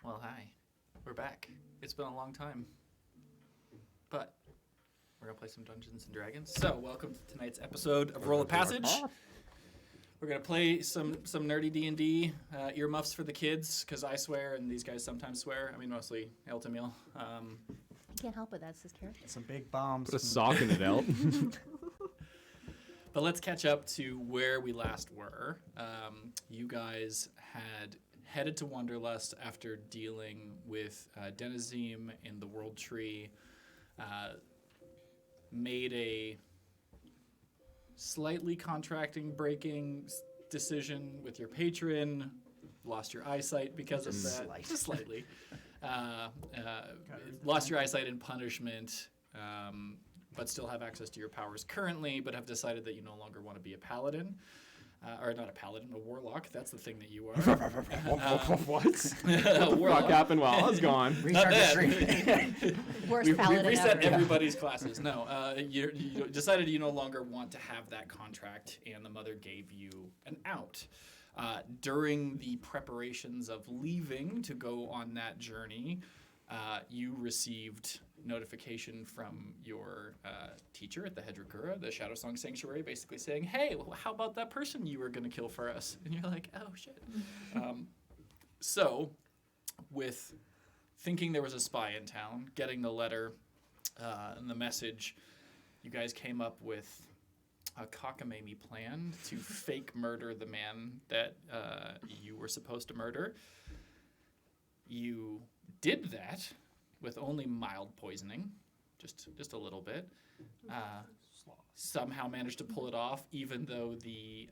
Well, hi. We're back. It's been a long time. But we're going to play some Dungeons & Dragons. So, welcome to tonight's episode of Roll of Passage. We're going to play some nerdy D&D, earmuffs for the kids, because I swear, and these guys sometimes swear. I mean, mostly Eltamil. I can't help it, that's his character. Some big bombs. Put a sock in it, El. But let's catch up to where we last were. You guys had headed to Wanderlust after dealing with Denizim in the World Tree, made a slightly contracting-breaking decision with your patron, lost your eyesight because of that. Just slightly. Lost your eyesight in punishment, but still have access to your powers currently, but have decided that you no longer want to be a paladin. Or not a paladin, a warlock. That's the thing that you are. What? A warlock happened while I was gone. Not that. Worst paladin we reset ever. everybody's classes. No, you decided you no longer want to have that contract, and the mother gave you an out. During the preparations of leaving to go on that journey, you received notification from your teacher at the Hedrakura, the Shadow Song Sanctuary, basically saying, hey, well, how about that person you were going to kill for us? And you're like, oh, shit. So, with thinking there was a spy in town, getting the letter and the message, you guys came up with a cockamamie plan to fake murder the man that you were supposed to murder. You did that with only mild poisoning, just a little bit. Somehow managed to pull it off, even though the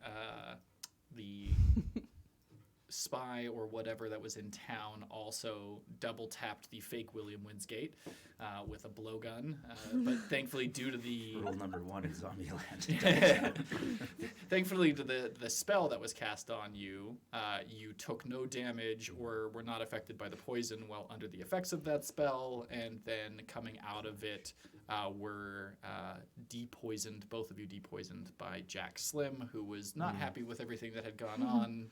spy or whatever that was in town also double tapped the fake William Winsgate with a blowgun. But thankfully, due to the rule number 1 in Zombieland, thankfully to the spell that was cast on you, you took no damage or were not affected by the poison while under the effects of that spell, and then coming out of it were depoisoned, both of you depoisoned by Jack Slim, who was not happy with everything that had gone on,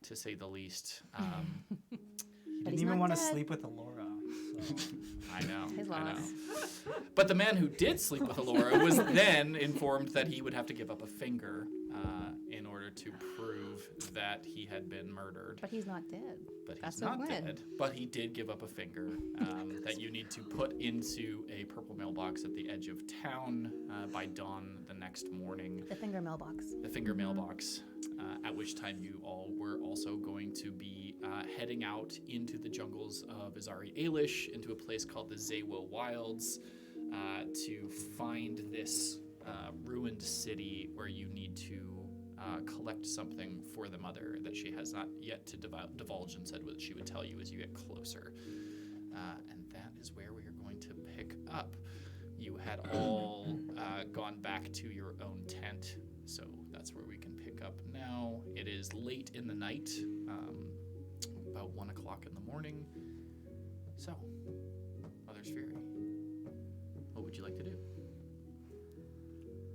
to say the least. He didn't even want to sleep with Alora. So. I know. His I know. loss. But the man who did sleep with Alora was then informed that he would have to give up a finger in order to prove that he had been murdered. But he's not dead. But That's he's a not win. dead. But he did give up a finger that you need to put into a purple mailbox at the edge of town by dawn the next morning. The finger mailbox. The finger mailbox, at which time you all were also going to be heading out into the jungles of Azari Ailish, into a place called the Zewa Wilds, to find this ruined city where you need to collect something for the mother that she has not yet to divulge, and said what she would tell you as you get closer. And that is where we are going to pick up. You had all gone back to your own tent, so that's where we can pick up now. It is late in the night, about 1 o'clock in the morning. So, Mother's Fury, what would you like to do?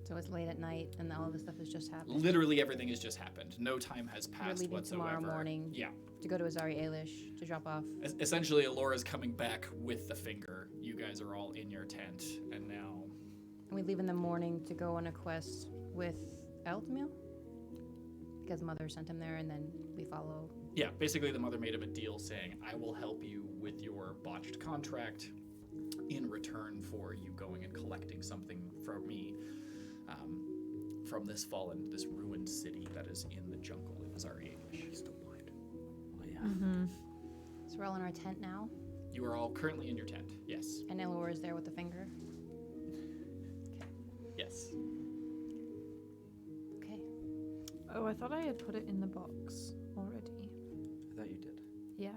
So it's late at night and all of this stuff has just happened. Literally everything has just happened. No time has We're passed leaving whatsoever. tomorrow morning. Yeah. To go to Azari Ailish to drop off. Essentially, Alora's coming back with the finger. You guys are all in your tent, and now... And we leave in the morning to go on a quest with Eltamil? Because Mother sent him there and then we follow. Yeah, basically the mother made him a deal saying, I will help you with your botched contract in return for you going and collecting something from me from this ruined city that is in the jungle in Azari Ailish. He's still blind. Oh, yeah. Mm-hmm. So we're all in our tent now? You are all currently in your tent, yes. And Elora's there with the finger? Yes. Okay. Oh, I thought I had put it in the box already. I thought you did. Yeah,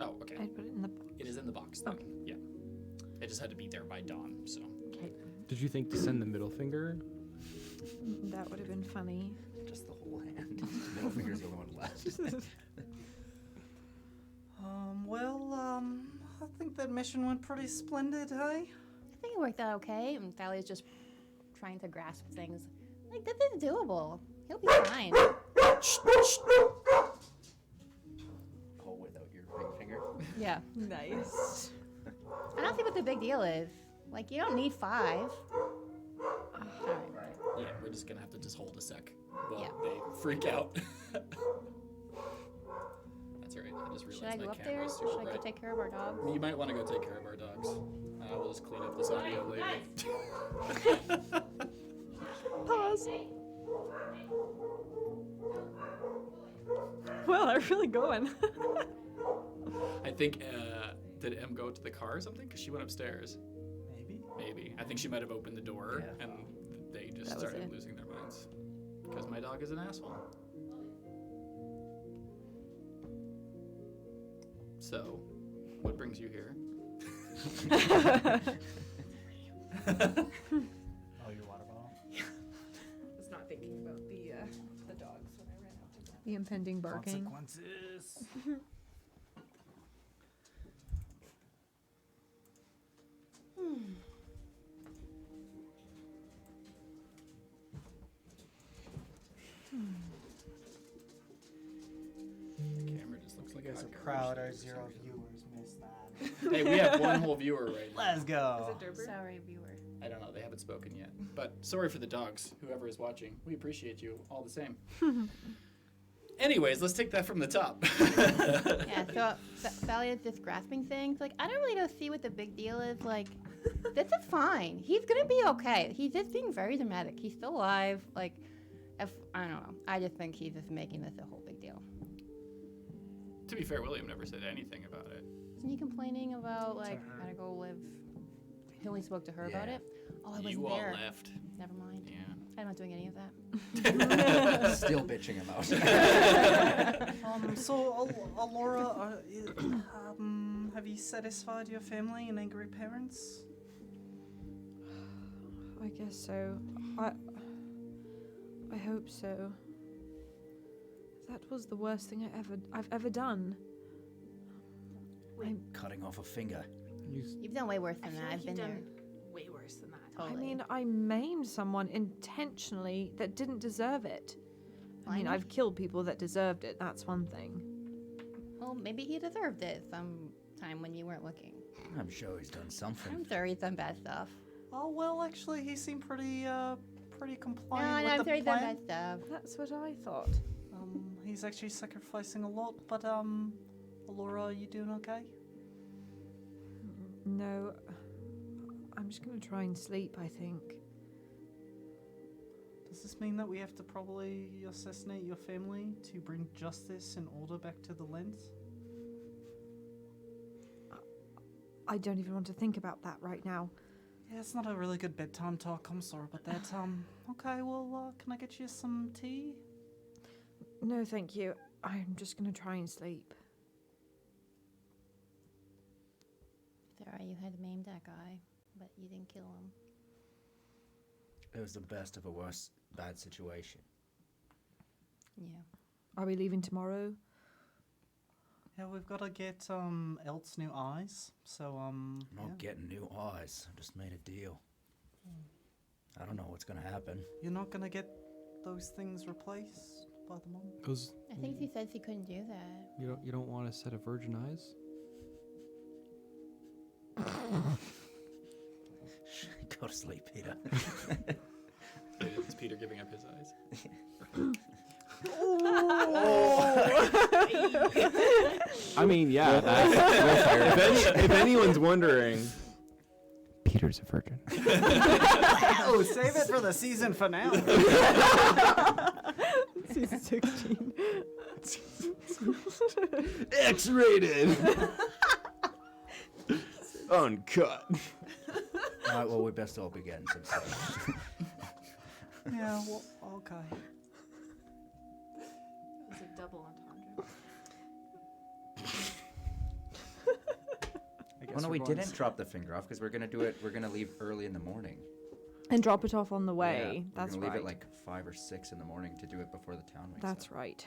Oh, okay. I put it in the box. It is in the box, then. Okay. Yeah. It just had to be there by dawn, so... Okay. Did you think to send the middle finger? That would have been funny. Just the whole hand. Middle finger's the only one left. I think that mission went pretty splendid, hey? I think it worked out okay. And Thalia's just trying to grasp things. Like, this is doable. He'll be fine. Oh, without your snapping finger. Yeah. Nice. I don't see what the big deal is. Like, you don't need 5. All right. Yeah, we're just gonna have to just hold a sec while Yeah. they freak out. That's alright. I just realized Should I go my up there? camera's Should super I go bright. take care of our dogs? You might want to go take care of our dogs. We'll just clean up this audio later. Pause. Well, they're really going. I think, did Em go to the car or something? Because she went upstairs. Maybe. Maybe. I think she might have opened the door Yeah. and they just That was started it. losing their minds. Because my dog is an asshole. So, what brings you here? Oh, your water bottle. I was not thinking about the dogs when I ran out to them. The impending barking. Consequences. The camera just looks like You guys a are hot proud garbage our can for 0 some reason. viewers missed that. Hey, we have one whole viewer right now. Let's go. Is it Derber? Sorry, viewer. I don't know, they haven't spoken yet. But sorry for the dogs, whoever is watching. We appreciate you all the same. Anyways, let's take that from the top. Yeah, so Valiant's just grasping things. Like, I don't really know see what the big deal is. Like, this is fine. He's gonna be okay. He's just being very dramatic. He's still alive. Like, I don't know. I just think he's just making this a whole big deal. To be fair, William never said anything about it. Isn't he complaining about, like, her. how to go live? He only spoke to her about Yeah. it? Oh, I wasn't You all there. left. Never mind. Yeah. I'm not doing any of that. Still bitching about it. So, Alora, have you satisfied your family and angry parents? I guess so. I hope so. That was the worst thing I've ever done. Cutting off a finger. You've done way worse than that. I've been there. Way worse than that. Totally. I mean, I maimed someone intentionally that didn't deserve it. I mean, Fine. I've killed people that deserved it. That's one thing. Well, maybe he deserved it some time when you weren't looking. I'm sure he's done something. I'm sure he's done bad stuff. Oh, well, actually, he seemed pretty No, compliant I'm with sure the he's done plan. bad stuff. That's what I thought. He's actually sacrificing a lot, but, Alora, are you doing okay? No, I'm just gonna try and sleep, I think. Does this mean that we have to probably assassinate your family to bring justice and order back to the lens? I don't even want to think about that right now. Yeah, it's not a really good bedtime talk. I'm sorry about that. Okay, well, can I get you some tea? No, thank you. I'm just gonna try and sleep. Sarah, you had maimed that guy, but you didn't kill him. It was the best of a worse bad situation. Yeah. Are we leaving tomorrow? Yeah, we've got to get Elt's new eyes. So I'm not yeah. getting new eyes. I just made a deal. I don't know what's gonna happen. You're not gonna get those things replaced by the mom. Those, I think she said she couldn't do that. you don't want a set of virgin eyes? Go to sleep, Peter. Is Peter giving up his eyes? I mean, yeah. If anyone's wondering, Peter's a virgin. Oh, save it for the season finale. Season 16. X-rated. Uncut. All right, well, we best all be getting some sleep. Yeah, well, okay. It's a double entendre. Well, no, we didn't drop the finger off because we're gonna do it. We're gonna leave early in the morning. And drop it off on the way. Yeah, That's we're gonna right. leave it like 5 or 6 in the morning to do it before the town wakes That's up. right.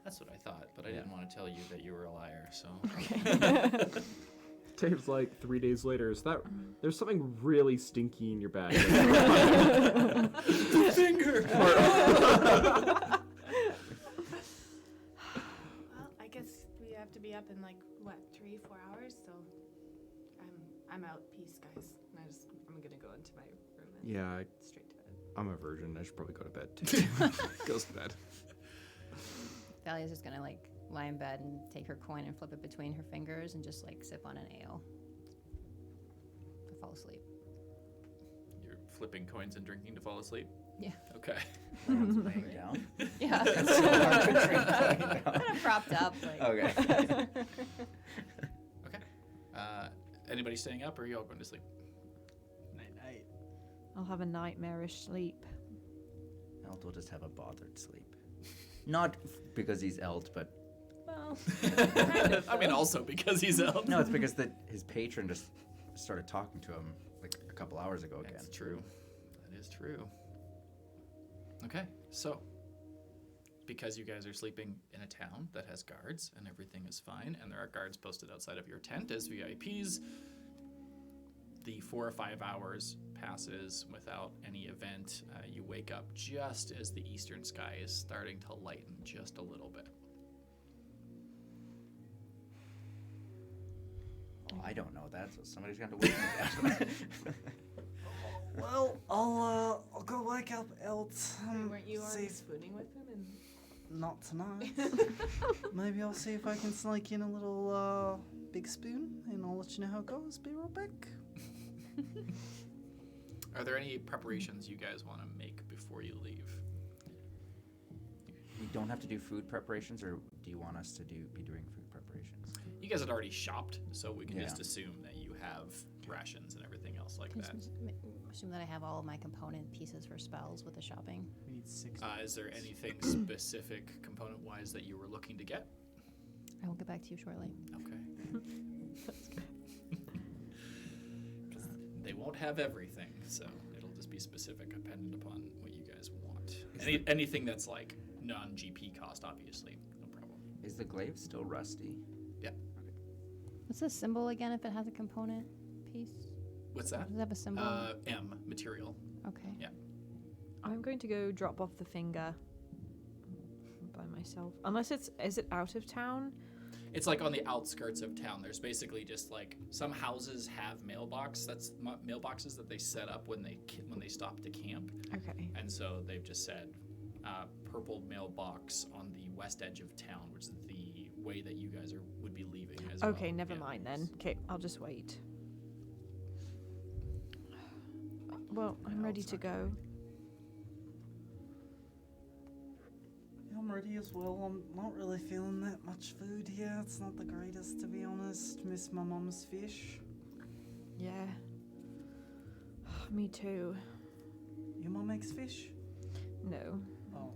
That's what I thought, but I didn't want to tell you that you were a liar, so. Dave's like 3 days later. Is that there's something really stinky in your bag? The finger! Well, I guess we have to be up in like I'm out. Peace, guys. And I'm gonna go into my room and Yeah, straight to bed. I'm a virgin. I should probably go to bed too. Goes to bed. Valia's just gonna like lie in bed and take her coin and flip it between her fingers and just like sip on an ale. To fall asleep. You're flipping coins and drinking to fall asleep? Yeah. Okay. One's laying down. Yeah. It's so hard to drink lying down. Kind of propped up. Like. Okay. Okay. Anybody staying up, or are you all going to sleep? Night. I'll have a nightmarish sleep. Elt will just have a bothered sleep. Not because he's Elt, but Well, I mean, also because he's out. no, it's because his patron just started talking to him like a couple hours ago again. That's true. That is true. Okay, so because you guys are sleeping in a town that has guards and everything is fine, and there are guards posted outside of your tent as VIPs, the 4 or 5 hours passes without any event. You wake up just as the eastern sky is starting to lighten just a little bit. Oh, I don't know that, so somebody's got to wake me up. Well, I'll go wake up Elt. Weren't you see already if- spooning with him? And Not tonight. Maybe I'll see if I can sneak in a little big spoon, and I'll let you know how it goes. Be right back. Are there any preparations you guys want to make before you leave? We don't have to do food preparations, or do you want us to be doing food preparations? You guys had already shopped, so we can Yeah. just assume that you have rations and everything else like that. Assume that I have all of my component pieces for spells with the shopping. We need 6. Is there anything specific component-wise that you were looking to get? I will get back to you shortly. Okay. That's good. They won't have everything, so it'll just be specific, dependent upon what you guys want. Anything that's like non-GP cost, obviously, no problem. Is the glaive still rusty? Yeah. What's the symbol again if it has a component piece? What's that? Does it have a symbol? M, material. Okay. Yeah. I'm going to go drop off the finger by myself. Unless is it out of town? It's like on the outskirts of town. There's basically just like some houses have mailboxes that they set up when they stop to camp, Okay. and so they've just said purple mailbox on the west edge of town, which is the way that you guys would be leaving as well. Okay, never Yeah. mind then. Okay, I'll just wait. Well, I'm ready to go. Yeah, I'm ready as well. I'm not really feeling that much food here. It's not the greatest, to be honest. Miss my mum's fish. Yeah. Me too. Your mum makes fish? No. Oh.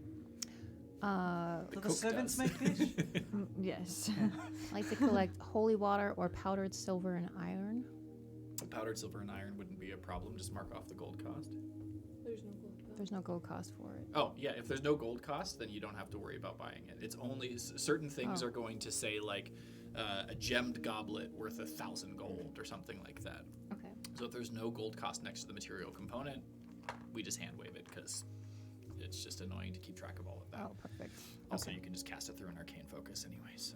The Do the cook servants does. make fish? Yes. I like to collect holy water or powdered silver and iron. Powdered silver and iron wouldn't be a problem. Just mark off the gold cost. there's no gold. There's no gold cost for it. Oh, yeah, if there's no gold cost, then you don't have to worry about buying it. It's only certain things Oh. are going to say like a gemmed goblet worth 1,000 gold or something like that. Okay. So if there's no gold cost next to the material component, we just hand wave it because it's just annoying to keep track of all of that. Oh, perfect. Also, okay. you can just cast it through an arcane focus anyway, so.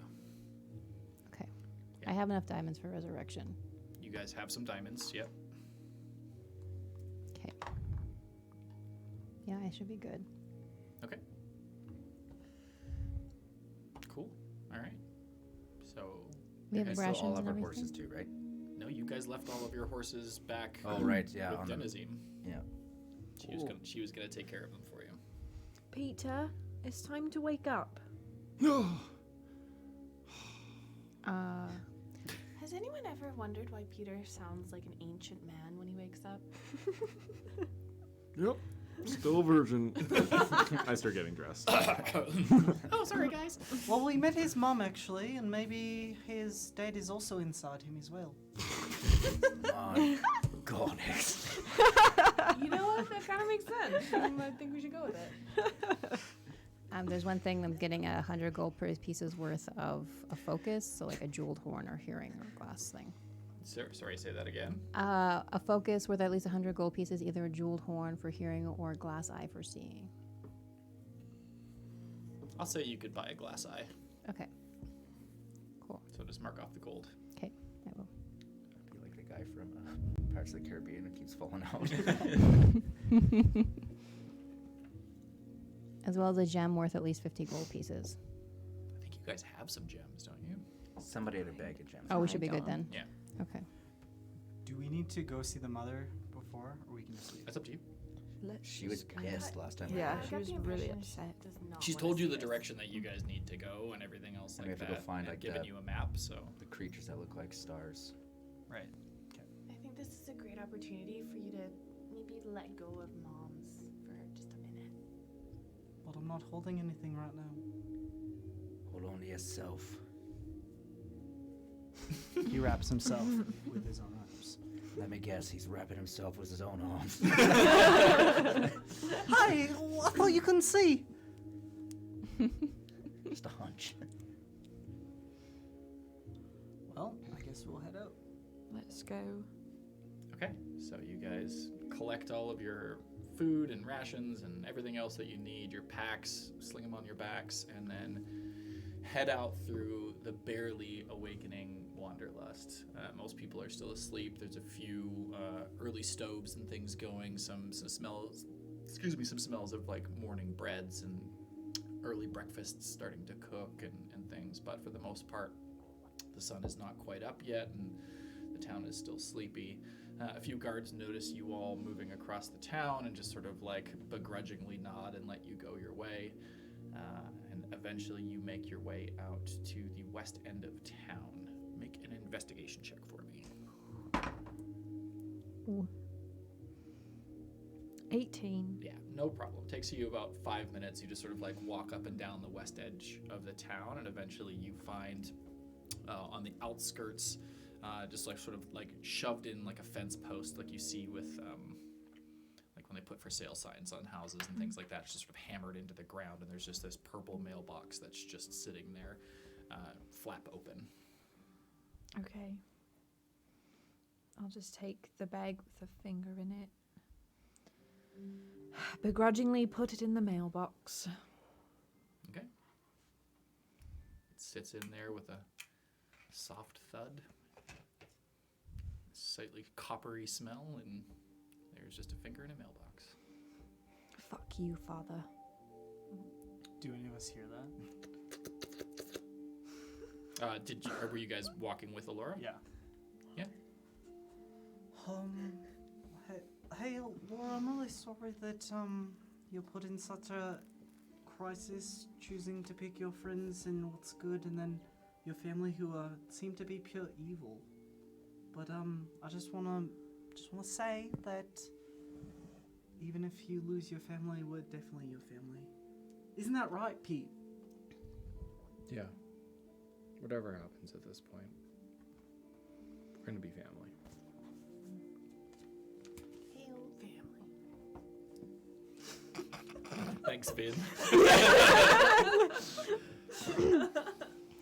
Okay. Yeah. I have enough diamonds for resurrection. You guys have some diamonds, yep. Okay. Yeah, I should be good. Okay. Cool. All right. So, We have And still rations all of and our everything. horses too, right? no, you guys left all of your horses back. Oh, right, yeah. With on the- Denazim. yeah. She was gonna take care of them for you. Peter, it's time to wake up. Has anyone ever wondered why Peter sounds like an ancient man when he wakes up? Yep. Still a virgin. I start getting dressed. Oh, sorry, guys. Well, we met his mum, actually, and maybe his dad is also inside him as well. My God, X. You know what? That kind of makes sense. I think we should go with it. There's one thing I'm getting 100 gold pieces worth of a focus, so like a jeweled horn or hearing or glass thing. Sorry, say that again. A focus worth at least 100 gold pieces, either a jeweled horn for hearing or a glass eye for seeing. I'll say you could buy a glass eye. Okay. Cool. So just mark off the gold. Okay, I will. Be like the guy guy from Pirates of the Caribbean who keeps falling out. As well as a gem worth at least 50 gold pieces. I think you guys have some gems, don't you? Somebody had a bag of gems. Oh, we I should be good then. don't. Yeah. Okay. Do we need to go see the mother before, or we can just leave? That's up to you. Let's She was just- pissed last time. Yeah, I she got was the really impression she upset. does not She's wanna told you see the us. direction that you guys need to go and everything else And like we have to that. go find, and like, given the- you a map, so The creatures that look like stars. Right. I think this is a great opportunity for you to maybe let go of moms for just a minute. But I'm not holding anything right now. Hold on to yourself. He wraps himself with his own arms. Let me guess, he's wrapping himself with his own arms. Hi! I thought you couldn't see! Just a hunch. Well, I guess we'll head out. Let's go. okay. So you guys collect all of your food and rations and everything else that you need, your packs, sling them on your backs, and then head out through the barely awakening Wanderlust. Most people are still asleep. There's a few early stoves and things going. Some smells. Some smells of like morning breads and early breakfasts starting to cook and things. But for the most part, the sun is not quite up yet, and the town is still sleepy. A few guards notice you all moving across the town and just sort of like begrudgingly nod and let you go your way. And eventually you make your way out to the west end of town. Make an investigation check for me. Ooh. 18. Yeah, no problem. Takes you about 5 minutes. You just sort of like walk up and down the west edge of the town, and eventually you find on the outskirts, just like sort of like shoved in like a fence post, like you see with like when they put for sale signs on houses and things like that. It's just sort of hammered into the ground, and there's just this purple mailbox that's just sitting there, flap open. Okay. I'll just take the bag with a finger in it. Begrudgingly put it in the mailbox. Okay. It sits in there with a soft thud, slightly coppery smell, and there's just a finger in a mailbox. Fuck you, Father. Do any of us hear that? Or were you guys walking with Alora? Yeah. Yeah. Hey, Laura, I'm really sorry that you're put in such a crisis, choosing to pick your friends and what's good, and then your family who seem to be pure evil. But I just wanna say that even if you lose your family, we're definitely your family. Isn't that right, Pete? Yeah. Whatever happens at this point, we're gonna be family. Thanks, Finn.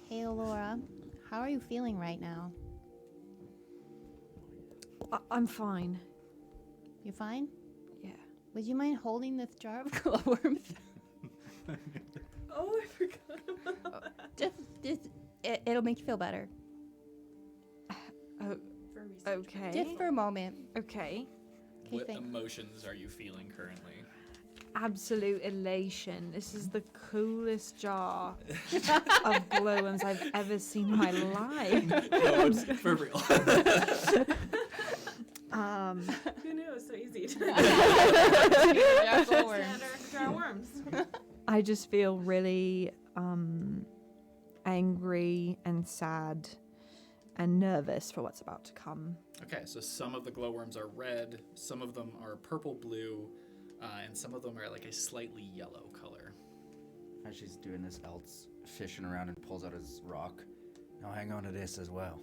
Hey, Laura. How are you feeling right now? I'm fine. You fine? Yeah. Would you mind holding this jar of glowworms? Oh, I forgot about that. It'll make you feel better. Oh, For research. okay. Just for a moment. Okay. Okay, What thanks. emotions are you feeling currently? Absolute elation. This is the coolest jar of glowworms I've ever seen in my life. No, it's for real. Who knew it was so easy to jar worms? I just feel really angry and sad and nervous for what's about to come. Okay, so some of the glowworms are red, some of them are purple-blue, and some of them are like a slightly yellow color. As she's doing this, Elt's fishing around and pulls out his rock. Now hang on to this as well.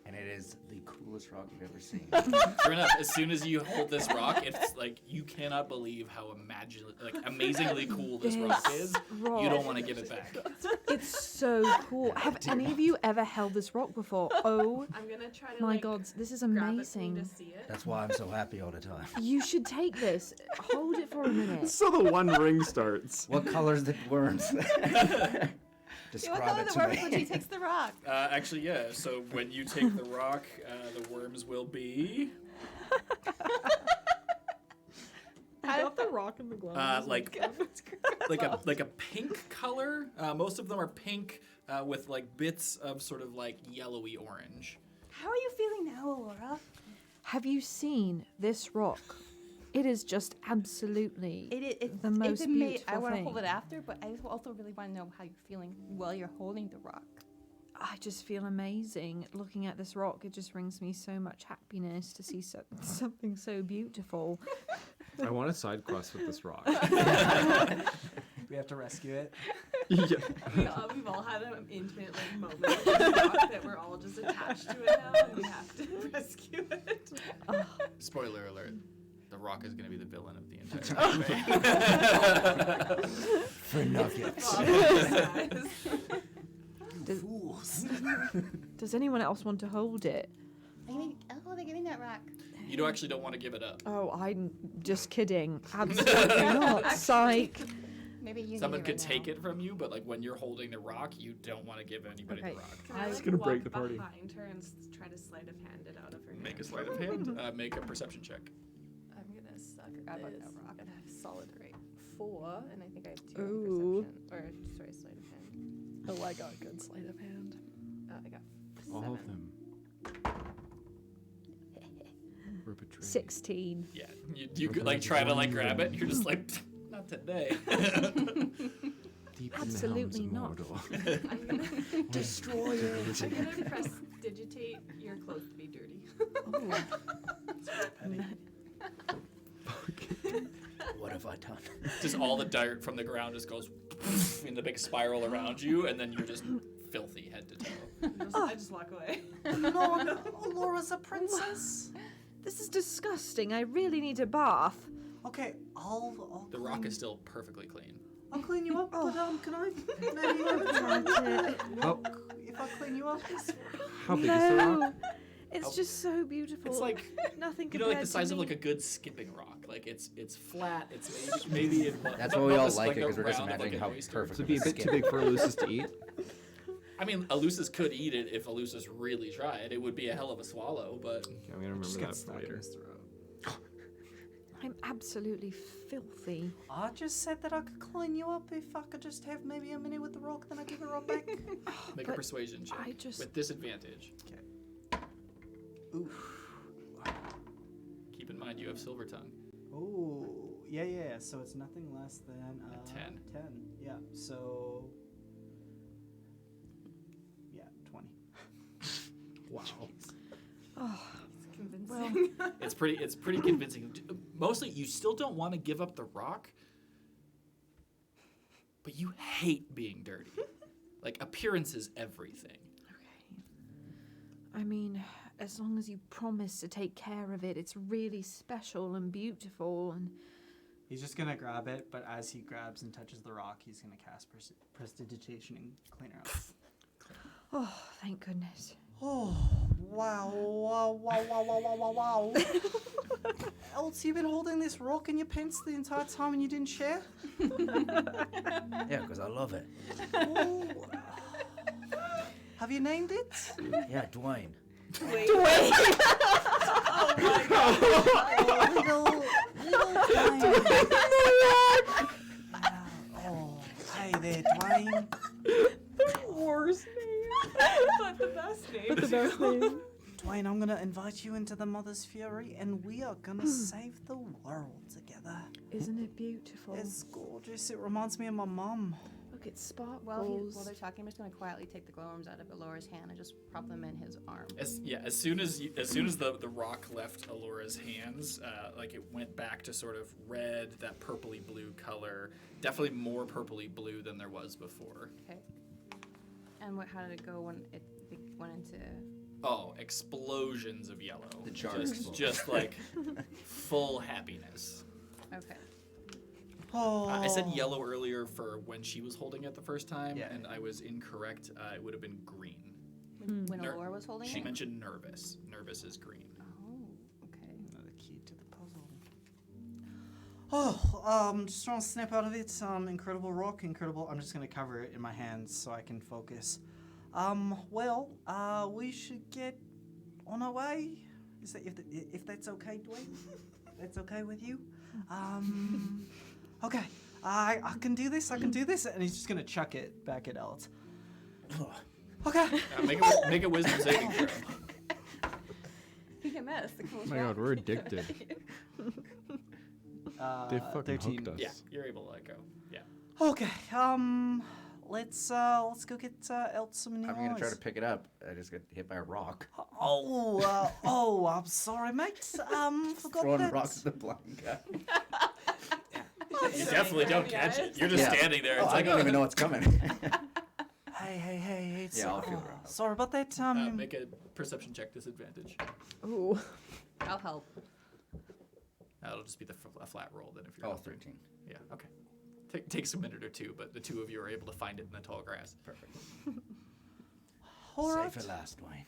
And it is the coolest rock you've ever seen. Sure enough, as soon as you hold this rock, it's like you cannot believe how amazingly cool this rock is. You don't want to give it back. It's so cool. Have any of you ever held this rock before? Oh I'm gonna try to my like, god, this is grab it amazing. to see it. That's why I'm so happy all the time. You should take this. Hold it for a minute. So the one ring starts. What color's the worms? Describe it the to worms me. when she takes the rock. Actually, yeah. So when you take the rock, the worms will be I got the rock in the glove. like a pink color. Most of them are pink with like bits of sort of like yellowy orange. How are you feeling now, Alora? Have you seen this rock? It is just absolutely It's the most amazing. beautiful I want to thing. hold it after, but I also really want to know how you're feeling while you're holding the rock. I just feel amazing looking at this rock. It just brings me so much happiness to see something so beautiful. I want a side quest with this rock. We have to rescue it. Yeah. We've all had an intimate moment with the rock that we're all just attached to it now, and we have to rescue it. Spoiler alert: the rock is going to be the villain of the entire campaign. For nuggets. Does anyone else want to hold it? They're giving that rock. You actually don't want to give it up. Oh, I'm just kidding. Absolutely not. Psych. Maybe you. Someone need could it right take now. it from you, but like when you're holding the rock, you don't want to give anybody Okay. the rock. Can I It's like gonna walk break the party. behind her and try to sleight of hand it out of her Make a hand? sleight of hand. Make a perception check. I'm gonna suck Forgot at about this. that rock. And I have solid rate 4, and I think I have 2 Ooh. perception. Or sorry, sleight of hand. Oh, I got good sleight of hand. I got 7. All of them. Perpetrate. 16. Yeah, you could like try to like grab it. And you're just like, not today. Deep Absolutely in the not. hounds of Mordor. I'm gonna Destroy it. I'm gonna press digitate your clothes to be dirty. What have I done? Just all the dirt from the ground just goes in the big spiral around you, and then you're just filthy head to toe. I just walk away. No, Laura's a princess. This is disgusting. I really need a bath. Okay, I'll The rock is still perfectly clean. I'll clean you up, but can I maybe How, if I clean you up? how big is the rock? No. It's just so beautiful. It's like nothing you compared know, like the to size of me. like a good skipping rock. Like it's flat. It's maybe in That's not- why we not all this, like it, a because we're just round of, like, imagining an how oyster. perfect So it'd be a bit too big for Lucis to eat. I mean, Elusus could eat it if Elusus really tried. It would be a hell of a swallow, but Okay, I'm gonna Just remember get that stuck for in later. his throat. I'm absolutely filthy. I just said that I could clean you up if I could just have maybe a minute with the rock, then I give it right back. make a But persuasion check I just- with disadvantage. Ooh. Keep in mind you have silver tongue. Oh, yeah. So it's nothing less than 10. 10. Yeah. So. Yeah, 20. Wow. It's convincing. It's pretty convincing. Mostly, you still don't want to give up the rock, but you hate being dirty. Like appearance is everything. Okay. I mean, as long as you promise to take care of it, it's really special and beautiful. And He's just gonna grab it, but as he grabs and touches the rock, he's gonna cast prestidigitation and clean her up. oh, thank goodness. Oh, wow. Else, you've been holding this rock in your pants the entire time and you didn't share? Yeah, because I love it. Oh. Have you named it? Yeah, Dwayne. Little Dwayne. Oh, hey there, Dwayne. Worst name. But the best name. The best name. Dwayne, I'm gonna invite you into the Mother's Fury and we are gonna save the world together. Isn't it beautiful? It's gorgeous. It reminds me of my mum. Look, it sparkles. While they're talking, I'm just gonna quietly take the glowworms out of Alora's hand and just prop them in his arm. As soon as the rock left Alora's hands, like it went back to sort of red, that purpley blue color. Definitely more purpley blue than there was before. Okay. And how did it go when it went into? Oh, explosions of yellow. The jar is full. just like full happiness. Okay. Oh. I said yellow earlier for when she was holding it the first time, Yeah. and I was incorrect. It would have been green. When Ner- Alora was holding She it. mentioned nervous. Nervous is green. Oh, okay. Another key to the puzzle. Just trying to snap out of it. Incredible rock, incredible. I'm just gonna cover it in my hands so I can focus. We should get on our way. Is that if that's okay, Dwayne? That's okay with you? Okay. I can do this. I can do this. And he's just gonna chuck it back at Alex. Okay. Make a wisdom saving throw. He can mess. The Oh my god, we're addicted. They fucking 13. hooked us. Yeah, you're able to let go. Yeah. Okay. Let's go get Elt some new I'm gonna try eyes. to pick it up. I just got hit by a rock. I'm sorry, mate. Forgot Throwing that. rocks at the blind guy. You definitely don't catch it. You're just Yeah. standing there. Oh, It's I like, don't even know what's coming. Hey. It's, Yeah, I'll feel around. sorry about that. Make a perception check disadvantage. Ooh. I'll help. That'll just be a flat roll then if you're Oh, helping. 13. Yeah, okay. Takes a minute or two, but the two of you are able to find it in the tall grass. Perfect. all right. Save for last, Dwayne.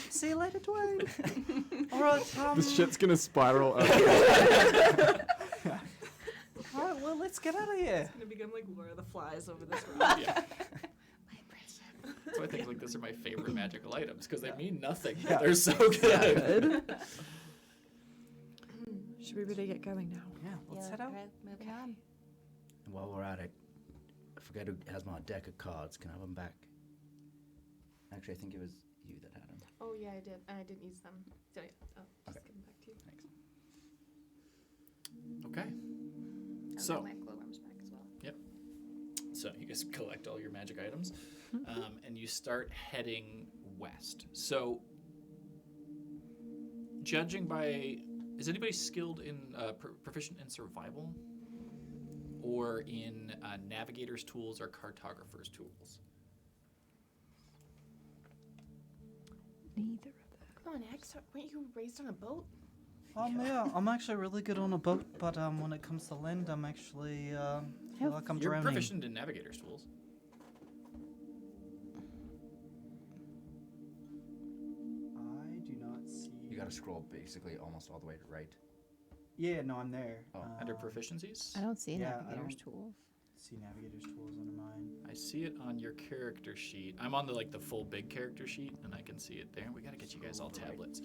See you later, Dwayne. All right. This shit's gonna spiral out. All right. Well, let's get out of here. It's gonna become like Lord of the Flies over this rock. Yeah. That's why things like this are my favorite magical items, because they mean nothing, Yeah. but they're so good. Should we really get going now? Yeah. Let's head out. Moving on. And while we're at it, I forget who has my deck of cards. Can I have them back? Actually, I think it was you that had them. Oh yeah, I did, and I didn't use them. So yeah, just Okay. give them back to you. Thanks. Okay. I'll So- get my glowworms back as well. So you guys collect all your magic items, and you start heading west. So, judging by, is anybody skilled in proficient in survival, or in navigator's tools or cartographer's tools? Neither of them. Come on, X. Weren't you raised on a boat? Yeah. I'm actually really good on a boat, but when it comes to land, I'm actually feel like I'm You're drowning. proficient in navigator's tools. I do not see. You gotta scroll basically almost all the way to right. Yeah. No, I'm there. Oh. Under proficiencies, I don't see Yeah, I navigator's don't- tools. See navigator's tools under mine. I see it on your character sheet. I'm on the full big character sheet, and I can see it there. We gotta get you guys all tablets.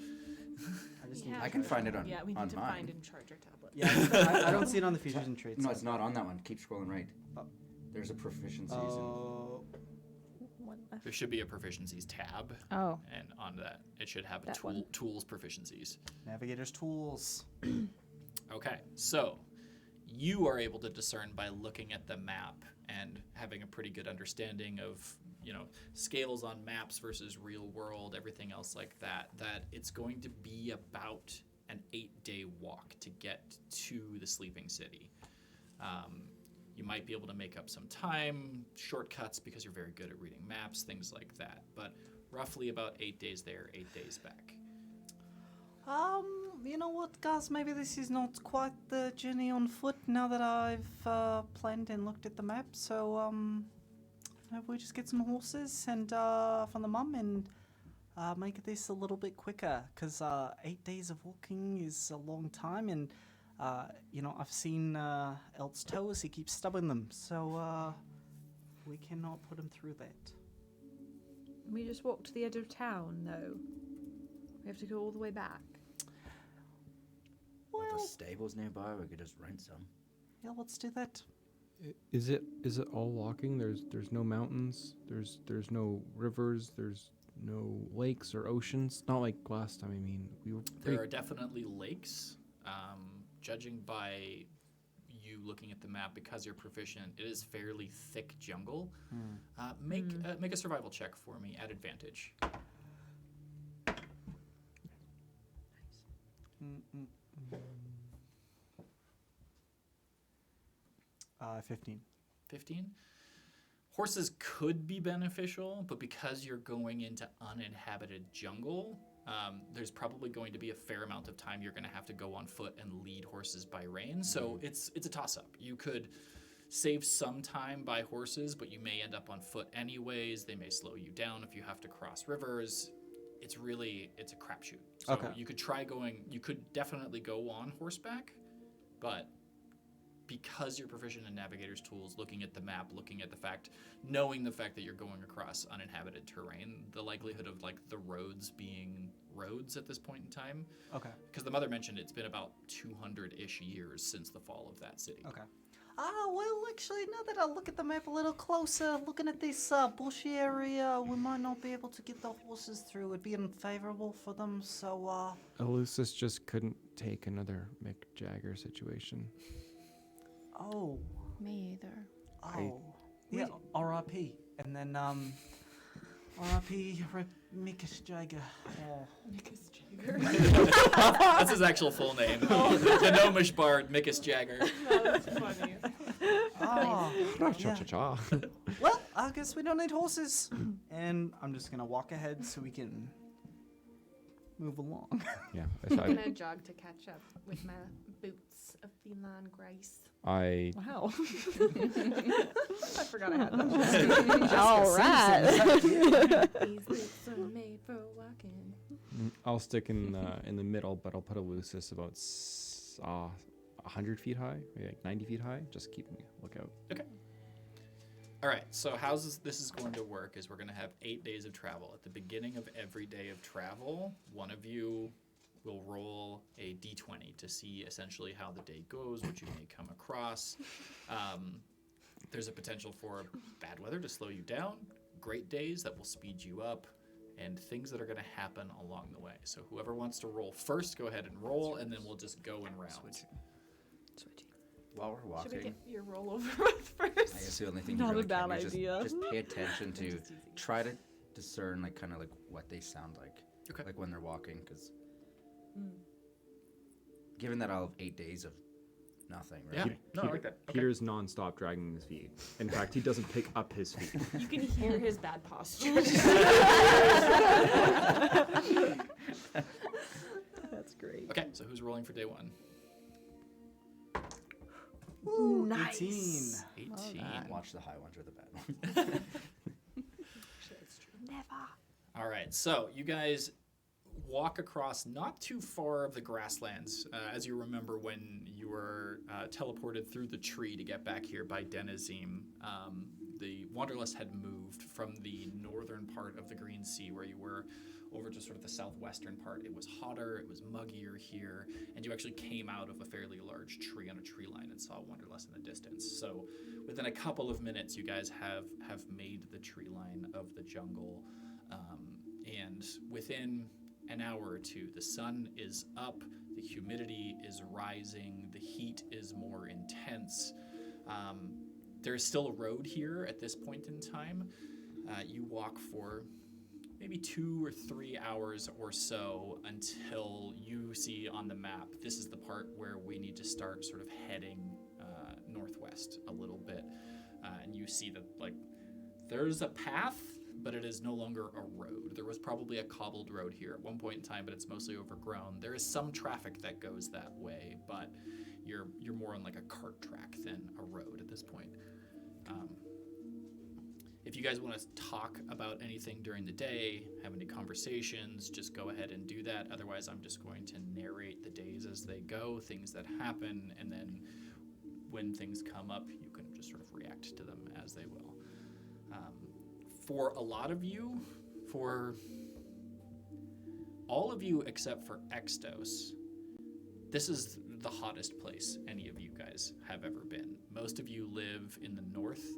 I just Yeah. need I can find it on Yeah, we need on to mine. find and charge our tablet. Yeah, I don't see it on the features and traits. No, it's not on that one. Keep scrolling right. Oh. There's a proficiencies. Oh, One left. There should be a proficiencies tab, Oh, and on that it should have a That one. tools proficiencies. navigator's tools. Okay, so you are able to discern by looking at the map and having a pretty good understanding of, scales on maps versus real world, everything else like that, that it's going to be about an 8-day walk to get to the sleeping city. You might be able to make up some time, shortcuts, because you're very good at reading maps, things like that. But roughly about 8 days there, 8 days back. You know what, guys? Maybe this is not quite the journey on foot now that I've planned and looked at the map. So, maybe we just get some horses and from the mum and make this a little bit quicker. Because 8 days of walking is a long time, and I've seen Elt's toes. He keeps stubbing them, so we cannot put him through that. We just walk to the edge of town, though. We have to go all the way back. Are there Well, stables nearby? We could just rent some. yeah, let's do that. Is it all walking? There's no mountains. There's no rivers. There's no lakes or oceans. Not like last time. I mean, we were. There are definitely lakes. Judging by you looking at the map, because you're proficient, it is fairly thick jungle. Make a survival check for me at advantage. 15. 15. Horses could be beneficial, but because you're going into uninhabited jungle, there's probably going to be a fair amount of time you're going to have to go on foot and lead horses by rein. So it's a toss-up. You could save some time by horses, but you may end up on foot anyways. They may slow you down if you have to cross rivers. it's a crapshoot. So Okay. you could definitely go on horseback, but because you're proficient in navigator's tools, looking at the map, knowing the fact that you're going across uninhabited terrain, the likelihood of like the roads being roads at this point in time, Okay. because the mother mentioned it's been about 200-ish years since the fall of that city. Okay. Well, actually, now that I look at the map a little closer, looking at this bushy area, we might not be able to get the horses through. It'd be unfavorable for them, so, Elusus just couldn't take another Mick Jagger situation. Oh. Me either. Oh. Yeah, R.I.P. And then, R.I.P. Mick Jagger. Oh. Nickus Jagger. That's his actual full name. The gnomish bard, Mickus Jagger. That's funny. Oh. Yeah. Cha-cha-cha. Well, I guess we don't need horses. And I'm just gonna walk ahead so we can move along. Yeah. I'm gonna jog to catch up with my boots of feline grace. I Wow. I forgot I had that. All right. These boots are made for walking. I'll stick in the middle, but I'll put Elusus about 100 feet high, maybe like 90 feet high. Just keeping a lookout. All right, so how this is going to work is we're going to have 8 days of travel. At the beginning of every day of travel, one of you will roll a d20 to see essentially how the day goes, what you may come across. There's a potential for bad weather to slow you down, great days that will speed you up, and things that are going to happen along the way. So whoever wants to roll first, go ahead and roll, and then we'll just go in rounds. While we're Should we walking, get your rollover with I first? guess the only thing Not you a really bad can do is idea. just pay attention to, Just easy. try to discern like kind of like what they sound like, Okay. like when they're walking, because given that I'll have 8 days of nothing, right? Yeah, no, I like that. Okay. Peter's non-stop dragging his feet. In fact, he doesn't pick up his feet. You can hear his bad posture. That's great. Okay, so who's rolling for day one? Ooh, Nice. 18. 18. Watch the high ones or the bad ones. Never. All right, so you guys walk across not too far of the grasslands. As you remember when you were teleported through the tree to get back here by Denizim, the Wanderlust had moved from the northern part of the Green Sea where you were over to sort of the southwestern part. It was hotter, it was muggier here, and you actually came out of a fairly large tree on a tree line and saw Wanderlust in the distance. So within a couple of minutes, you guys have made the tree line of the jungle, and within an hour or two, the sun is up, the humidity is rising, the heat is more intense. There's still a road here at this point in time. You walk for maybe 2 or 3 hours or so until you see on the map, this is the part where we need to start sort of heading northwest a little bit. And you see that like there's a path, but it is no longer a road. There was probably a cobbled road here at one point in time, but it's mostly overgrown. There is some traffic that goes that way, but you're more on like a cart track than a road at this point. If you guys want to talk about anything during the day, have any conversations, just go ahead and do that. Otherwise, I'm just going to narrate the days as they go, things that happen, and then when things come up, you can just sort of react to them as they will. For a lot of you, for all of you except for Extos, this is the hottest place any of you guys have ever been. Most of you live in the north.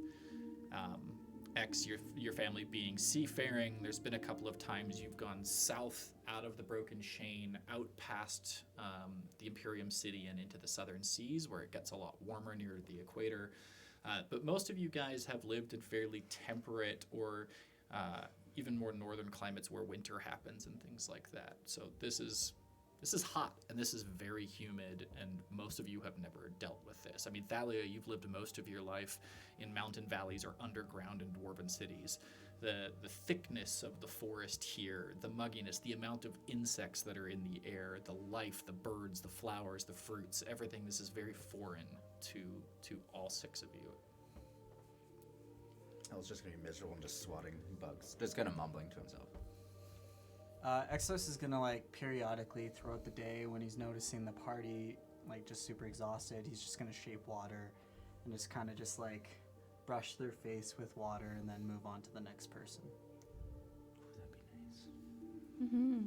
Your family being seafaring. There's been a couple of times you've gone south out of the Broken Chain, out past the Imperium City and into the southern seas where it gets a lot warmer near the equator. But most of you guys have lived in fairly temperate or even more northern climates where winter happens and things like that. So this is hot and this is very humid, and most of you have never dealt with this. I mean, Thalia, you've lived most of your life in mountain valleys or underground in dwarven cities. The thickness of the forest here, the mugginess, the amount of insects that are in the air, the life, the birds, the flowers, the fruits, everything. This is very foreign to all 6 of you. I was just gonna be miserable and just swatting bugs, just kind of mumbling to himself. Exos is gonna like periodically throughout the day when he's noticing the party like just super exhausted, he's just gonna shape water and just kind of just like brush their face with water and then move on to the next person. Mm-hmm.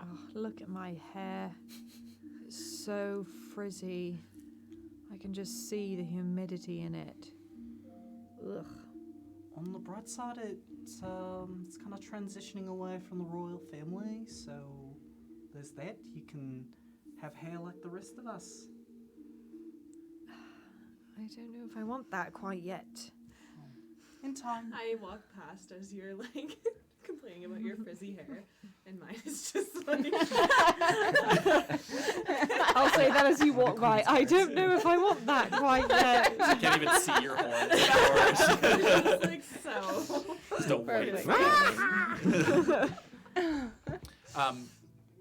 Oh, look at my hair. It's so frizzy. I can just see the humidity in it. Ugh. On the bright side, it's kind of transitioning away from the royal family, so there's that. You can have hair like the rest of us. I don't know if I want that quite yet. In time. I walk past as you're like complaining about your frizzy hair, and mine is just like. I'll say that as you walk by. I don't know if I want that quite yet. You can't even see your horns. It's like so. Just a white Perfect.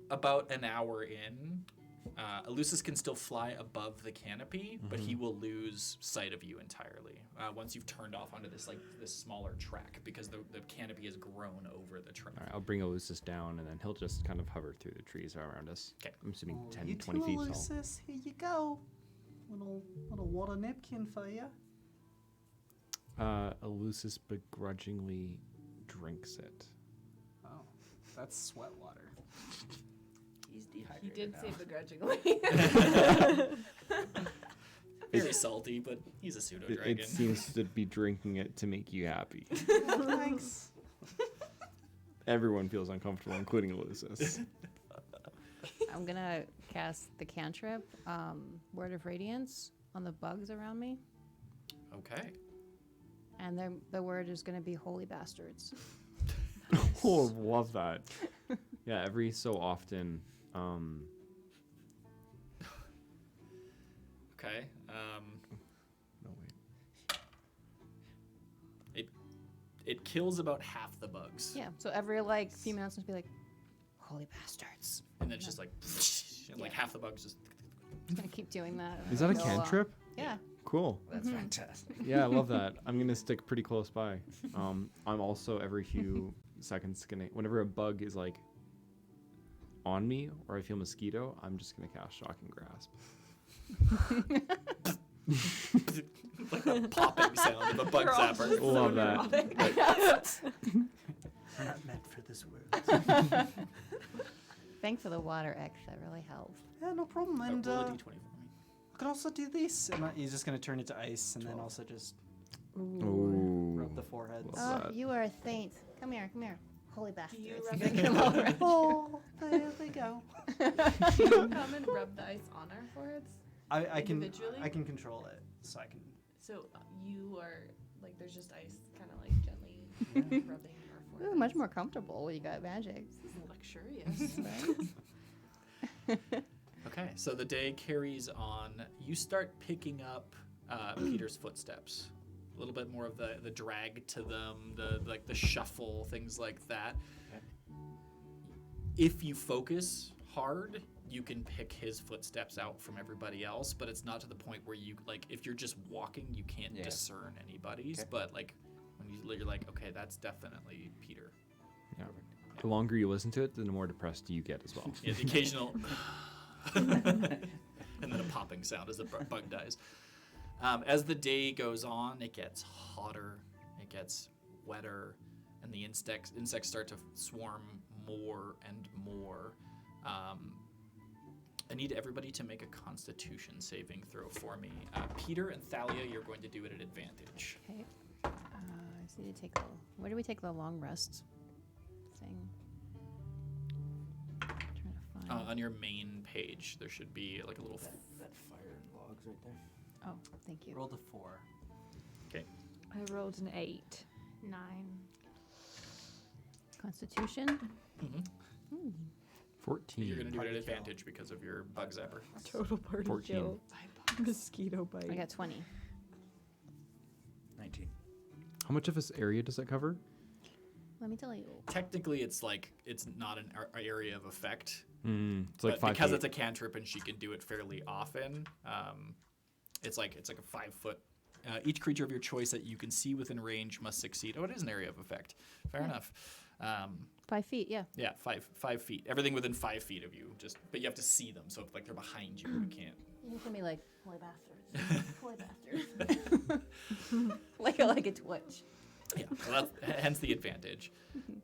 About an hour in, Elusus can still fly above the canopy, but he will lose sight of you entirely once you've turned off onto this smaller track, because the canopy has grown over the track. All right, I'll bring Elusus down, and then he'll just kind of hover through the trees around us. 'Kay. I'm assuming Oh, 10, you 20 too, feet tall. Lucis. Here you go. Little water napkin for you. Elusus begrudgingly drinks it. Oh, that's sweat water. He's He dehydrated did now. say begrudgingly. Very salty, but he's a pseudo dragon. It seems to be drinking it to make you happy. Thanks. Everyone feels uncomfortable, including Elusus. I'm gonna cast the cantrip, Word of Radiance, on the bugs around me, Okay. and the word is gonna be holy bastards. Oh, love that. Yeah, every so often, Okay. no wait. It kills about half the bugs. Yeah. So every few minutes, just be like, holy bastards. And then it's just like, and like half the bugs just. Just gonna keep doing that. Is that a until, cantrip? Yeah. Cool. That's fantastic. Yeah, I love that. I'm gonna stick pretty close by. I'm also every few seconds gonna, whenever a bug is like on me or I feel mosquito, I'm just gonna cast Shocking Grasp. Like a popping sound of a bug zapper. Love that. We're not meant for this world. Thanks for the water, X. That really helps. Yeah, no problem. And Roll a I d20 for me. can also do this. And he's just gonna turn it to ice and then also just Ooh. rub the foreheads. Love Oh, that. you are a saint. Come here. Holy bastards. you And rub then come over. Oh, there we go. Do you come and rub the ice on our foreheads? I can Individually? I can control it, so I can. So you are like there's just ice, kind of like gently rubbing our foreheads. Ooh, much more comfortable when you got magic. This is luxurious. Okay, so the day carries on. You start picking up Peter's footsteps. A little bit more of the drag to them, the shuffle, things like that. If you focus hard, you can pick his footsteps out from everybody else, but it's not to the point where you if you're just walking, you can't Yeah. discern anybody's. Okay. But when you're like, okay, that's definitely Peter. Yeah. The longer you listen to it, the more depressed you get as well. Yeah, the occasional and then a popping sound as the bug dies. As the day goes on, it gets hotter, it gets wetter, and the insects start to swarm more and more. I need everybody to make a Constitution saving throw for me. Peter and Thalia, you're going to do it at advantage. Okay. I just need to take where do we take the long rest thing? Trying to find. On your main page, there should be like a little. That fire and logs right there. Oh, thank you. Rolled a 4. I rolled an 8. 9. Constitution. Mhm. 14. You're going to do it at Party kill. advantage because of your bug zapper. Total party 14. kill. Mosquito bite. I got 20. 19. How much of this area does it cover? Let me tell you. Technically, it's not an area of effect. It's like But 5 because feet. it's a cantrip and she can do it fairly often, it's like a 5 foot. Each creature of your choice that you can see within range must succeed. Oh, it is an area of effect. Fair enough. 5 feet, yeah. Yeah, 5 feet. Everything within 5 feet of you. But you have to see them. So if like they're behind you, you can't. You can be like, play bastards. Play bastards. like a twitch. Yeah, so that's hence the advantage.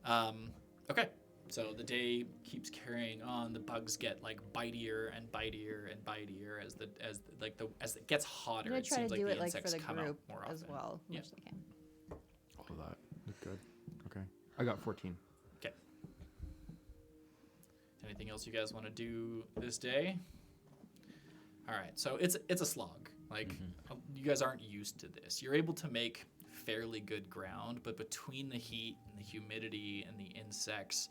Okay, so the day keeps carrying on. The bugs get like bitier and bitier and bitier as it gets hotter. I'm gonna It try seems to like do the it like for insects the come out group more often. as well, Yeah. much as I can. All of that. Look good. Okay. I got 14. Okay. Anything else you guys want to do this day? All right, so it's a slog. Like you guys aren't used to this. You're able to make fairly good ground, but between the heat and the humidity and the insects,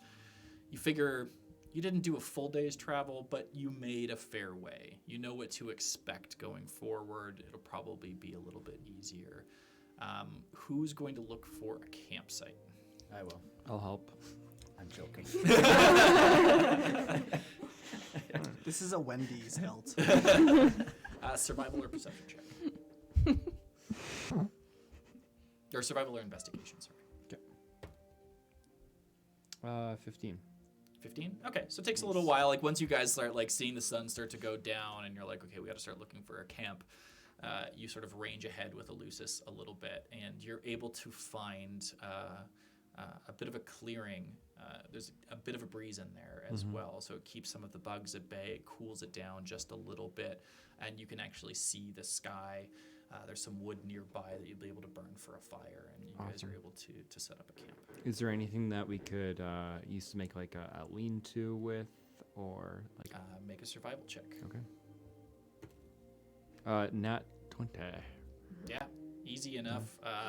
you figure you didn't do a full day's travel, but you made a fair way. You know what to expect going forward. It'll probably be a little bit easier. Who's going to look for a campsite? I will. I'll help. I'm joking. This is a Wendy's hilt. Survival or perception check. Or survival or investigation, sorry. 15. 15? Okay, so it takes a little while. Like once you guys start like seeing the sun start to go down and you're like, okay, we got to start looking for a camp. You sort of range ahead with Elusis a little bit, and you're able to find a bit of a clearing. There's a bit of a breeze in there as well, so it keeps some of the bugs at bay. It cools it down just a little bit, and you can actually see the sky. There's some wood nearby that you'll be able to burn for a fire, and you guys are able to set up a camp. Is there anything that we could use to make like a lean-to with, or like? Make a survival check. Okay. Nat 20. Yeah, easy enough.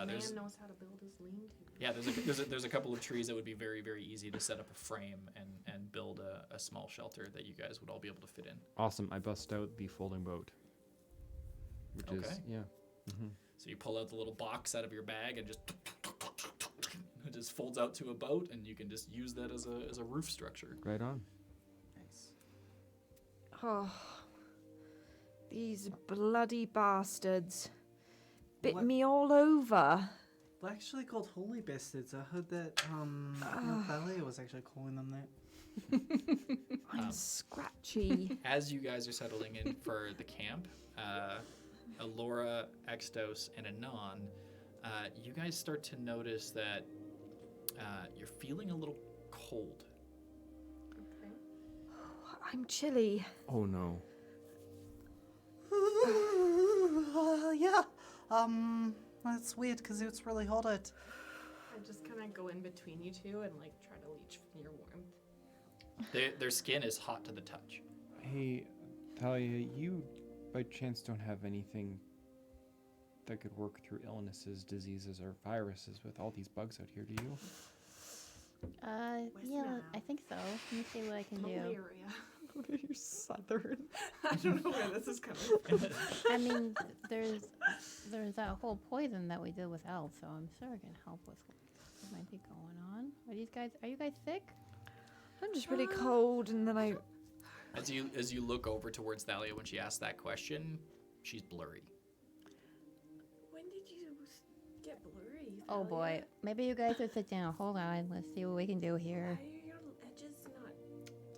There's Man knows how to build his lean-to. Yeah, there's a couple of trees that would be very, very easy to set up a frame and build a small shelter that you guys would all be able to fit in. Awesome. I bust out the folding boat. Which is, Okay. yeah. So you pull out the little box out of your bag and just it just folds out to a boat, and you can just use that as a roof structure. Right on. Nice. Oh, these bloody bastards bit What? me all over. They're actually called holy bastards. I heard that Ballet was actually calling them that. I'm scratchy. As you guys are settling in for the camp, Alora, Extos, and Anon, you guys start to notice that you're feeling a little cold. Okay. I'm chilly. Oh no. Yeah. That's weird because it's really hot out. I just kind of go in between you two and like try to leech from your warmth. Their skin is hot to the touch. Hey, Talia, you by chance don't have anything that could work through illnesses, diseases, or viruses with all these bugs out here, do you? Yeah, I think so. Let me see what I can do. Malaria. You're southern. I don't know where this is coming from. I mean, there's that whole poison that we did with elves, so I'm sure it can help with what might be going on. Are you guys sick? I'm just really cold, and then I. As you look over towards Thalia when she asks that question, she's blurry. When did you get blurry? Oh boy, maybe you guys should sit down. Hold on, let's see what we can do here. Why are your edges not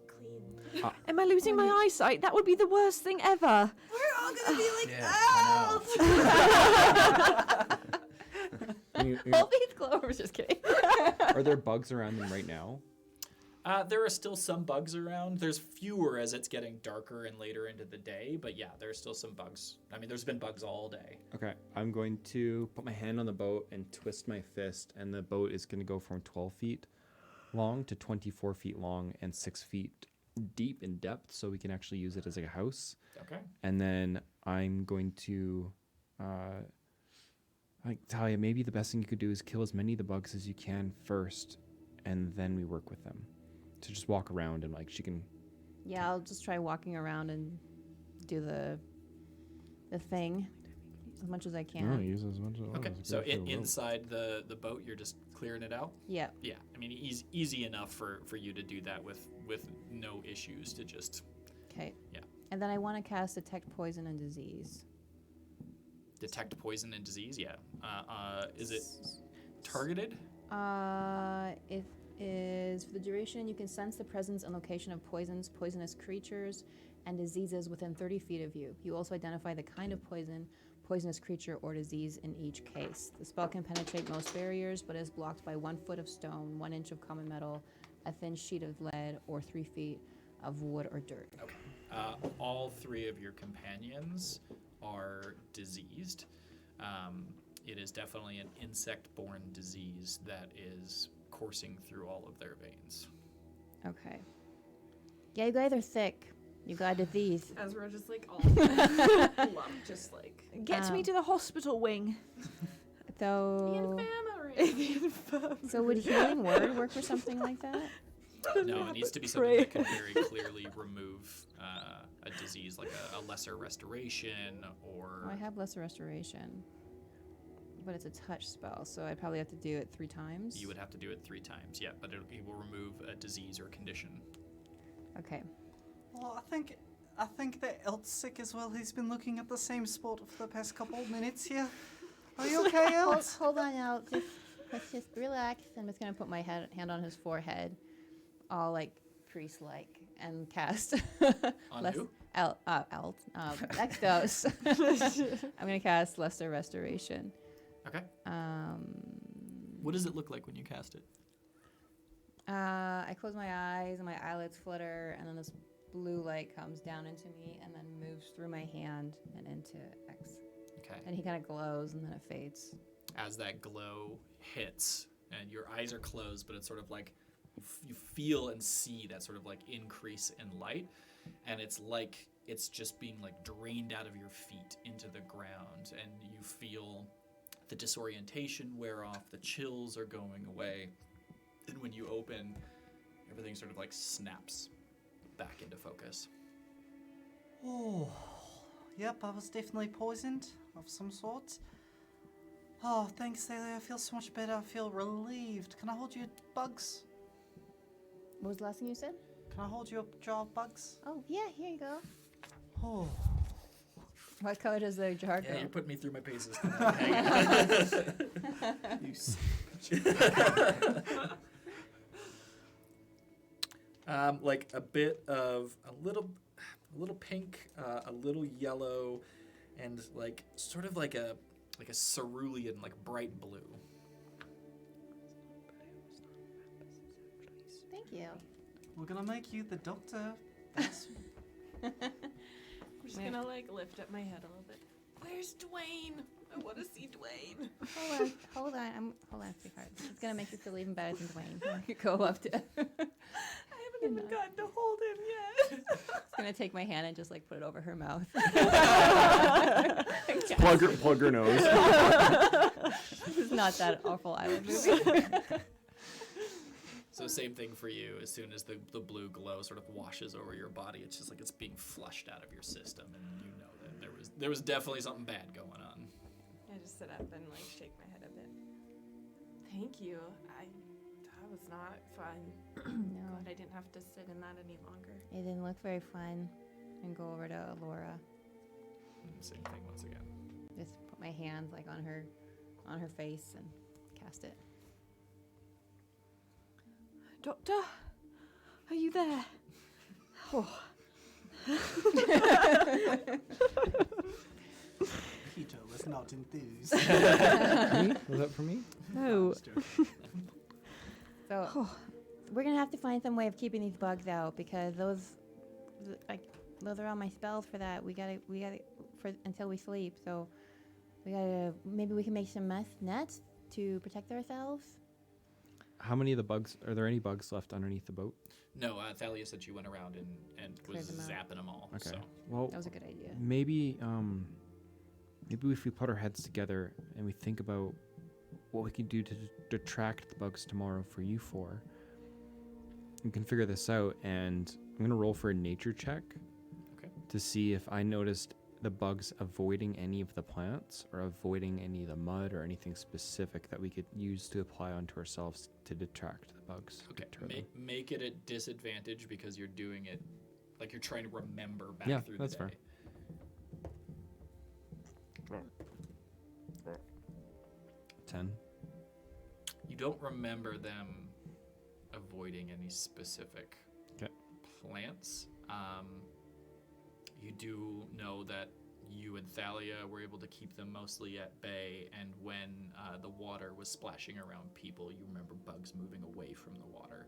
clean? Am I losing my eyesight? That would be the worst thing ever. We're all gonna be like, Yeah, All these clovers, just kidding. Are there bugs around them right now? There are still some bugs around. There's fewer as it's getting darker and later into the day, but yeah, there's still some bugs. I mean, there's been bugs all day. Okay, I'm going to put my hand on the boat and twist my fist, and the boat is going to go from 12 feet long to 24 feet long and 6 feet deep in depth, so we can actually use it as like a house. Okay. And then I'm going to, Talia, maybe the best thing you could do is kill as many of the bugs as you can first, and then we work with them. To just walk around and like she can. Yeah, I'll just try walking around and do the thing as much as I can. use as much as Okay. So inside the boat, you're just clearing it out. Yeah. Yeah. I mean, easy enough for you to do that with no issues to just. Okay. Yeah. And then I want to cast Detect Poison and Disease. Detect poison and disease. Yeah. Is it targeted? is for the duration, you can sense the presence and location of poisons, poisonous creatures, and diseases within 30 feet of you. You also identify the kind of poison, poisonous creature, or disease in each case. The spell can penetrate most barriers, but is blocked by 1 foot of stone, 1 inch of common metal, a thin sheet of lead, or 3 feet of wood or dirt. Okay. All 3 of your companions are diseased. It is definitely an insect-borne disease that is coursing through all of their veins. Okay. Yeah, you guys are sick. You got a disease. As we're just like all lumped, just like Get me to the hospital wing. the So, infirmary. so would healing word work for something like that? No, it needs to be something that can very clearly remove a disease, like a lesser restoration or... Oh, I have lesser restoration, but it's a touch spell, so I'd probably have to do it 3 times. You would have to do it 3 times, yeah, but it will remove a disease or condition. Okay. Well, I think that Elt's sick as well. He's been looking at the same spot for the past couple of minutes here. Are you okay, Elt? Hold on now. Let's just relax. I'm just gonna put my hand on his forehead, all like priest-like, and cast. On who? Extos. I'm gonna cast Lesser Restoration. Okay. What does it look like when you cast it? I close my eyes and my eyelids flutter, and then this blue light comes down into me and then moves through my hand and into X. Okay. And he kind of glows and then it fades. As that glow hits, and your eyes are closed, but it's sort of like you feel and see that sort of like increase in light, and it's like it's just being like drained out of your feet into the ground, and you feel the disorientation wear off, the chills are going away, and when you open, everything sort of like snaps back into focus. Oh, yep, I was definitely poisoned of some sort. Oh, thanks, Thalia. I feel so much better. I feel relieved. Can I hold your bugs? What was the last thing you said? Can I hold your jar of bugs? Oh, yeah, here you go. Oh, What color does the jar go? Yeah, you're putting me through my paces tonight. You like a bit of a little pink, a little yellow, and like sort of like a cerulean, like bright blue. Thank you. we're gonna make you the doctor. I'm just gonna like lift up my head a little bit. Where's Dwayne? I want to see Dwayne. Hold on, sweetheart. It's gonna make you feel even better than Dwayne. You go up to. I haven't even gotten to hold him yet. It's gonna take my hand and just like put it over her mouth. Plug her nose. This is not that awful island movie. So same thing for you. As soon as the blue glow sort of washes over your body, it's just like it's being flushed out of your system, and you know that there was definitely something bad going on. I just sit up and like shake my head a bit. Thank you. That was not fun. No, Glad I didn't have to sit in that any longer. it didn't look very fun. And go over to Laura. Same thing once again. Just put my hands like on her face and cast it. Doctor, are you there? Oh. Peter was not enthused. Me? Was that for me? No. So we're gonna have to find some way of keeping these bugs out because those are all my spells for that. We gotta for until we sleep. So maybe we can make some nets to protect ourselves. How many of the bugs? Are there any bugs left underneath the boat? No, Thalia said she went around and was Cleared them out. zapping them all. Okay. So Well, That was a good idea. maybe if we put our heads together and we think about what we can do to detract the bugs tomorrow for you four, we can figure this out. And I'm gonna roll for a nature check. Okay. To see if I noticed the bugs avoiding any of the plants or avoiding any of the mud or anything specific that we could use to apply onto ourselves to detract the bugs. okay, deter them. make it a disadvantage because you're doing it like you're trying to remember back Yeah, through that's the day. fair. 10. You don't remember them avoiding any specific 'Kay. plants. You do know that you and Thalia were able to keep them mostly at bay, and when the water was splashing around people, you remember bugs moving away from the water.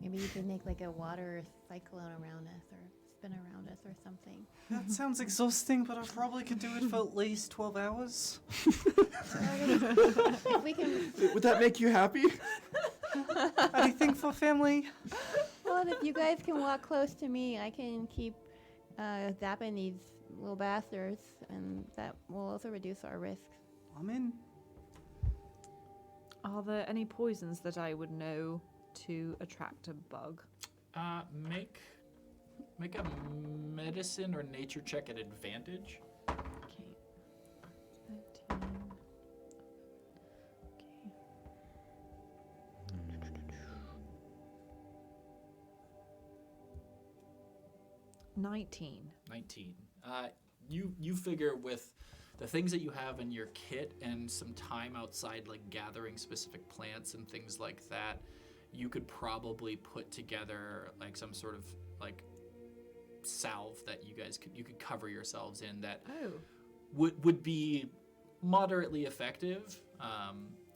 Maybe you could make like a water cyclone around us or spin around us or something. That sounds exhausting, but I probably could do it for at least 12 hours. If we can, Would that make you happy? Anything for family? well, if you guys can walk close to me, I can keep zapping these little bastards, and that will also reduce our risks. I'm in. Are there any poisons that I would know to attract a bug? Make a medicine or nature check at advantage. Okay. 13. Okay. 19. 19. You figure with the things that you have in your kit and some time outside, like gathering specific plants and things like that, you could probably put together like some sort of like salve that you could cover yourselves in that Oh. would be moderately effective.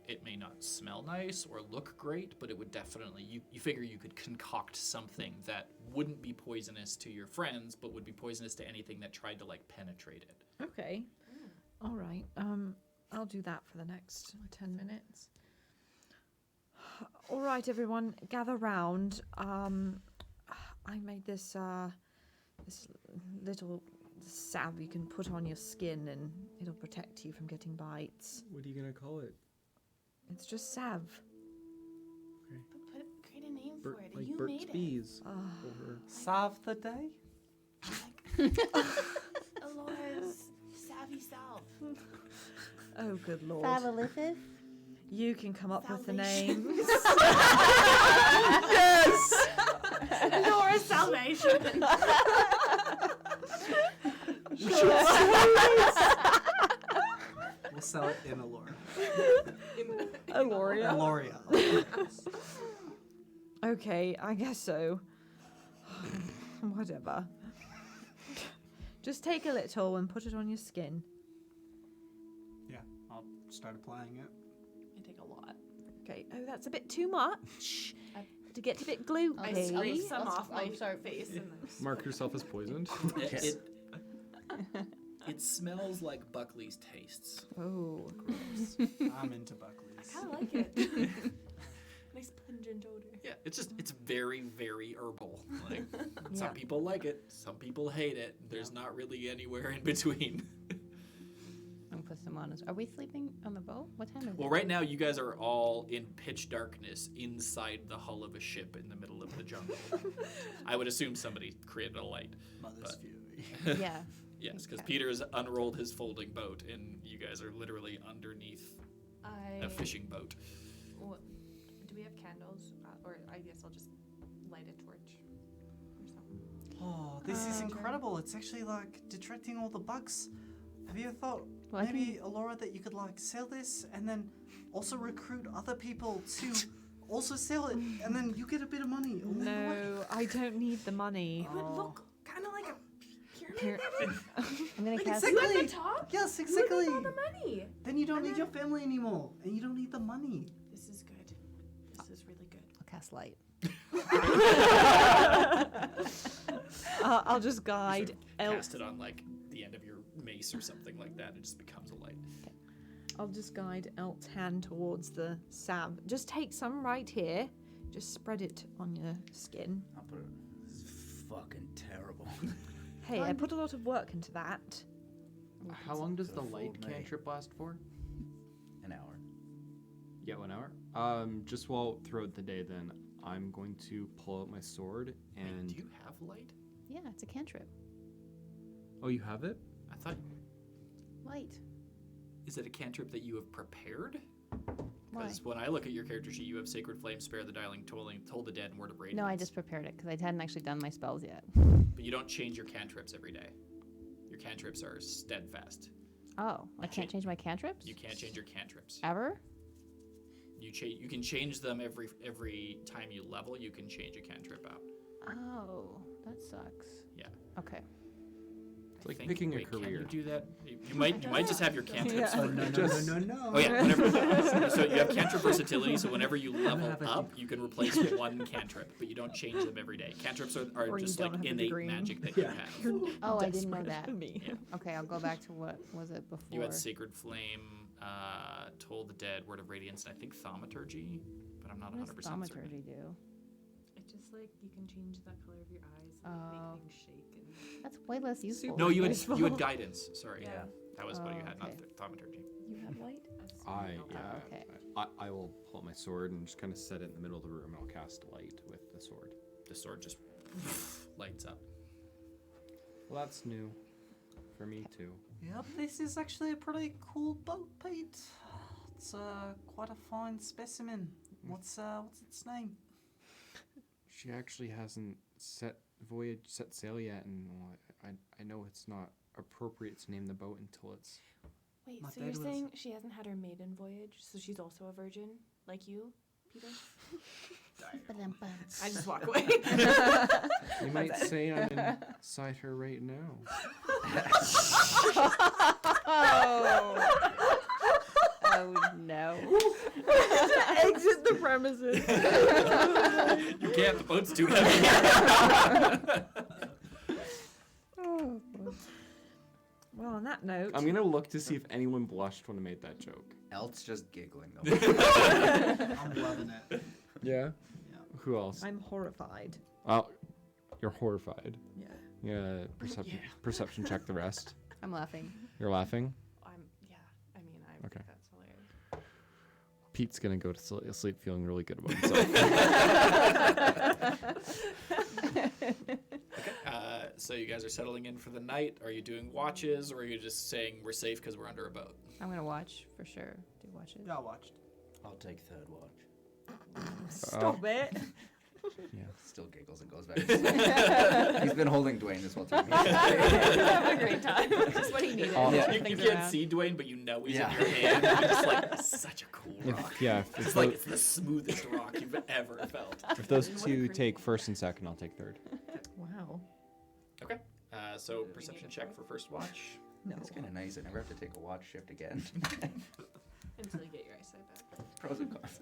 It may not smell nice or look great, but it would definitely, you figure you could concoct something that wouldn't be poisonous to your friends, but would be poisonous to anything that tried to like penetrate it. Okay. All right. I'll do that for the next 10 minutes. All right, everyone, gather round. I made this little salve you can put on your skin, and it'll protect you from getting bites. What are you gonna call it? It's just salve. But create a name Burt, for it. like You Burt's made it. Bees. Or Salve the day? Alora's savvy self. Oh, good lord. Favolicious? You can come up with a Salvation. name. Yes! Alora's salvation. We'll sell it in Alora. Aloria. Aloria. Okay, I guess so. Whatever. Just take a little and put it on your skin. Yeah, I'll start applying it. I take a lot. Okay. Oh, that's a bit too much. To get a bit gloopy. I scrape some I'll- off my I'll start- face and then mark yourself as poisoned. It smells like Buckley's tastes. Oh. I'm into Buckley's. I kind of like it. Nice pungent odor. Yeah, it's very, very herbal. Like some Yeah. people like it, some people hate it. There's not really anywhere in between. I'm put some on us. Are we sleeping on the boat? What time is Well, it? right now you guys are all in pitch darkness inside the hull of a ship in the middle of the jungle. I would assume somebody created a light. Mother's But- Fury. Yeah. Yes, because Okay. Peter's unrolled his folding boat, and you guys are literally underneath a fishing boat. What, do we have candles? Or I guess I'll just light a torch or something. Oh, this is Okay. incredible. It's actually like detracting all the bugs. Have you ever thought Well, I maybe, Alora, that you could like sell this and then also recruit other people to also sell it, and then you get a bit of money along the way? No, I don't need the money. It would Oh. look kind of like a Here- pyramid. I'm gonna Like cast. exactly. You at the top? Yes, Where exactly. all the money? Then you don't And need then- your family anymore, and you don't need the money. This is good. This is really good. I'll cast light. I'll just You guide sort of El. cast it on like the end of your mace or something like that. It just becomes a light. I'll just guide Elt's hand towards the salve. Just take some right here. Just spread it on your skin. I'll put it. This is fucking terrible. Hey, I put a lot of work into that. How long does the Could've light fooled me. cantrip last for? An hour. Yeah, 1 hour. Just while throughout the day, then I'm going to pull out my sword Wait, and. do you have light? Yeah, it's a cantrip. Oh, you have it? I thought. Light. Is it a cantrip that you have prepared? Why? Because when I look at your character sheet, you have Sacred Flame, Spare the Dying, Toll the Dead, and Word of Radiance. No, I just prepared it because I hadn't actually done my spells yet. But you don't change your cantrips every day. Your cantrips are steadfast. Oh, I can't change my cantrips? You can't change your cantrips. Ever? You can change them every time you level. You can change a cantrip out. Oh, that sucks. Yeah. Okay. It's like picking a Can career. you do that? You might just have your cantrips. Oh, no, no. Oh yeah. Whenever, so you have cantrip versatility. So whenever you level up, you can replace one cantrip, but you don't change them every day. Cantrips are Or you just don't like have a innate degree. magic that you have. Oh, I didn't know Desperate that. for me. Yeah. Okay, I'll go back to what was it before. You had Sacred Flame, Toll the Dead, Word of Radiance, and I think Thaumaturgy, but I'm not What 100% does certain. thaumaturgy do? It just like you can change the color of your eyes and Oh. make things shake and That's way less useful. No, you had Useful. guidance. Sorry. Yeah. That was what you had, not okay. Thaumaturgy. You have light? okay. I will pull out my sword and just kind of set it in the middle of the room, and I'll cast light with the sword. The sword just lights up. Well, that's new for me too. Yep, this is actually a pretty cool boat, Pete. It's quite a fine specimen. What's its name? She actually hasn't set sail yet, and well, I know it's not appropriate to name the boat until it's. Wait, My so dad you're was- saying she hasn't had her maiden voyage, so she's also a virgin, like you, Peter? Ba-dum-bum. I just walk away. You might say I'm inside her right now. Oh no. Exit the premises. You can't, the boat's too heavy. Oh, boy. Well, on that note, I'm gonna look to see if anyone blushed when I made that joke. Elt's just giggling though. I'm loving it. Yeah. Yeah. Who else? I'm horrified. Oh, you're horrified. Yeah. Yeah. Perception check the rest. I'm laughing. You're laughing. I mean, I Okay. think that's hilarious. Pete's gonna go to sleep feeling really good about himself. So you guys are settling in for the night. Are you doing watches, or are you just saying we're safe because we're under a boat? I'm gonna watch for sure. Do watches. Yeah, I watched. I'll take third watch. Stop it. Yeah. Still giggles and goes back to sleep. He's been holding Dwayne this whole time. Have a great time. Just what he needed. Yeah. You Things can't around. see Dwayne, but you know he's Yeah. in your hand. You're just like, such a cool rock. If It's the smoothest rock you've ever felt. if those two take first and second, I'll take third. Wow. Okay. So perception check for first watch. No. It's kind of nice. I never have to take a watch shift again. Until you get your eyesight back. Pros and cons.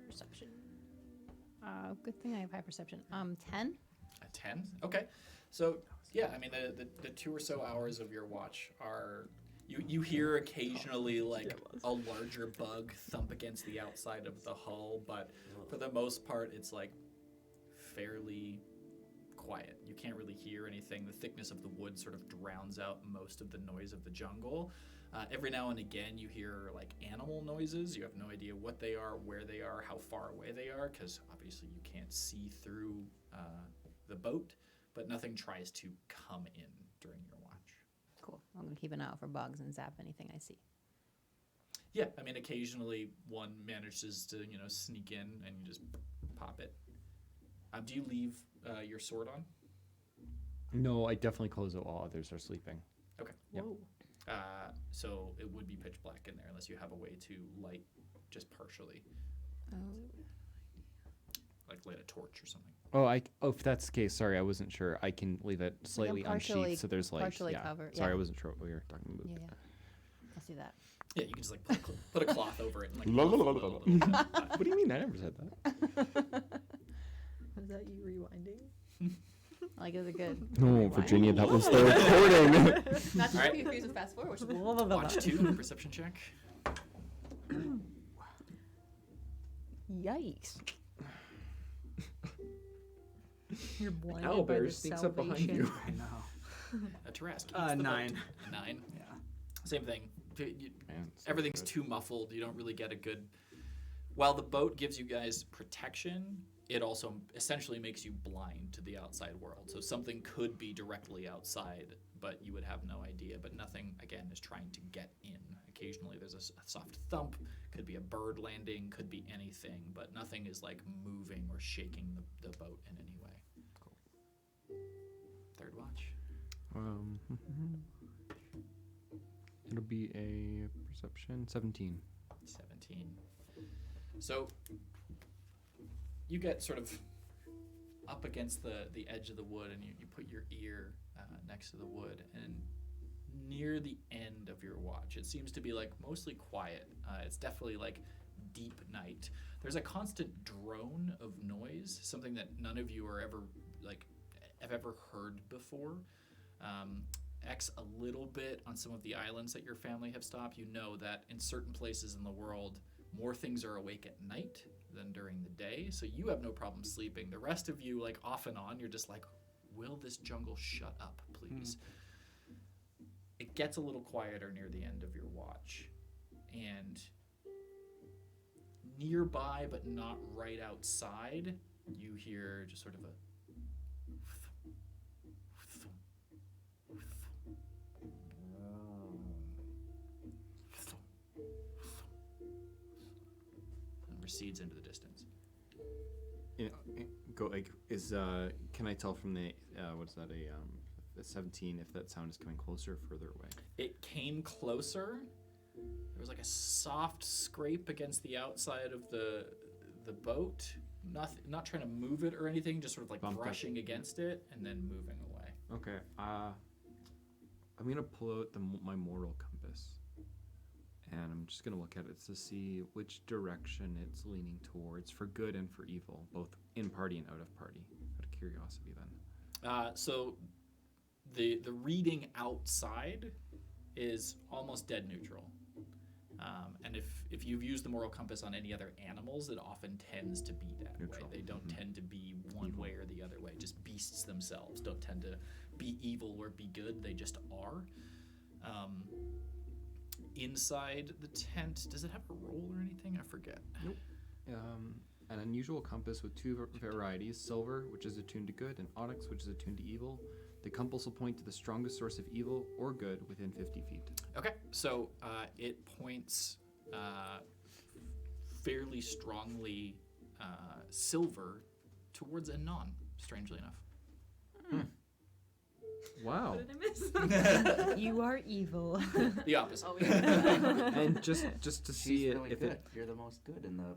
Perception. Good thing I have high perception. 10. A 10? Okay. So, yeah, I mean, the 2 or so hours of your watch are. You hear occasionally, like, a larger bug thump against the outside of the hull, but for the most part, it's, like, fairly quiet. You can't really hear anything. The thickness of the wood sort of drowns out most of the noise of the jungle. Every now and again, you hear, like, animal noises. You have no idea what they are, where they are, how far away they are, because obviously you can't see through the boat, but nothing tries to come in during your watch. Cool. I'm gonna keep an eye out for bugs and zap anything I see. Yeah, I mean, occasionally one manages to, sneak in and you just pop it. Do you leave your sword on? No, I definitely close it while others are sleeping. Okay. Yep. Whoa. So it would be pitch black in there unless you have a way to light just partially, Oh. like light a torch or something. If that's the case, sorry, I wasn't sure. I can leave it slightly partially- unsheathed, so there's like partially yeah. covered, Sorry, yeah. I wasn't sure what we were talking about. Yeah. Let's do that. Yeah, you can just like put a cloth over it and like. La, la, la, la, muffle la. it a little bit. What do you mean? I never said that. Was that you rewinding? Like, is it good? No, Rewind? Virginia, that was the recording. Not to Alright. be confused with fast forward. Watch 2, perception check. Yikes. You're blinded by Owlbear the sneaks up behind salvation. you. I know. A Tarask. eats the boat. 9. A 9. Yeah. Same thing. Man, so Everything's good. too muffled. You don't really get a good. While the boat gives you guys protection, it also essentially makes you blind to the outside world. So something could be directly outside, but you would have no idea. But nothing, again, is trying to get in. Occasionally there's a soft thump Could be a bird landing, could be anything, but nothing is like moving or shaking the boat in any way. Cool. Third watch. It'll be a perception 17. 17. So you get sort of up against the edge of the wood, and you put your ear next to the wood, and near the end of your watch, it seems to be like mostly quiet. It's definitely like deep night. There's a constant drone of noise, something that none of you are ever have ever heard before. X a little bit on some of the islands that your family have stopped. You know that in certain places in the world, more things are awake at night than during the day, so you have no problem sleeping. The rest of you, like off and on, you're just like, will this jungle shut up, please? It gets a little quieter near the end of your watch, and nearby but not right outside, you hear just sort of a and recedes into the distance. Can I tell from the what is that, a 17, if that sound is coming closer or further away? It came closer. There was like a soft scrape against the outside of the boat. Not trying to move it or anything, just sort of like brushing against it and then moving away. Okay. I'm gonna pull out my moral compass, and I'm just gonna look at it to see which direction it's leaning towards, for good and for evil, both in party and out of party. Out of curiosity, then. So the reading outside is almost dead neutral. And if you've used the moral compass on any other animals, it often tends to be that Neutral. way. They don't tend to be one way or the other way. Just beasts themselves don't tend to be evil or be good. They just are. Inside the tent, does it have a roll or anything? I forget. Nope. An unusual compass with two varieties: silver, which is attuned to good, and onyx, which is attuned to evil. The compass will point to the strongest source of evil or good within 50 feet. Okay, so it points fairly strongly silver towards Anon, strangely enough. Wow. What did I miss? You are evil. The opposite. Oh, yeah. And just to see She's it, really if good. it, You're the most good in the.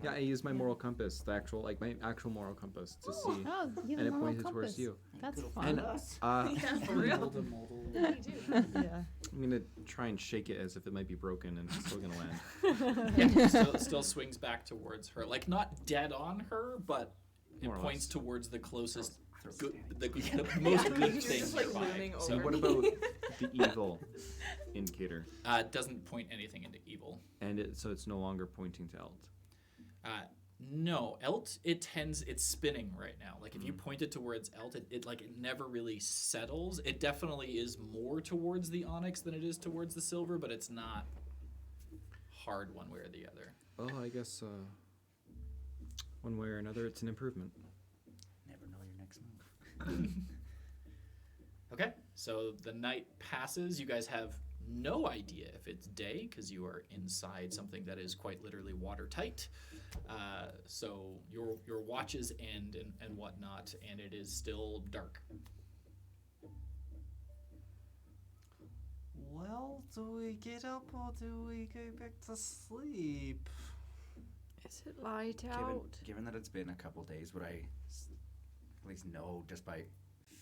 yeah, I use my moral compass, my actual moral compass to see, Oh, you and have it a moral pointed compass. towared you. That's Could've fun. And Yeah, for real. Modal, modal. Yeah, you do. Yeah. I'm gonna try and shake it as if it might be broken, and it's still gonna land. Yeah, still swings back towards her, like not dead on her, but it More or points less. towards the closest good, the most Yeah, good you're thing just like nearby. looming So over what me. about the evil indicator? It doesn't point anything into evil. And so it's no longer pointing to Elt. No, Elt, it's spinning right now. Like if you point it towards Elt, it never really settles. It definitely is more towards the onyx than it is towards the silver, but it's not hard one way or the other. Well, I guess one way or another, it's an improvement. Never know your next move. Okay, so the night passes. You guys have no idea if it's day because you are inside something that is quite literally watertight. So your watches end and whatnot, and it is still dark. Well, do we get up or do we go back to sleep? Is it light out? Given that it's been a couple days, would I at least know just by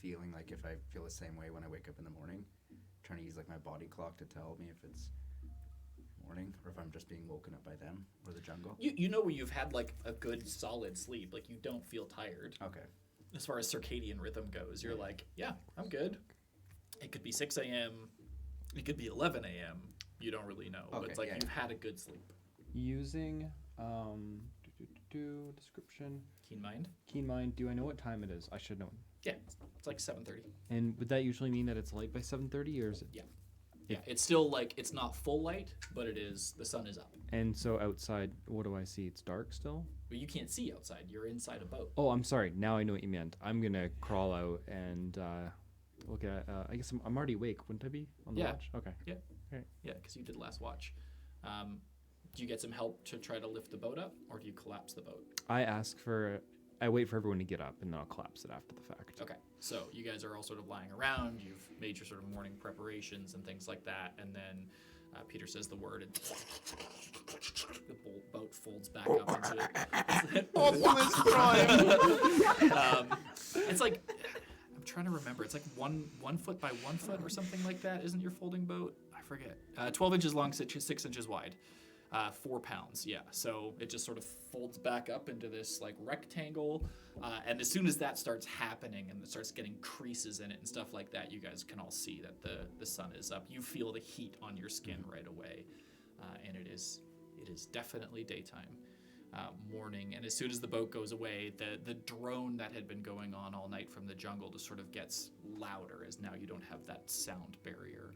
feeling like if I feel the same way when I wake up in the morning? Trying to use like my body clock to tell me if it's morning or if I'm just being woken up by them or the jungle. You know when you've had like a good solid sleep, like you don't feel tired. Okay. As far as circadian rhythm goes, you're like, yeah, I'm good. It could be 6 a.m. It could be 11 a.m. You don't really know, but it's Okay, like yeah. you've had a good sleep. Using description, keen mind. Do I know what time it is? I should know. Yeah, it's like 7:30. And would that usually mean that it's light by 7:30, or is it? Yeah, it's still like it's not full light, but it is. The sun is up, And so outside, what do I see? It's dark still. but you can't see outside. You're inside a boat. Oh, I'm sorry. Now I know what you meant. I'm gonna crawl out and look at. I guess I'm already awake, wouldn't I be on the Yeah. watch? Okay. Yeah, because you did last watch. Do you get some help to try to lift the boat up, or do you collapse the boat? I wait for everyone to get up, and then I'll collapse it after the fact. Okay, so you guys are all sort of lying around. You've made your sort of morning preparations and things like that, and then Peter says the word, and the boat folds back up into it. It's like, I'm trying to remember. It's like one foot by 1 foot or something like that. Isn't your folding boat? I forget. 12 inches long, 6 inches wide. 4 pounds, yeah. So it just sort of folds back up into this like rectangle, and as soon as that starts happening and it starts getting creases in it and stuff like that, you guys can all see that the sun is up. You feel the heat on your skin right away, and it is definitely daytime, morning. And as soon as the boat goes away, the drone that had been going on all night from the jungle just sort of gets louder, as now you don't have that sound barrier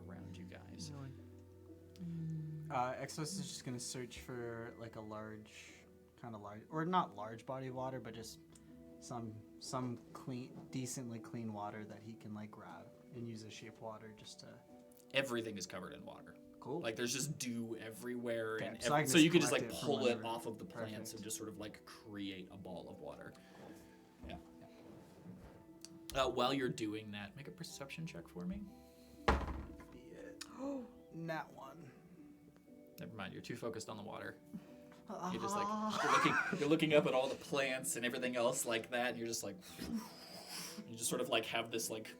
around you guys. Exos is just gonna search for like a large, or not large body of water, but just some clean, decently clean water that he can like grab and use as shape water just to. Everything is covered in water. Cool. Like there's just dew everywhere, Okay, and so I can so just you could just collect like it from pull it wherever. off of the plants Perfect. and just sort of like create a ball of water. Yeah. While you're doing that, make a perception check for me. Be it. Nat one. Never mind, you're too focused on the water. You're just like you're looking up at all the plants and everything else like that, and you're just like you just sort of like have this like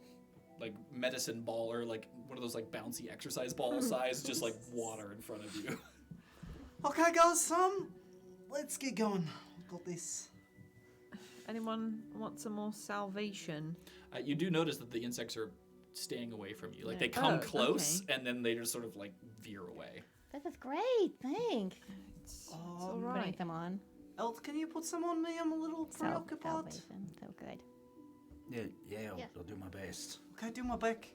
medicine ball or like one of those like bouncy exercise ball size just like water in front of you. Okay, guys, let's get going. Got this. Anyone want some more salvation? You do notice that the insects are staying away from you. Like Yeah. they come Oh, close okay. and then they just sort of like veer away. This is great. Thanks. It's Um, all Putting right. some on. Elt, can you put some on me? I'm a little preoccupied. Salvation. So good. Yeah, Yeah. I'll do my best. Okay, do my back.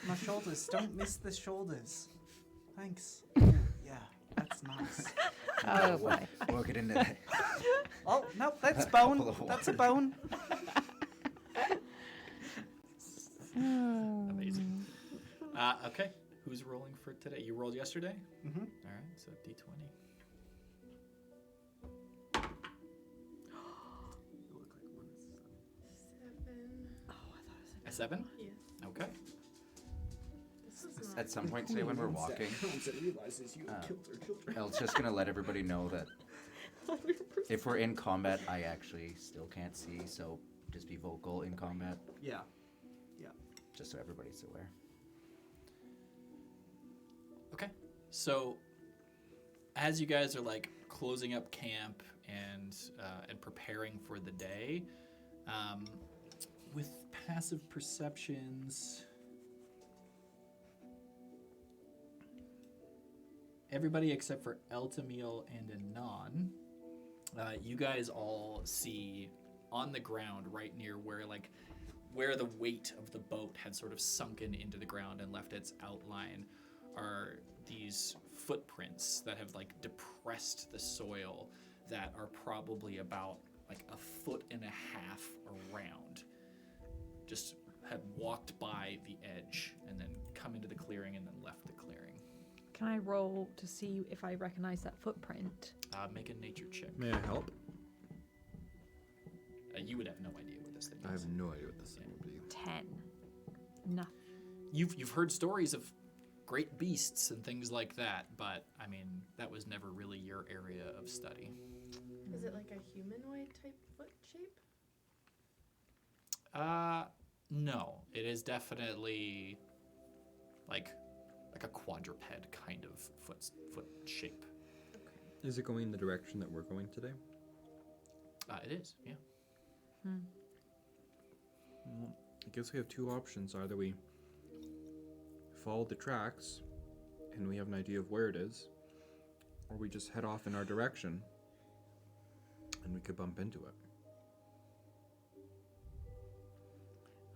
My shoulders. Don't miss the shoulders. Thanks. Yeah, that's nice. Oh boy. Work it into that. Oh, no, that's Couple bone. of That's a water. bone. Amazing. Okay, who's rolling for today? You rolled yesterday? Mm-hmm. All right, so D20. A 7? Yes. Okay. This is not. At some point today when we're walking, realizes you killed their children. El's just gonna let everybody know that if we're in combat, I actually still can't see, so just be vocal in combat, Yeah. just so everybody's aware. Okay. So, as you guys are like closing up camp and preparing for the day, with passive perceptions, everybody except for Eltamil and Anon, you guys all see on the ground right near where the weight of the boat had sort of sunken into the ground and left its outline are these footprints that have like depressed the soil that are probably about like 1.5 feet around. Just had walked by the edge and then come into the clearing and then left the clearing. Can I roll to see if I recognize that footprint? Make a nature check. May I help? You would have no idea what this thing I is. have no idea what this thing would be. 10. Nothing. You've heard stories of great beasts and things like that, but I mean that was never really your area of study. Is it like a humanoid type foot shape? No, it is definitely like a quadruped kind of foot shape. Is it going in the direction that we're going today? It is, yeah. Well, I guess we have two options. Either we follow the tracks and we have an idea of where it is, or we just head off in our direction and we could bump into it.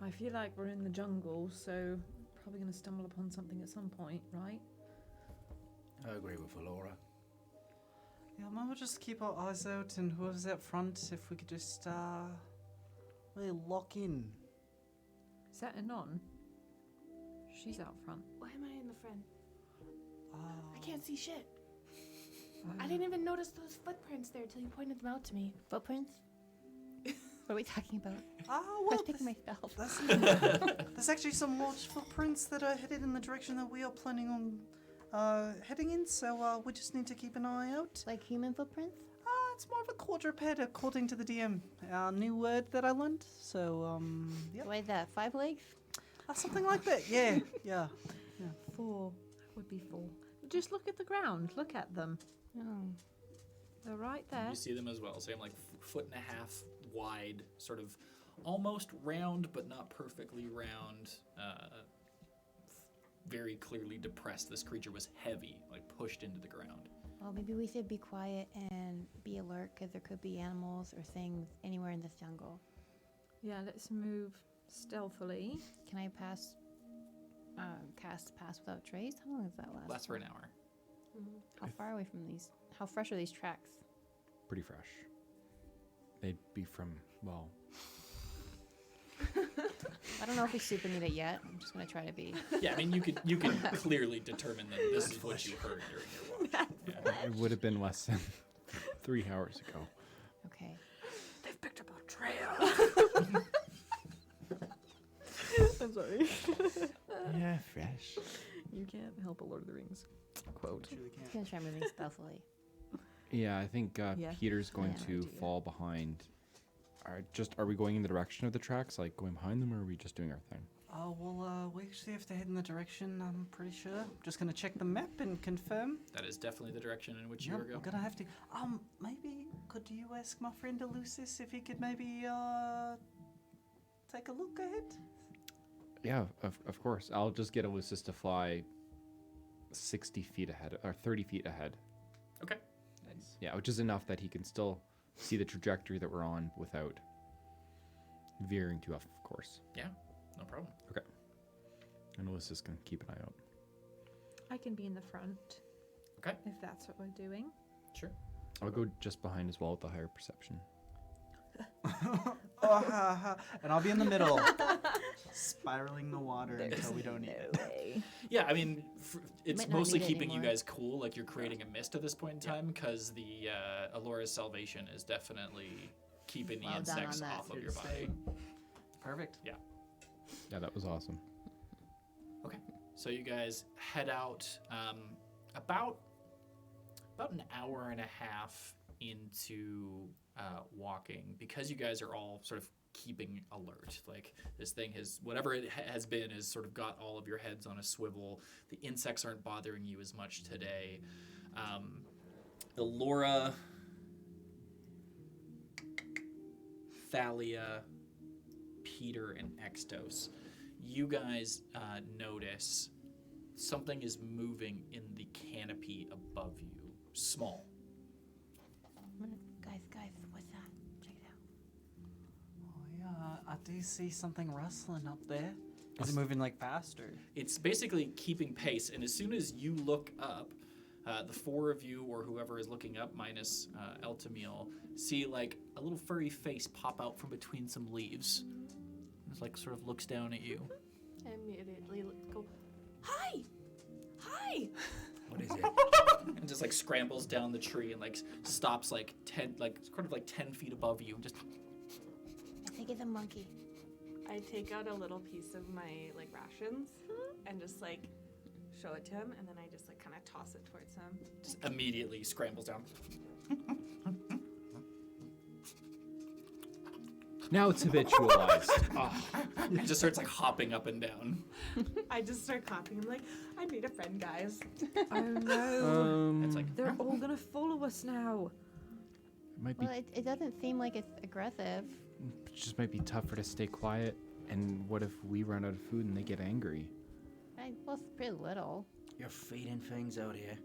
I feel like we're in the jungle, so probably going to stumble upon something at some point, right? I agree with Valora. Yeah, maybe we'll just keep our eyes out, and whoever's out front, if we could just really lock in. Is that Anon? She's out front. Why am I in the front? I can't see shit. I didn't even notice those footprints there till you pointed them out to me. Footprints? What are we talking about? Ah, I well, was picking myself. there's actually some large footprints that are headed in the direction that we are planning on heading in, so we just need to keep an eye out. Like human footprints? It's more of a quadruped, according to the DM. New word that I learned, so, yeah. What is that, 5 legs? Something like that, yeah, yeah. 4. Would be 4. Just look at the ground. Look at them. Oh. They're right there. You see them as well. Same like foot and a half wide, sort of almost round, but not perfectly round. Very clearly depressed. This creature was heavy, like pushed into the ground. Well, maybe we should be quiet and be alert because there could be animals or things anywhere in this jungle. Yeah, let's move stealthily. Can I cast Pass Without Trace? How long does that last? Lasts for an hour. How far away from these? How fresh are these tracks? Pretty fresh. They'd be from, well, I don't know if we super need it yet. I'm just gonna try to be. Yeah, I mean, you can clearly determine that this is what you heard during your watch. Yeah. it would have been less than 3 hours ago. Okay. They've picked up our trail. I'm sorry. Yeah, fresh. You can't help a Lord of the Rings quote. Truly I'm can't. gonna try moving stealthily. Yeah, I think Yeah. Peter's going Yeah. to Idea. fall behind. Are we going in the direction of the tracks, like going behind them, or are we just doing our thing? Oh, well, we actually have to head in the direction, I'm pretty sure. Just gonna check the map and confirm. That is definitely the direction in which you Yep, are we're going. gonna have to. Maybe could you ask my friend Elucis if he could maybe, take a look ahead? Yeah, of course. I'll just get Elucis to fly 60 feet ahead, or 30 feet ahead. Okay. Nice. Yeah, which is enough that he can still see the trajectory that we're on without veering too off course. Yeah, no problem. And Elucis can keep an eye out. I can be in the front. Okay. If that's what we're doing. Sure. I'll go just behind as well with the higher perception. And I'll be in the middle, spiraling the water until we don't need it. way. Yeah, I mean, it's Might not mostly need it keeping you anymore. guys cool. Like you're creating a mist at this point in time because the Alora's salvation is definitely keeping the Well done on insects that. off of Here your to body. stay. Perfect. Yeah, that was awesome. So you guys head out about an hour and a half into walking because you guys are all sort of keeping alert. Like this thing has, whatever it has been, has sort of got all of your heads on a swivel. The insects aren't bothering you as much today. The Laura, Thalia, Peter, and Extos, you guys notice something is moving in the canopy above you. Small. Guys, what's that? Check it out. Oh yeah, I do see something rustling up there. Is it moving like fast or? It's basically keeping pace, and as soon as you look up, the four of you, or whoever is looking up, minus Eltamil, see like a little furry face pop out from between some leaves. It's like sort of looks down at you. I immediately go, hi! Hi! What is it? And just like scrambles down the tree and like stops like 10 feet above you and just I think it's a monkey. I take out a little piece of my like rations and just like show it to him, and then I just like kind of toss it towards him. just immediately scrambles down. Now it's habitualized. And just starts like hopping up and down. I just start clapping. I'm like, I made a friend, guys. Oh no. It's like They're all gonna follow us now. It might be Well, it doesn't seem like it's aggressive. it just might be tougher to stay quiet. And what if we run out of food and they get angry? Well, it's pretty little. You're feeding things out here.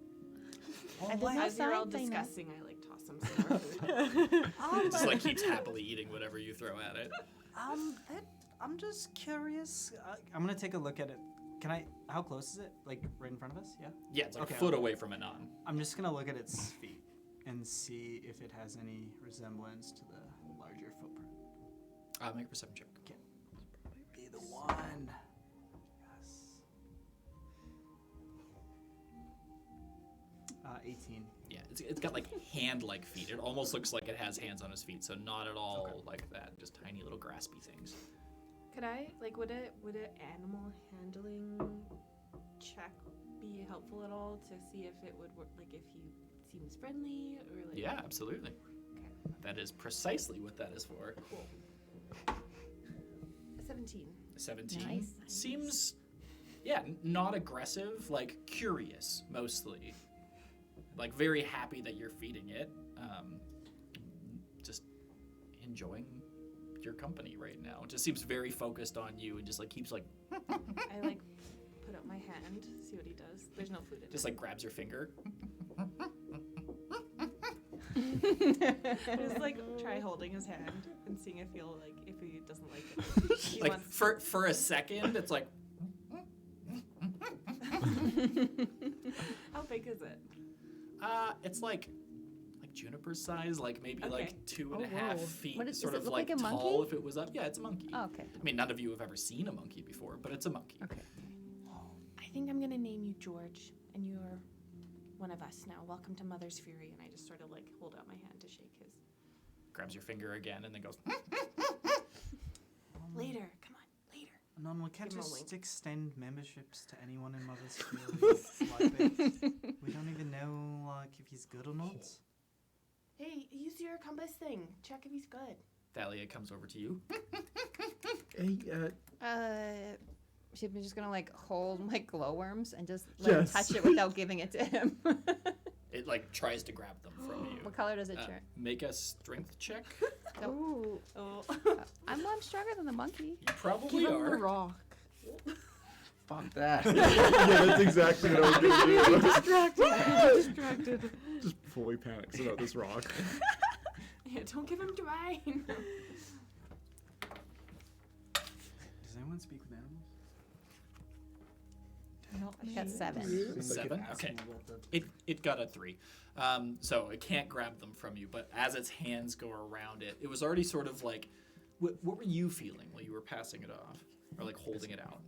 I didn't As you're all sign thing, though. discussing, I like toss him some more food. it just like keeps happily eating whatever you throw at it. I'm just curious. I'm gonna take a look at it. Can I? How close is it? Like right in front of us? Yeah. Yeah, it's like Okay. a foot away from Anon. I'm just gonna look at its feet and see if it has any resemblance to the larger footprint. Make a perception check. Be the one. Yes. 18. Yeah, it's got like hand-like feet. It almost looks like it has hands on his feet, so not at all like that. Just tiny little graspy things. Could I would an animal handling check be helpful at all to see if it would work? Like if he seems friendly or like. Yeah, absolutely. Okay. That is precisely what that is for. Cool. 17. 17 Nice. seems, yeah, not aggressive, like curious mostly. Like very happy that you're feeding it. Just enjoying your company right now. It just seems very focused on you and just like keeps like I like put up my hand, see what he does. There's no food in just it. like grabs your finger. Just like try holding his hand and seeing if he doesn't like it. He Like wants- for a second, it's like How big is it? it's like juniper size, like maybe Okay. like 2.5 whoa. feet, What is- sort does it of look like like a tall monkey? if it was up. Yeah, it's a monkey. Oh, okay. I mean, none of you have ever seen a monkey before, but it's a monkey. Okay. I think I'm gonna name you George, and you're one of us now. Welcome to Mother's Fury. And I just sort of like hold out my hand to shake his. Grabs your finger again and then goes. Later, come on, later. Anon, we can't Give him a just wink. extend memberships to anyone in Mother's Fury. Like, we don't even know like if he's good or not. Hey, use your compass thing. Check if he's good. Thalia comes over to you. Hey, She's just gonna like hold my glowworms and just let him Yes. touch it without giving it to him. It like tries to grab them from you. What color does it turn? Make a strength check. Ooh. Oh. I'm stronger than the monkey. You probably Give him the are. rock. Fuck that. yeah, that's exactly what I was gonna do. Distracted. Just fully panics about this rock. Yeah, don't give him Dwayne. Does anyone speak with animals? Not I got me. 7. 7. Okay. It got a 3. So it can't grab them from you, but as its hands go around it, it was already sort of like, what were you feeling while you were passing it off? Or like holding it out?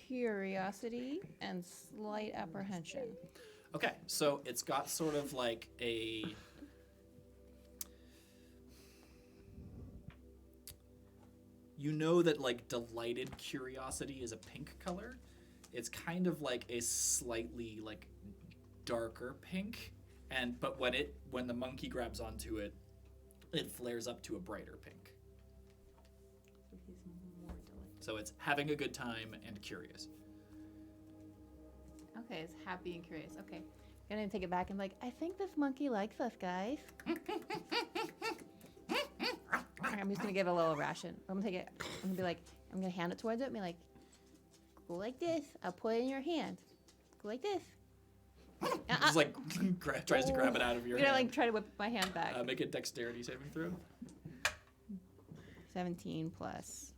Curiosity and slight apprehension. Okay, so it's got sort of like a... You know that like delighted curiosity is a pink color. It's kind of like a slightly like darker pink, but when the monkey grabs onto it, it flares up to a brighter pink. He's more delighted. So it's having a good time and curious. Okay, it's happy and curious. Okay. I'm gonna take it back and like, I think this monkey likes us, guys. I'm just gonna give it a little ration. I'm gonna take it. I'm gonna be like, I'm gonna hand it towards it and be like, go like this. I'll put it in your hand. Go like this. Just like tries to grab it out of your I'm gonna hand. like try to whip my hand back. Make a dexterity saving throw. 17 plus.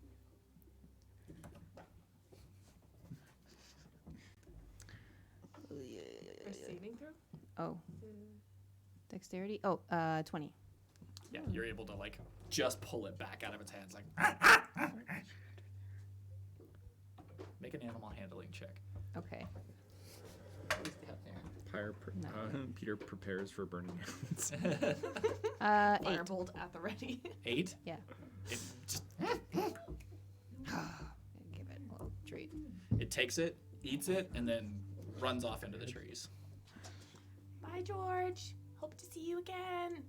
A saving throw? Oh, dexterity. Oh, 20. Yeah, you're able to like just pull it back out of its hands, like. Make an animal handling check. Okay. Peter prepares for burning hands. 8. Firebolt at the ready. 8. Yeah. It just Give it a little treat. it takes it, eats it, and then runs off into the trees. Bye, George. Hope to see you again.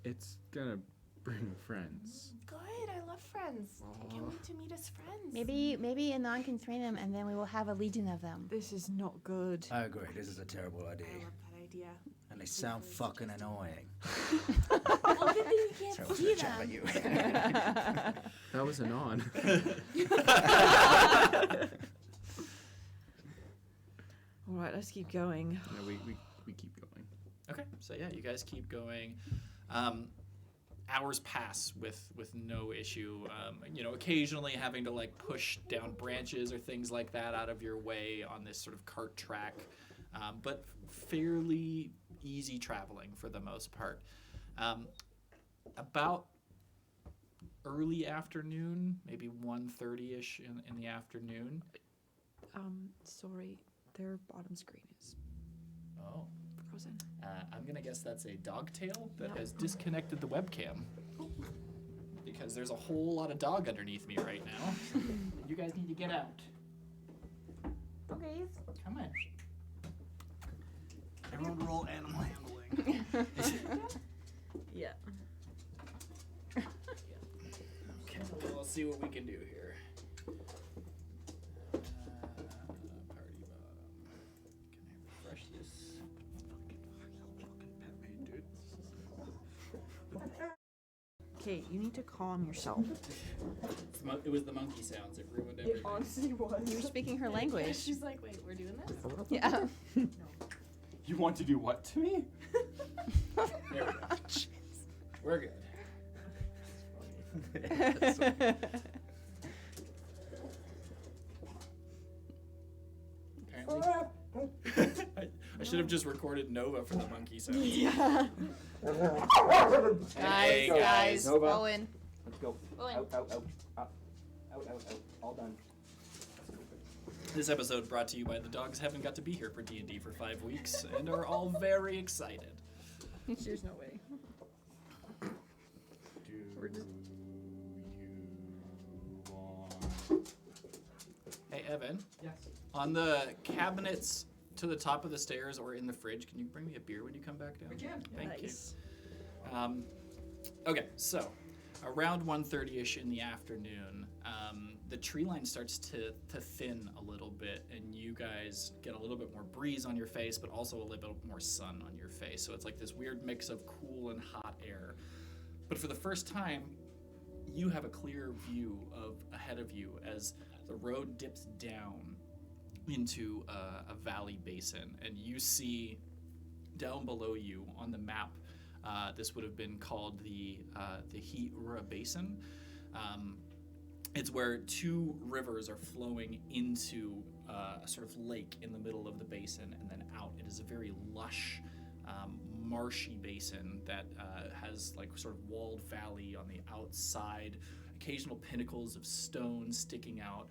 It's gonna bring friends. Good. I love friends. I can't wait to meet his friends. Maybe Anon can train them, and then we will have a legion of them. This is not good. I agree. This is a terrible idea. I love that idea. And they sound fucking annoying. Well, good thing you can't Sorry, I was see gonna chat about them. you. That was Anon. All right, let's keep going. No, we keep going. Okay, so yeah, you guys keep going. Hours pass with no issue. Occasionally having to like push down branches or things like that out of your way on this sort of cart track, but fairly easy traveling for the most part. About early afternoon, maybe 1:30ish in the afternoon. Sorry, their bottom screen is Oh. Frozen. I'm going to guess that's a dog tail that has disconnected the webcam. Because there's a whole lot of dog underneath me right now. You guys need to get out. Okay. Come on. Everyone roll animal handling. Yeah. Okay, we'll see what we can do here. Party bomb. Can I refresh this? Okay, you need to calm yourself. It was the monkey sounds. It ruined everything. honestly was. You're speaking her language. She's like, wait, we're doing this? Yeah. You want to do what to me? There we go. We're good. Apparently. I should have just recorded Nova for the monkey sounds. Yeah. Hey, guys. Nova. Owen. Let's go. Owen. Out, out, out. Out, out, out. All done. This episode brought to you by the dogs haven't got to be here for D&D for 5 weeks and are all very excited. There's no way. Do you want... Hey, Evan, Yes. on the cabinets to the top of the stairs or in the fridge, can you bring me a beer when you come back down? I can. Thank Nice. you. Okay, so around 1:30ish in the afternoon, the tree line starts to thin a little bit, and you guys get a little bit more breeze on your face, but also a little bit more sun on your face. So it's like this weird mix of cool and hot air. But for the first time, you have a clear view of ahead of you as the road dips down into a valley basin, and you see down below you on the map. This would have been called the Hi'ura Basin. It's where two rivers are flowing into a sort of lake in the middle of the basin and then out. It is a very lush, marshy basin that has like sort of walled valley on the outside, occasional pinnacles of stone sticking out,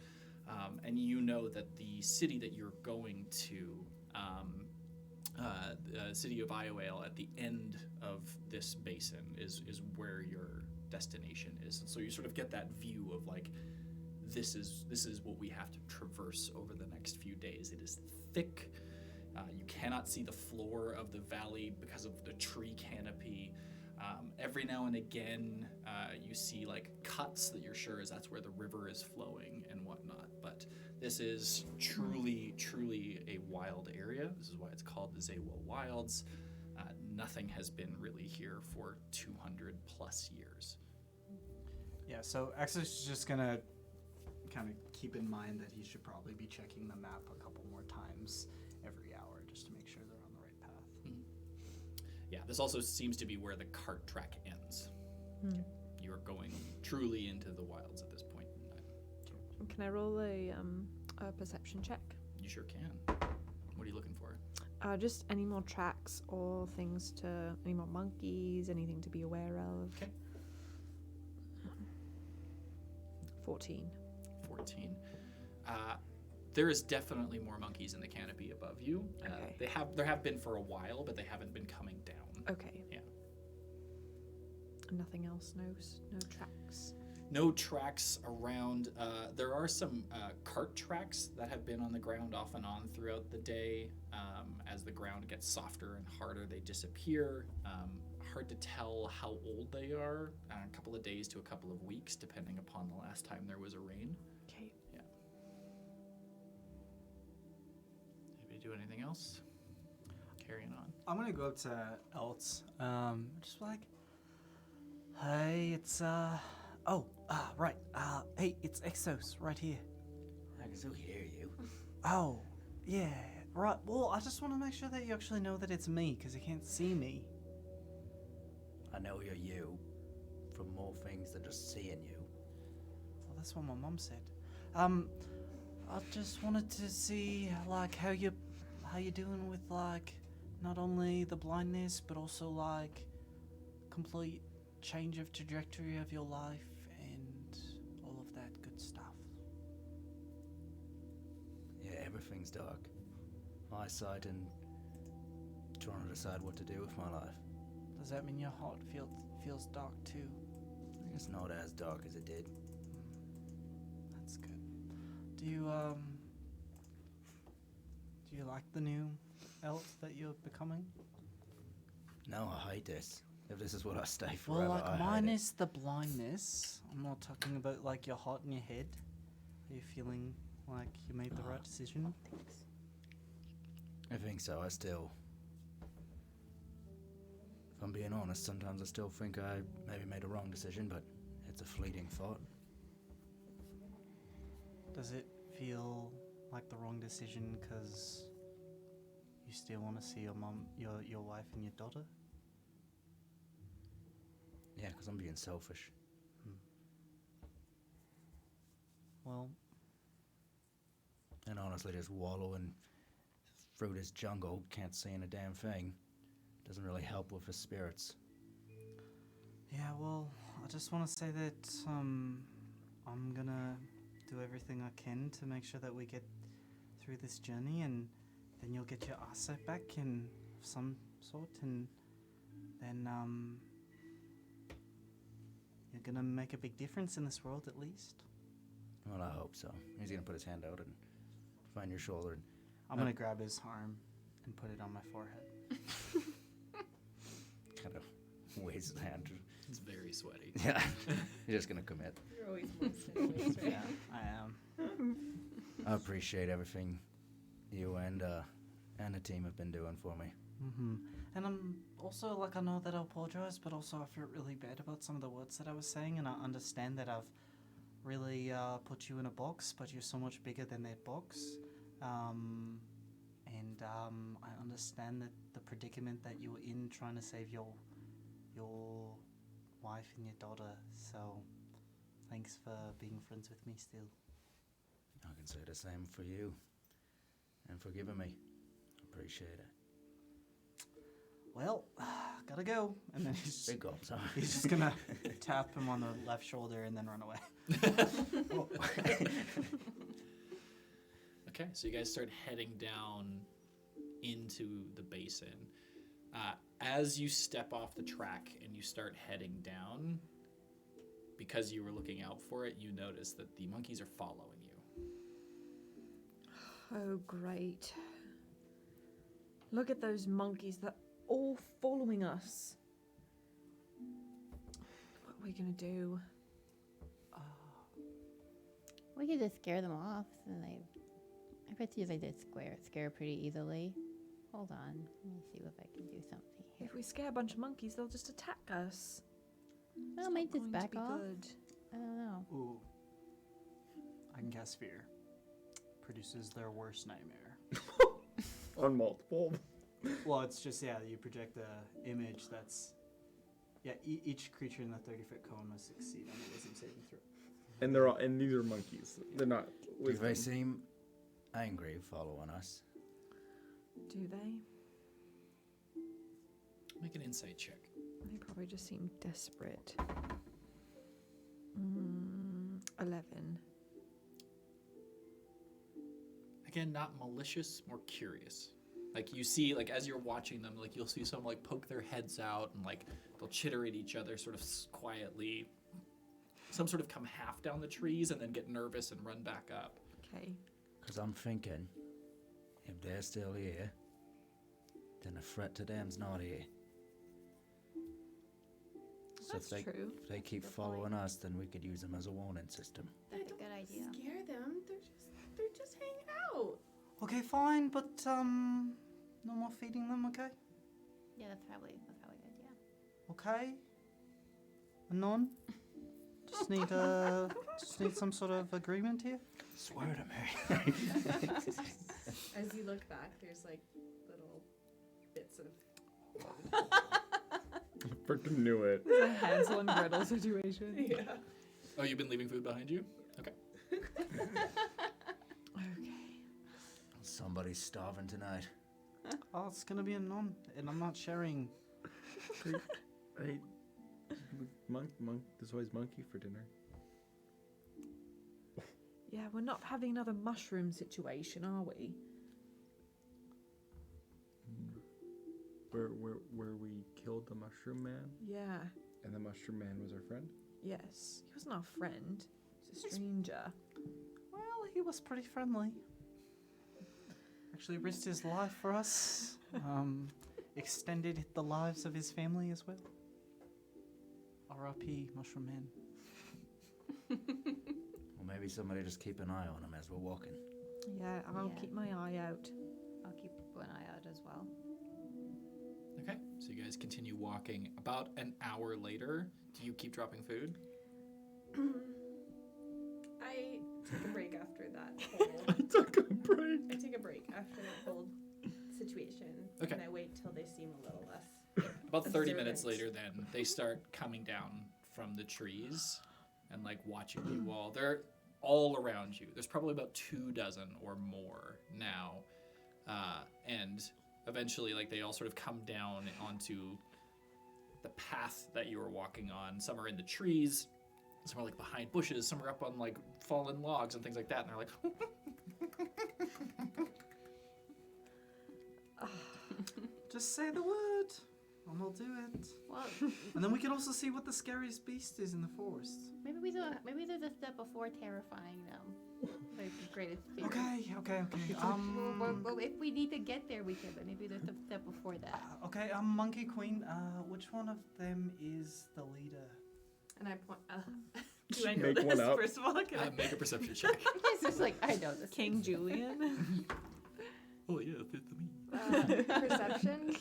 and you know that the city that you're going to, the city of Iowale at the end of this basin is where your destination is. And so you sort of get that view of like, this is what we have to traverse over the next few days. It is thick. You cannot see the floor of the valley because of the tree canopy. Every now and again, you see like cuts that you're sure that's where the river is flowing and whatnot. But this is truly, truly a wild area. This is why it's called the Zawo Wilds. Nothing has been really here for 200 plus years. Yeah, so Exodus is just gonna kind of keep in mind that he should probably be checking the map a couple more times every hour just to make sure they're on the right path. Yeah, this also seems to be where the cart track ends. Hmm. You are going truly into the wilds at this point in time. Can I roll a perception check? You sure can. What are you looking for? Just any more tracks or things to, any more monkeys, anything to be aware of. Okay. 14. 14. There is definitely more monkeys in the canopy above you. Okay. There have been for a while, but they haven't been coming down. Okay. Yeah. Nothing else? No tracks? No tracks around. There are some cart tracks that have been on the ground off and on throughout the day. As the ground gets softer and harder, they disappear. Hard to tell how old they are. A couple of days to a couple of weeks, depending upon the last time there was a rain. Okay. Yeah. Anybody do anything else? Carrying on. I'm gonna go up to Eltz, just like, hey, it's right, hey, it's Exos right here. I can still hear you. Oh, yeah, right. Well, I just want to make sure that you actually know that it's me, because you can't see me. I know you're you from more things than just seeing you. Well, that's what my mom said. I just wanted to see, like, how you doing with, like, not only the blindness, but also, like, complete change of trajectory of your life and all of that good stuff. Yeah, everything's dark. Eyesight and trying to decide what to do with my life. Does that mean your heart feels dark too? It's not as dark as it did. That's good. Do you like the new elf that you're becoming? No, I hate this. If this is what I stay Well, forever, I like hate it. minus the blindness. I'm not talking about like your heart in your head. Are you feeling like you made the right decision? I think so. If I'm being honest, sometimes I still think I maybe made a wrong decision, but it's a fleeting thought. Does it feel like the wrong decision because you still want to see your mom, your wife and your daughter? Yeah, because I'm being selfish. Well, And honestly, just wallowing through this jungle, can't see a damn thing, doesn't really help with the spirits. yeah, well, I just want to say that I'm gonna do everything I can to make sure that we get through this journey, and then you'll get your eyesight back in some sort, and then you're gonna make a big difference in this world at least. Well, I hope so. He's gonna put his hand out and find your shoulder. And I'm gonna grab his arm and put it on my forehead. kind of waves his hand. It's very sweaty. Yeah, you're just gonna commit. You're always most anyways, right? Yeah, I am. I appreciate everything you and the team have been doing for me. And I'm also, like, I know that I apologize, but also I feel really bad about some of the words that I was saying, and I understand that I've really put you in a box, but you're so much bigger than that box. And I understand that the predicament that you were in trying to save your wife and your daughter, so thanks for being friends with me still. I can say the same for you and for giving me. Appreciate it. Well, gotta go. And then he's Big goals, huh? he's just gonna tap him on the left shoulder and then run away. Okay, so you guys start heading down into the basin. As you step off the track and you start heading down, because you were looking out for it, you notice that the monkeys are following you. Oh, great. Look at those monkeys. They're all following us. What are we going to do? We could just scare them off, and I bet you they did scare pretty easily. Hold on, let me see if I can do something here. If we scare a bunch of monkeys, they'll just attack us. Well, It's might not just going to back be off. good. I don't know. Ooh. I can cast fear. Produces their worst nightmare. On multiple. Well, it's just, yeah, you project a image that's... Yeah, each creature in the 30-foot cone must succeed on a wisdom saving throw. And these are monkeys. They're not. Do they wisdom. seem angry following us? Do they? Make an insight check. They probably just seem desperate. 11. Again, not malicious, more curious. Like you see, like as you're watching them, like you'll see some like poke their heads out and like they'll chitter at each other sort of quietly. Some sort of come half down the trees and then get nervous and run back up. Okay. Because I'm thinking, if they're still here, then the threat to them's not here. So That's true. If they keep following us, then we could use them as a warning system. That's a good idea. Scare them. They're just hanging out. Okay, fine, but, no more feeding them, okay? Yeah, that's probably good. Yeah. Okay? Anon? Just need some sort of agreement here? Swear to me. As you look back, there's like little bits of. I freaking knew it. It's a Hansel and Gretel situation. Yeah. Oh, you've been leaving food behind you? Okay. Okay. Somebody's starving tonight. Oh, it's gonna be a non, and I'm not sharing. Hey, monk. There's always monkey for dinner. Yeah, we're not having another mushroom situation, are we? where we killed the mushroom man? Yeah. And the mushroom man was our friend? Yes. He wasn't our friend. He's a stranger. Well, he was pretty friendly. Actually risked his life for us. Extended the lives of his family as well. R.I.P. Mushroom Man. Well, maybe somebody just keep an eye on him as we're walking. Yeah, I'll Yeah. keep my eye out. I'll keep one eye out as well. Okay, so you guys continue walking. About an hour later, do you keep dropping food? I take a break after that whole. I took a break. I take a break after that whole situation. Okay. And I wait till they seem a little less. About 30 minutes Observant. later, then, they start coming down from the trees and, like, watching you all. They're all around you. There's probably about 24 or more now. And eventually, like, they all sort of come down onto the path that you were walking on. Some are in the trees. Some are, like, behind bushes. Some are up on, like, fallen logs and things like that. And they're like, Just say the word, and we'll do it. Well, And then we can also see what the scariest beast is in the forest. maybe there's a step before terrifying them. Like the greatest fear. Okay. Well, if we need to get there, we can. But maybe there's a step before that. Okay, Monkey Queen, which one of them is the leader? And I point. Do I know Make this? one up. First of all, can I? make a perception check. It's just like I know this. King Julian. Oh, yeah, that's me. Perception.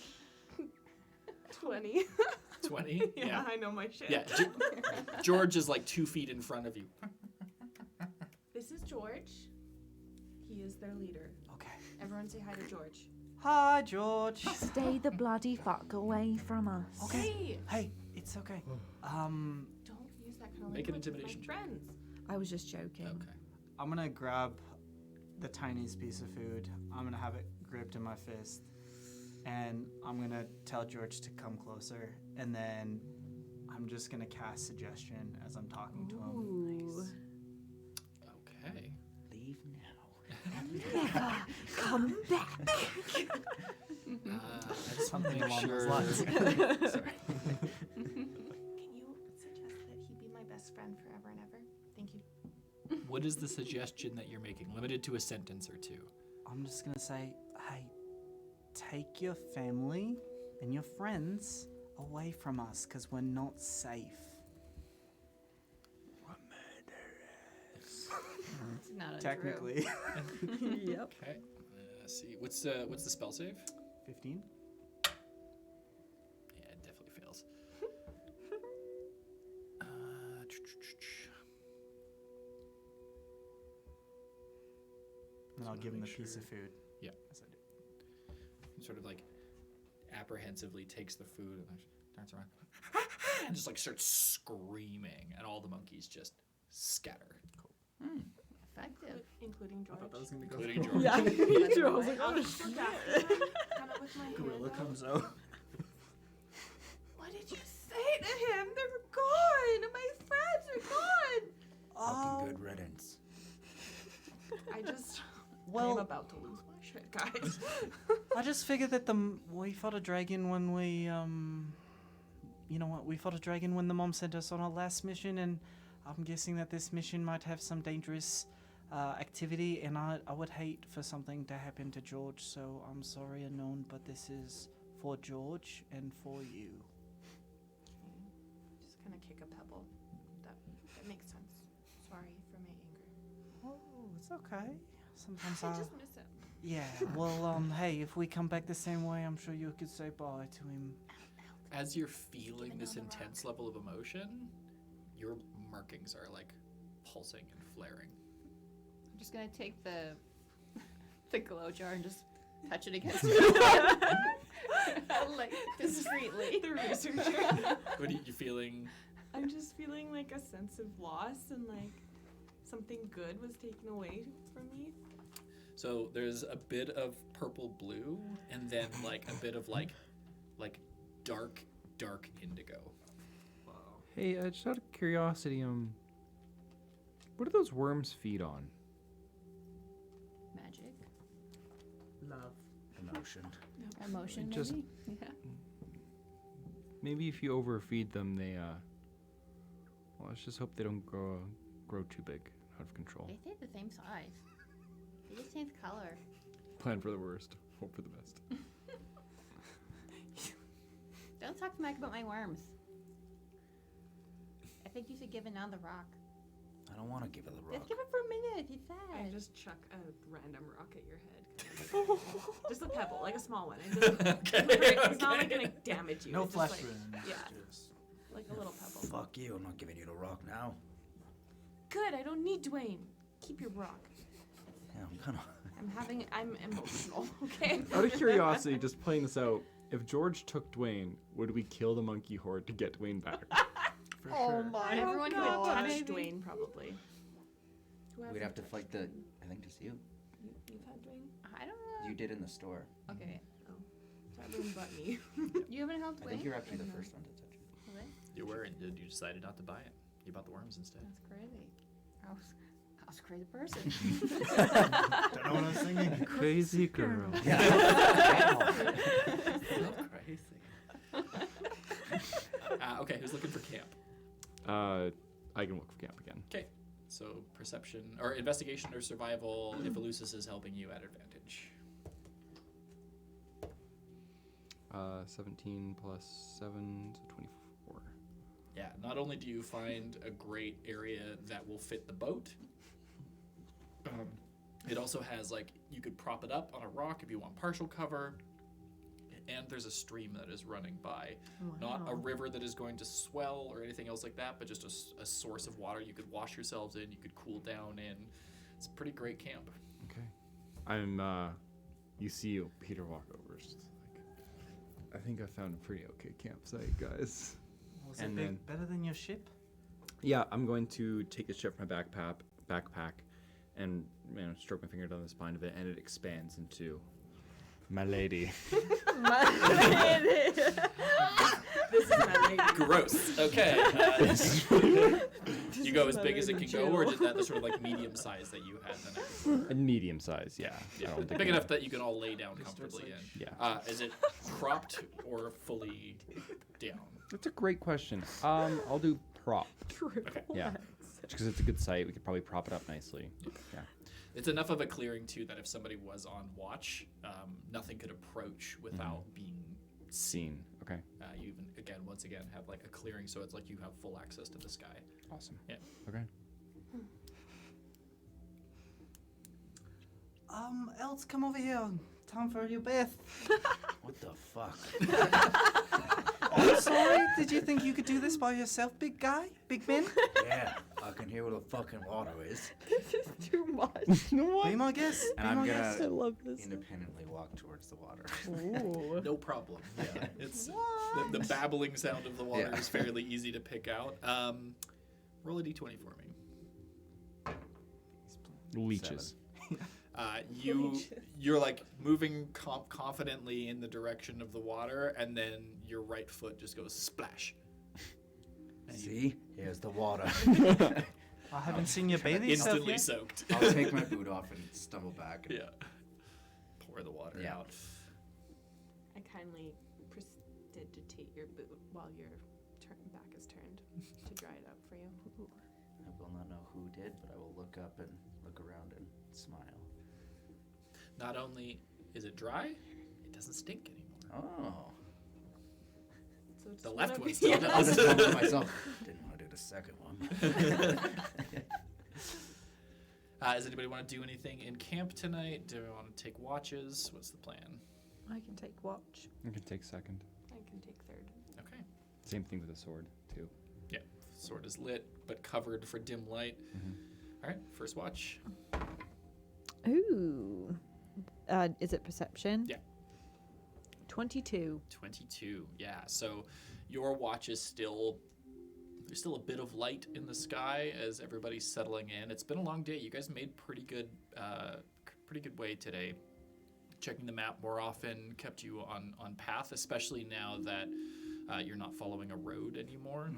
20. 20? Yeah, I know my shit. Yeah, George is like 2 feet in front of you. This is George. He is their leader. Okay. Everyone say hi to George. Hi, George. Stay the bloody fuck away from us. Okay. Hey, it's okay. Don't use that kind of Make an language with intimidation my check. friends. I was just joking. Okay. I'm gonna grab the tiniest piece of food. I'm gonna have it gripped in my fist. And I'm gonna tell George to come closer. And then I'm just gonna cast suggestion as I'm talking to him. Ooh. Okay. Leave now. Never come back. I just want to Something make along those sure. lines. Sorry. Can you suggest that he be my best friend forever and ever? Thank you. What is the suggestion that you're making? Limited to a sentence or two. I'm just gonna say, hey, take your family and your friends away from us, because we're not safe. It's not untrue. Technically. Yep. Okay. Let's see. What's the spell save? 15? Yeah, it definitely fails. And I'll Just give him the wanna make piece sure. of food. Yeah. As I do. Sort of like apprehensively takes the food and turns around and just like starts screaming, and all the monkeys just scatter, Effective. Including George. gonna including George. Yeah, me too. I was like, I'll oh just shit. look after him, kind of with my hand Gorilla out. comes out. What did you say to him? They're gone. My friends are gone. Fucking good riddance. I just. I'm Well, about to lose my shit, guys. I just figured that we fought a dragon when we you know what? We fought a dragon when the mom sent us on our last mission, and I'm guessing that this mission might have some dangerous activity, and I would hate for something to happen to George. So I'm sorry, Unknown, but this is for George and for you. Just kind of kick a pebble. That makes sense. Sorry for my anger. Oh, it's okay. Sometimes I just miss him. Yeah. Well, hey, if we come back the same way, I'm sure you could say bye to him. As you're feeling this intense level of emotion, your markings are like pulsing and flaring. I'm just gonna take the glow jar and just touch it against my like discreetly. The researcher. What are you feeling? I'm just feeling like a sense of loss and like something good was taken away from me. So there's a bit of purple blue, and then like a bit of like dark indigo. Hey, just out of curiosity, what do those worms feed on? Magic. Love. And Emotion. Emotion, Just- maybe? Yeah. Maybe if you overfeed them, they well, let's just hope they don't grow too big, out of control. They stay the same size. They just change color. Plan for the worst, hope for the best. Don't talk smack about my worms. I think you should give it on the rock. I don't want to give it the rock. Just give it for a minute. He's I sad. just chuck a random rock at your head. Just a pebble, like a small one. It doesn't, it's not like gonna damage you. No it's just flesh like, wounds. Yeah, Just like a little pebble. Fuck you, I'm not giving you the rock now. Good, I don't need Dwayne. Keep your rock. Yeah, I'm emotional, okay? Out of curiosity, just playing this out, if George took Dwayne, would we kill the monkey horde to get Dwayne back? for Oh sure. my Everyone who God, would touch baby. Dwayne, probably. Who We'd hasn't have to touched fight the. Dwayne? I think just you. You've had Dwayne? I don't know. You did in the store. Okay. So everyone but me. You haven't helped I Wayne? think you're actually the No. first one to touch it. Okay. You were, and you decided not to buy it. You bought the worms instead. That's crazy. I was a crazy person. Don't know what I was thinking. Crazy girl. So crazy. Okay, who's looking for camp? I can look for camp again. Okay, so perception or investigation or survival. If Elusis is helping you at advantage. 17 plus 7, so 24. Yeah, not only do you find a great area that will fit the boat, it also has, like, you could prop it up on a rock if you want partial cover, and there's a stream that is running by. Not a river that is going to swell or anything else like that, but just a source of water you could wash yourselves in, you could cool down in. It's a pretty great camp. Okay. I'm, you see Peter walk over, just like, I think I found a pretty okay campsite, guys. Was And it then- better than your ship? Yeah, I'm going to take the ship from my backpack and, stroke my finger down the spine of it, and it expands into my lady. This is my lady. Gross. Okay. You go as big as it can go, or is that the sort of like medium size that you had the night before? A medium size, yeah. Yeah, I don't think big I- enough that you can all lay down Just starts, comfortably like, in. Yeah. Is it cropped or fully down? That's a great question. I'll do prop. Okay. Yeah. Because it's a good site, we could probably prop it up nicely. Yeah. It's enough of a clearing too that if somebody was on watch, nothing could approach without being Scene. Okay. you even once again have like a clearing, so it's like you have full access to the sky. Awesome. Yeah. Okay. Elves, come over here. Time for your bath. What the fuck? Oh, sorry. Did you think you could do this by yourself, big guy? Big man? Yeah, I can hear where the fucking water is. This is too much. Be my guest. And Be I'm my gonna guest. I love this. independently walk towards the water. Ooh. No problem. Yeah, it's the babbling sound of the water Yeah. is fairly easy to pick out. Roll a d20 for me. Leeches. You're like moving confidently in the direction of the water, and then your right foot just goes splash. And you See? Here's the water. I haven't seen you bathe yourself instantly yet. soaked. I'll take my boot off and stumble back. And Yeah. Pour the water Yeah. out. I kindly prestidigitate your boot while your back is turned to dry it up for you. I will not know who did, but I will look up and look around and smile. Not only is it dry, it doesn't stink anymore. Oh. So it's The one left of- one still Yeah. I'll does. just mumble to myself. Didn't want to do the second one. Does anybody want to do anything in camp tonight? Do we want to take watches? What's the plan? I can take watch. I can take second. I can take third. Okay. Same thing with the sword, too. Yeah. Sword is lit, but covered for dim light. Mhm. All right. First watch. Ooh. Is it perception? Yeah. 22. 22. Yeah. So your watch is still. There's still a bit of light in the sky as everybody's settling in. It's been a long day. You guys made pretty good way today. Checking the map more often kept you on path, especially now that you're not following a road anymore.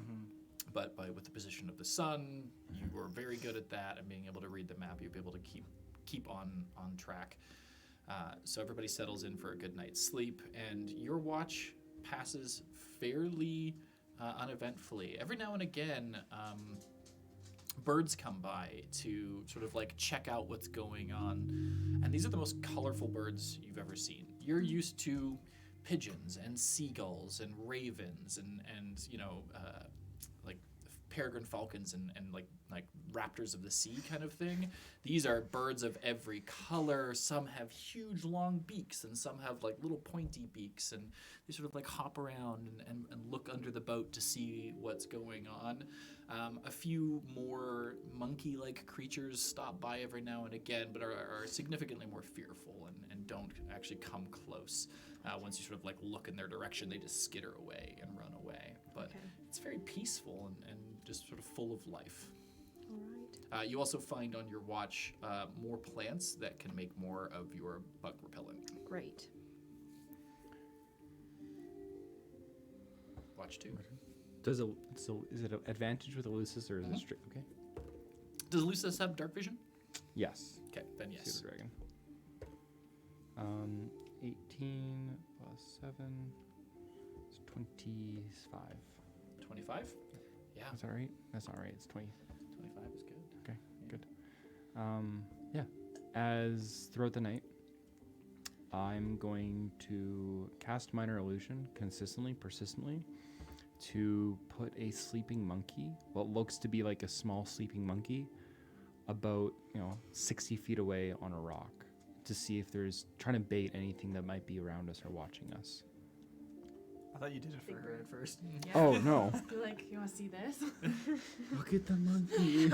But with the position of the sun, you were very good at that, and being able to read the map, you'll be able to keep on track. So everybody settles in for a good night's sleep, and your watch passes fairly uneventfully. Every now and again, birds come by to sort of like check out what's going on, and these are the most colorful birds you've ever seen. You're used to pigeons and seagulls and ravens and like peregrine falcons and like raptors of the sea kind of thing. These are birds of every color. Some have huge long beaks and some have like little pointy beaks, and they sort of like hop around and look under the boat to see what's going on. A few more monkey-like creatures stop by every now and again, but are significantly more fearful and don't actually come close. Once you sort of like look in their direction, they just skitter away and run away. But it's very peaceful and just sort of full of life. All right. You also find on your watch more plants that can make more of your bug repellent. Great. Watch 2. Is it an advantage with Elusis or is it straight? Okay. Does Lucis have dark vision? Yes. Okay, then yes. See the dragon. 18 plus 7 is 25. 25? Yeah. Is that right? That's not right. It's 20. 25 is good. Okay, good. Yeah. As throughout the night, I'm going to cast Minor Illusion persistently, to put a sleeping monkey, what looks to be like a small sleeping monkey, about 60 feet away on a rock, to see if trying to bait anything that might be around us or watching us. I thought you did it for her at first. Oh no! You're like, you want to see this? Look at the monkey.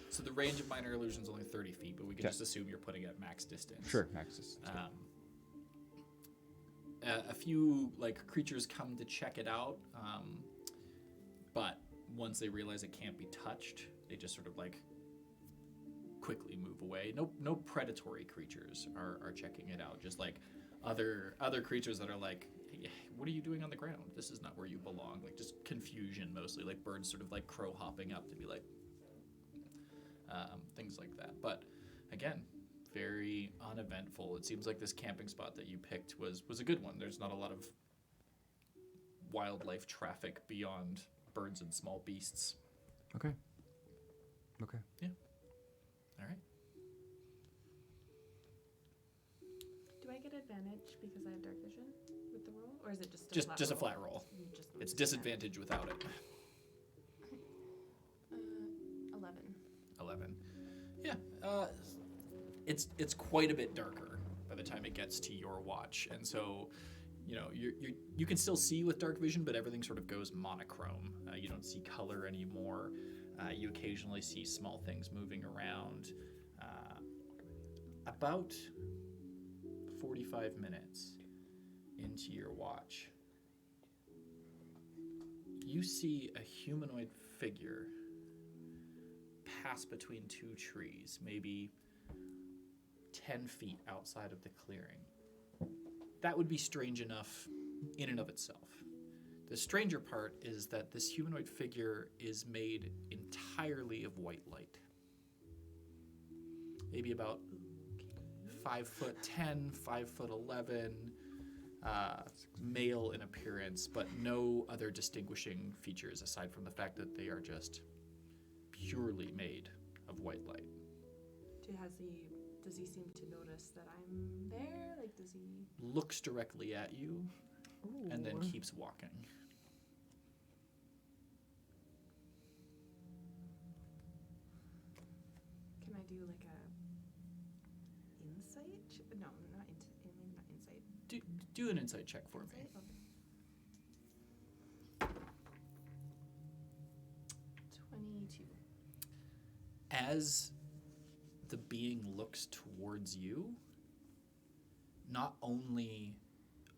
So the range of Minor Illusion is only 30 feet, but we can Okay. just assume you're putting it at max distance. Sure, max distance. A few like creatures come to check it out, but once they realize it can't be touched, they just sort of like quickly move away. No predatory creatures are checking it out. Just like other creatures that are like, hey, what are you doing on the ground? This is not where you belong. Like just confusion mostly. Like birds sort of like crow hopping up to be like things like that. But again, very uneventful. It seems like this camping spot that you picked was a good one. There's not a lot of wildlife traffic beyond birds and small beasts. Okay. All right. Do I get advantage because I have dark vision with the roll, or is it just Just a flat roll. Just It's disadvantage without it. 11. 11. Yeah. It's quite a bit darker by the time it gets to your watch, and so you can still see with dark vision, but everything sort of goes monochrome. You don't see color anymore. You occasionally see small things moving around. About 45 minutes into your watch, you see a humanoid figure pass between two trees, maybe 10 feet outside of the clearing. That would be strange enough in and of itself. The stranger part is that this humanoid figure is made entirely of white light. Maybe about 5'10", 5'11", male in appearance, but no other distinguishing features aside from the fact that they are just purely made of white light. Does he seem to notice that I'm there? Like, does he? Looks directly at you and then keeps walking. Can I do like a insight? No, not insight. Do an insight check for me. Insight? Okay. 22. As the being looks towards you, not only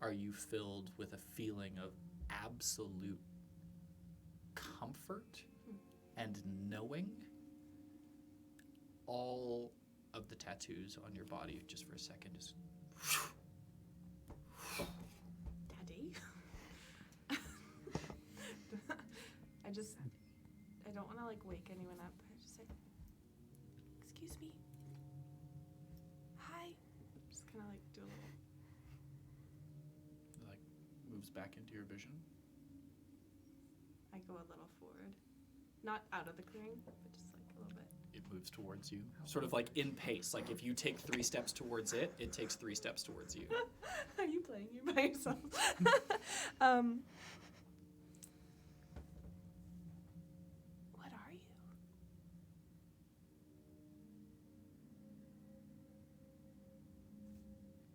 are you filled with a feeling of absolute comfort and knowing, all of the tattoos on your body just for a second just Daddy? I don't want to like wake anyone up. I just like, excuse me. Hi. moves back into your vision. I go a little forward. Not out of the clearing, but just like a little bit. It moves towards you, sort of like in pace. Like if you take 3 steps towards it, it takes 3 steps towards you. Are you playing? You're by yourself. What are you?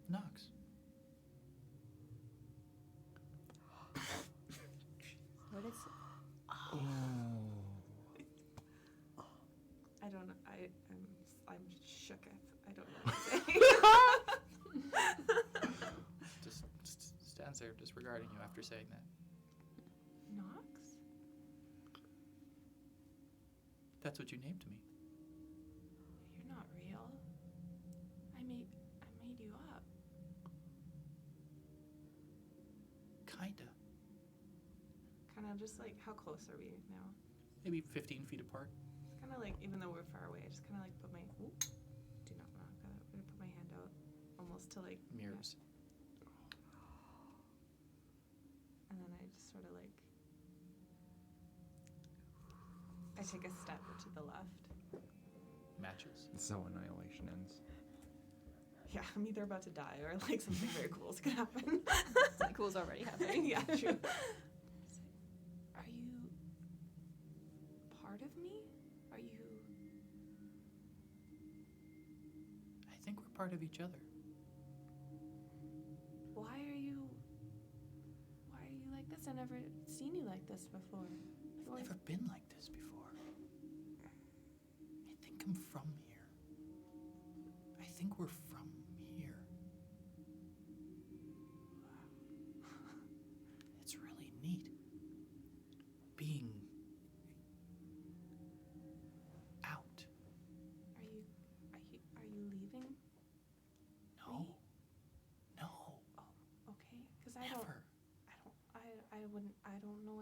Nox. What is? I don't know. I'm shooketh. I don't know what to say. Just stands there disregarding you after saying that. Nox? That's what you named me. You're not real. I made you up. Kinda. Kind of just like, how close are we now? Maybe 15 feet apart. It's kind of like, even though we're far away, I just kind of like put my, do not knock that. I'm gonna put my hand out almost to like, Mirrors. and then I just sort of like, I take a step to the left. Matches. This is how Annihilation ends. Yeah, I'm either about to die or like something very cool is gonna happen. Something cool's already happening. Yeah, true. Are you part of me? Are you? I think we're part of each other. Why are you like this? I've never seen you like this before. I've never been like this before. I think I'm from here. I think we're from here. It's really neat. Being out. Are you leaving? No. Me? No. Okay, because I Never. don't know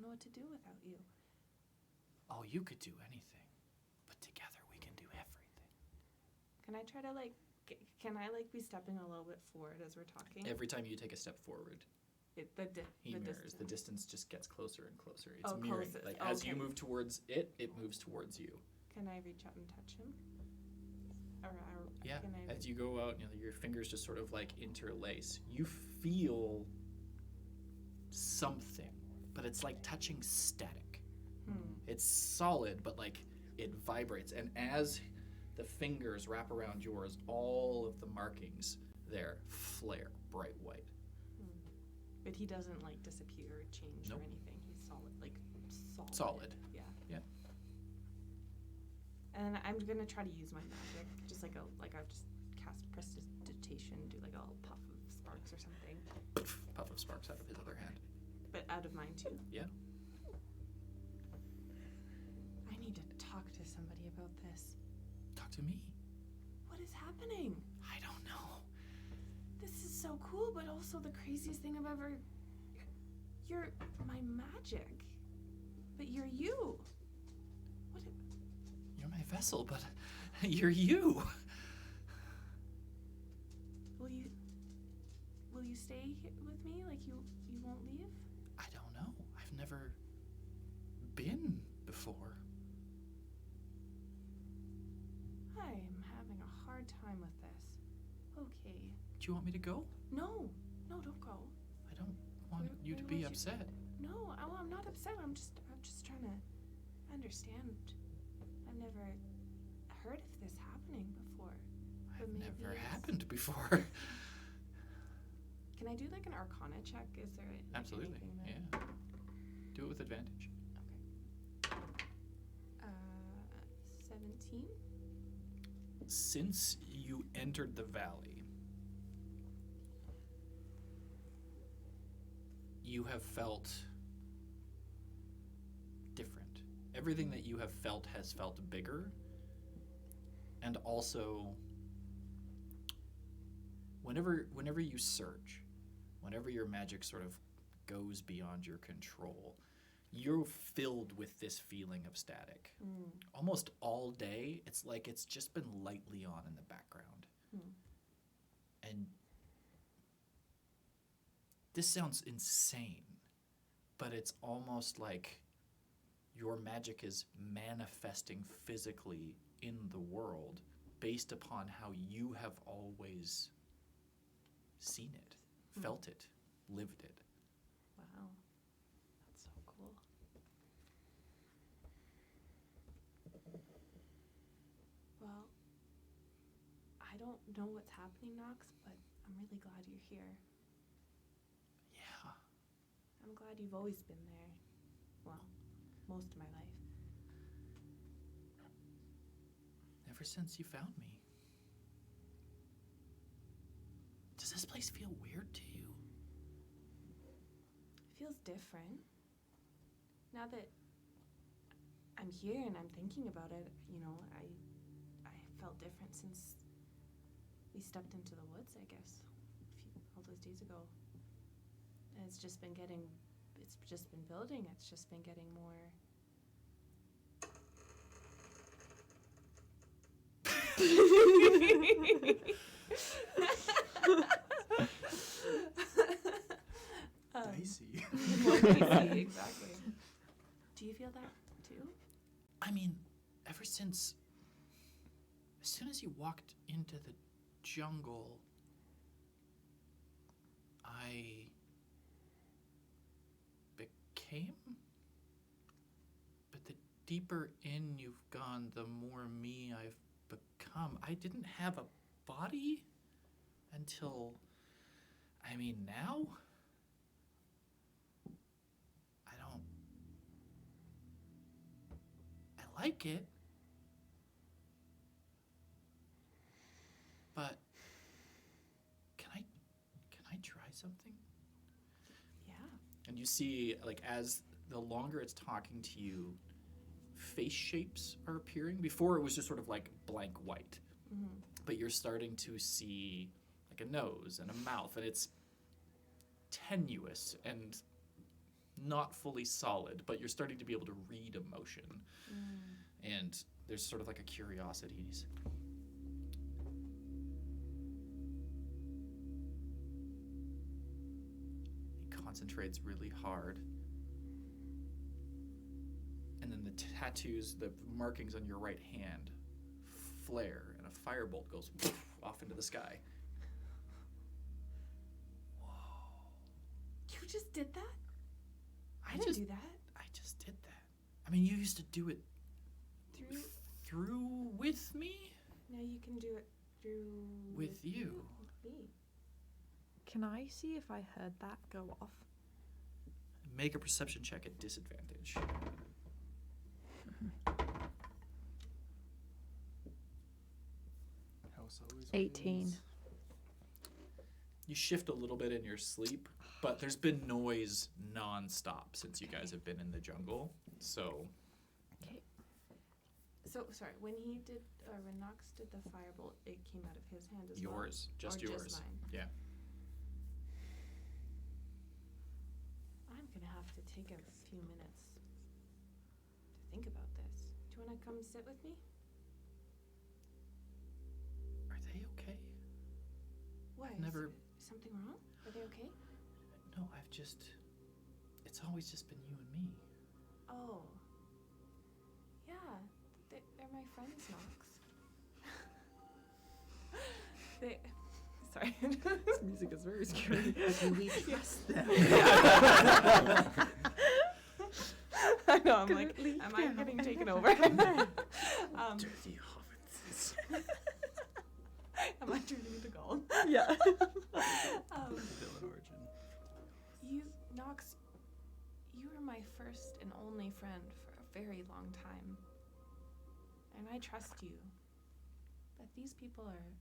what to do without you. Oh, you could do anything. But together we can do everything. Can I try to like? Can I like be stepping a little bit forward as we're talking? Every time you take a step forward, the he mirrors. distance. The distance just gets closer and closer. It's Oh, mirroring. closest. Like as you Okay. move towards it, it moves towards you. Can I reach out and touch him? Or Yeah. Can I? As you go out, your fingers just sort of like interlace. You feel something, but it's like touching static. It's solid, but like it vibrates. And as the fingers wrap around yours, all of the markings there flare bright white. But he doesn't like disappear or change Nope. or anything. He's solid, like solid. Solid. Yeah. Yeah. And I'm gonna try to use my magic, just like I've just cast prestidigitation, do like a little puff of sparks or something, Puff of sparks out of his other hand. but out of mine too. Yeah. I need to talk to somebody about this. Talk to me. What is happening? I don't know. This is so cool, but also the craziest thing I've ever. You're my magic, but you're you. What? You're my vessel, but you're you. Will you stay here with me? Like you won't leave? I don't know. I've never been before. I am having a hard time with this. Okay. Do you want me to go? No, don't go. I don't want Where- you to where be would you- upset. No, I'm not upset. I'm just trying to understand. I've never heard of this happening before. But I've maybe never it's- happened before. Can I do like an Arcana check? Is there like, Absolutely. anything that... Yeah. Do it with advantage. Okay. 17. Since you entered the valley, you have felt different. Everything that you have felt has felt bigger. And also, whenever you search, whenever your magic sort of goes beyond your control, you're filled with this feeling of static. Almost all day, it's like it's just been lightly on in the background. And this sounds insane, but it's almost like your magic is manifesting physically in the world based upon how you have always seen it, felt it, lived it. Wow. That's so cool. Well, I don't know what's happening, Nox, but I'm really glad you're here. Yeah. I'm glad you've always been there. Well, most of my life. Ever since you found me. Does this place feel weird to you? It feels different. Now that I'm here and I'm thinking about it, you know, I felt different since we stepped into the woods, I guess, all those days ago. And it's just been building, it's just been getting more. Dicey. More dicey, exactly. Do you feel that too? I mean, ever since, as soon as you walked into the jungle, I became? But the deeper in you've gone, the more me I've become. I didn't have a body until, I mean, now? I like it, but can I try something? Yeah. And you see, like, as the longer it's talking to you, face shapes are appearing. Before it was just sort of like blank white, but you're starting to see like a nose and a mouth, and it's tenuous and not fully solid, but you're starting to be able to read emotion. And there's sort of like a curiosity. He concentrates really hard. And then the tattoos, the markings on your right hand flare, and a firebolt goes off into the sky. You just did that? I just didn't do that. I just did that. I mean, you used to do it through with me? Now you can do it through With you. With me. Can I see if I heard that go off? Make a perception check at disadvantage. House always 18. wins. You shift a little bit in your sleep, but there's been noise non-stop since you guys have been in the jungle. So So sorry, when Nox did the firebolt, it came out of his hand as yours, well? just Or yours. Just mine? Yeah. I'm gonna have to take a few minutes to think about this. Do you wanna come sit with me? Are they okay? What? Never- Is something wrong? Are they okay? No, it's always just been you and me. Oh. Yeah, they're my friends, Nox. Sorry. This music is very scary. Do we trust them? I know, I'm like, am I getting taken over? Dirty hobbits. Am I turning into gold? Yeah. Villain origin. Nox, you were my first and only friend for a very long time. And I trust you. But these people are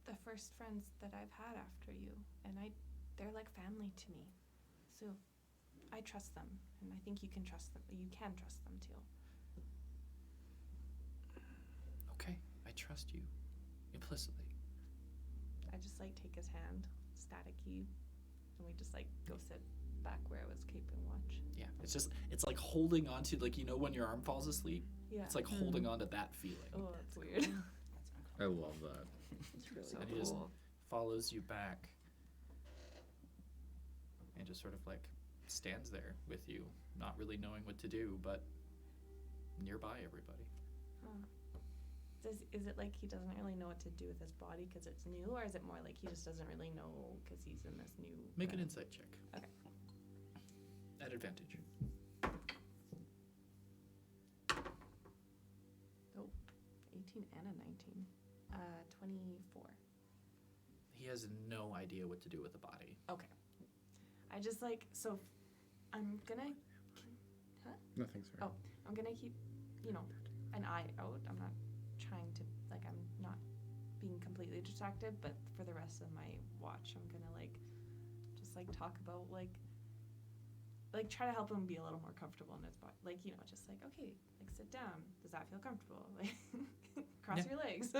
the first friends that I've had after you. And they're like family to me. So I trust them. And I think you can trust them. You can trust them too. Okay, I trust you. Implicitly. I just like take his hand, staticky, and we just like go sit back where I was keeping watch. Yeah, it's like holding on to, like, you know when your arm falls asleep? Yeah. It's like holding on to that feeling. Oh, that's weird. I love that. It's really And he just cool. follows you back. and just sort of like stands there with you, not really knowing what to do, but nearby everybody. Is it like he doesn't really know what to do with his body because it's new, or is it more like he just doesn't really know because he's in this new... Make an insight check. Okay. At advantage. 18 and a 19. 24. He has no idea what to do with the body. Okay. I just like, so I'm gonna... Nothing's fair. Oh, I'm gonna keep, an eye out. I'm not trying to, I'm not being completely distracted, but for the rest of my watch, I'm gonna, just, talk about, try to help him be a little more comfortable in his body. Just, okay, sit down. Does that feel comfortable? Cross your legs.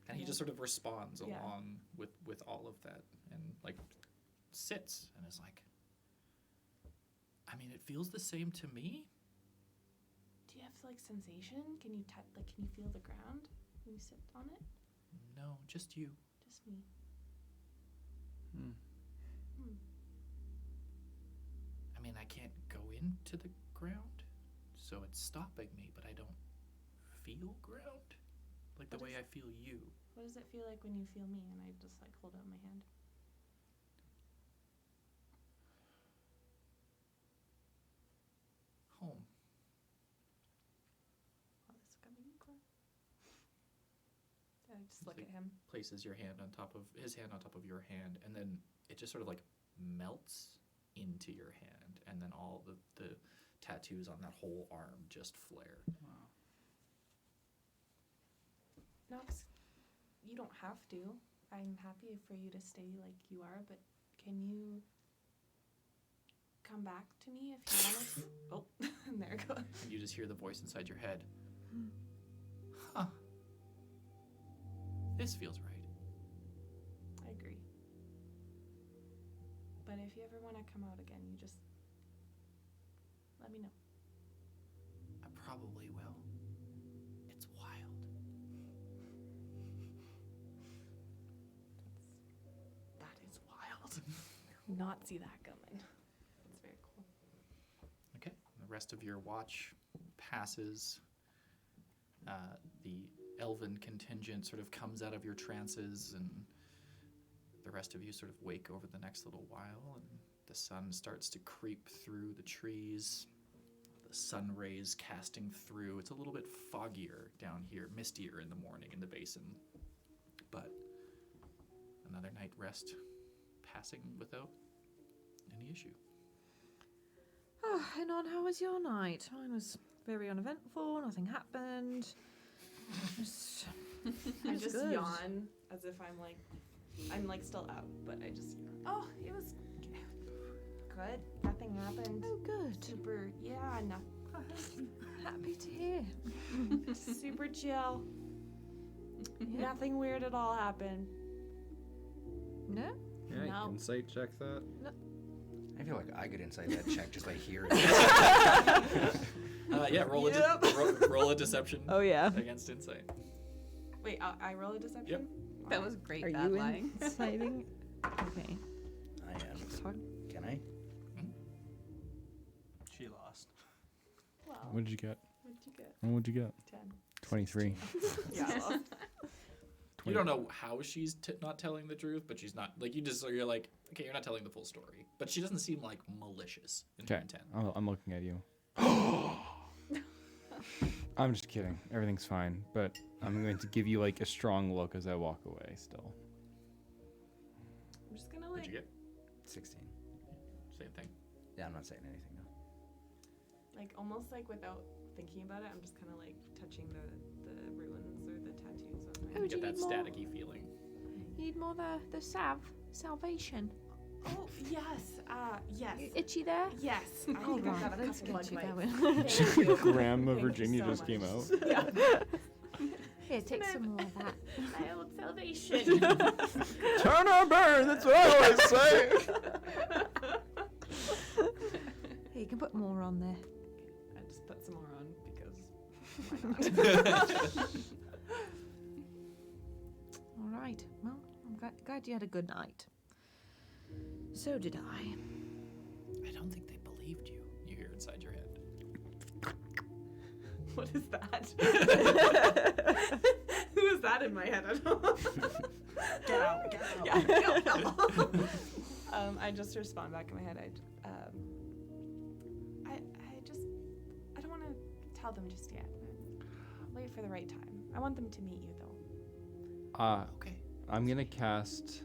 And he just sort of responds Yeah. along with all of that and, sits and is like, I mean, it feels the same to me. Do you have, sensation? Can you can you feel the ground when you sit on it? No, just you. Just me. I mean, I can't go into the ground, so it's stopping me, but I don't feel ground. The way I feel you. What does it feel like when you feel me? And I just, hold out my hand. Home. Oh, this is coming close. I just It's look like- at him. Places his hand on top of your hand, and then it just sort of melts into your hand, and then all the tattoos on that whole arm just flare. Wow. Nox, you don't have to. I'm happy for you to stay like you are, but can you come back to me if you want to? Oh, and there it goes. And you just hear the voice inside your head. Huh. This feels right. I agree. But if you ever want to come out again, you just let me know. I probably will. It's wild. That is wild. Not see that coming. It's very cool. Okay. The rest of your watch passes. The elven contingent sort of comes out of your trances, and the rest of you sort of wake over the next little while, and the sun starts to creep through the trees. The sun rays casting through. It's a little bit foggier down here, mistier in the morning in the basin. But another night rest passing without any issue. Oh, Enon, how was your night? Mine was very uneventful. Nothing happened. Just, I was just good. yawn as if I'm still out, but I just yawn. Oh, it was good. Nothing happened. Oh, good. Super, yeah, Happy to hear. super chill. Yeah. Nothing weird at all happened. No? Yeah, No. insight check that. I feel like I could inside that check just by hearing. Yeah, roll, roll a deception Oh, yeah. against insight. Wait, I roll a deception? Yep. That was great. Are bad you lying. inciting? Okay. I am. Sorry. Can I? She lost. Wow. What did you get? What'd you get? What'd you get? 10. 23. Yeah, I lost. You don't know how she's not telling the truth, but she's not you're like, okay, you're not telling the full story, but she doesn't seem malicious in her Okay, intent. I'm looking at you. I'm just kidding. Everything's fine, but I'm going to give you a strong look as I walk away. Still. I'm just gonna What'd you get? 16. Same thing. Yeah, I'm not saying anything though. almost without thinking about it, I'm just kind of touching the ruins or the tattoos on my. Oh, You do get you that need more? staticky feeling. You need more the salvation. Oh yes, yes, Itchy there? yes. I Oh, think I've right, got a let's couple get you bug going. bites. Thank you. Grandma Thank you Virginia so just came much. out. Yeah. Here, take some more of that. My old salvation. Turn or burn, that's what I always say. Here, you can put more on there. I just put some more on because why not? All right. Well, I'm glad you had a good night. So did I. I don't think they believed you. You hear inside your head. What is that? Who is that in my head? I don't know. Get out, get out. Yeah, no. I just respond back in my head. I don't want to tell them just yet. I'll wait for the right time. I want them to meet you though. Okay. I'm gonna cast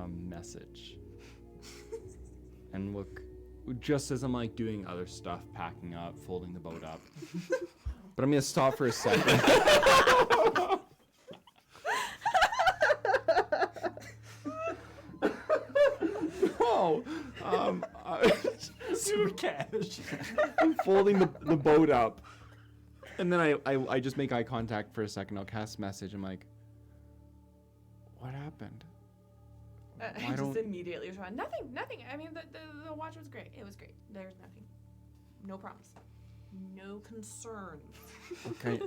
message, and look, just as I'm like doing other stuff, packing up, folding the boat up. But I'm gonna stop for a second. No, Super cash. I'm folding the boat up, and then I just make eye contact for a second. I'll cast message. I'm like, what happened? I Why just don't- immediately respond. Nothing. I mean, the watch was great. It was great. There's nothing. No problems. No concerns. Okay.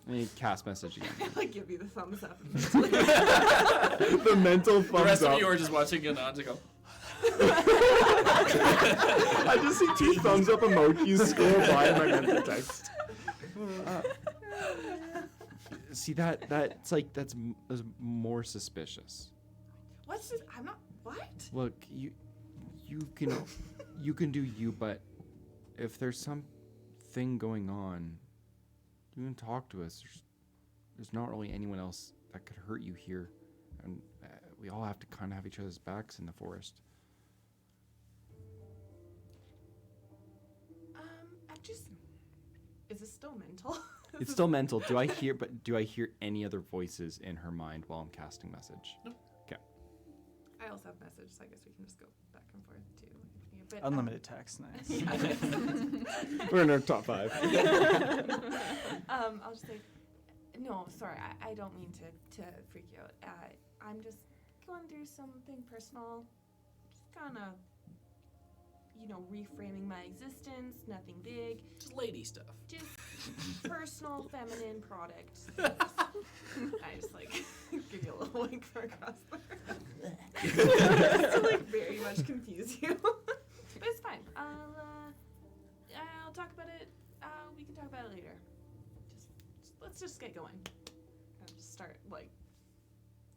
I cast message again. I give you the thumbs up. The mental thumbs The rest up. of you are just watching and on to go. I just see 2 thumbs up emojis scroll by in my mental text. See that's like that's more suspicious. What's this? I'm not. What? Look, you can do you, but if there's something going on, you can talk to us. There's not really anyone else that could hurt you here, and we all have to kind of have each other's backs in the forest. Is this still mental? It's still mental. Do I hear any other voices in her mind while I'm casting message? No. Okay. I also have message, so I guess we can just go back and forth too. But, Unlimited text, nice. We're in our top 5. I'll just say, no, sorry, I don't mean to freak you out. I'm just going through something personal, just kind of, reframing my existence. Nothing big, Just lady stuff. just personal, feminine product. I just give you a little wink for across there, just to very much confuse you. But it's fine. I'll talk about it. We can talk about it later. Let's just get going. And just start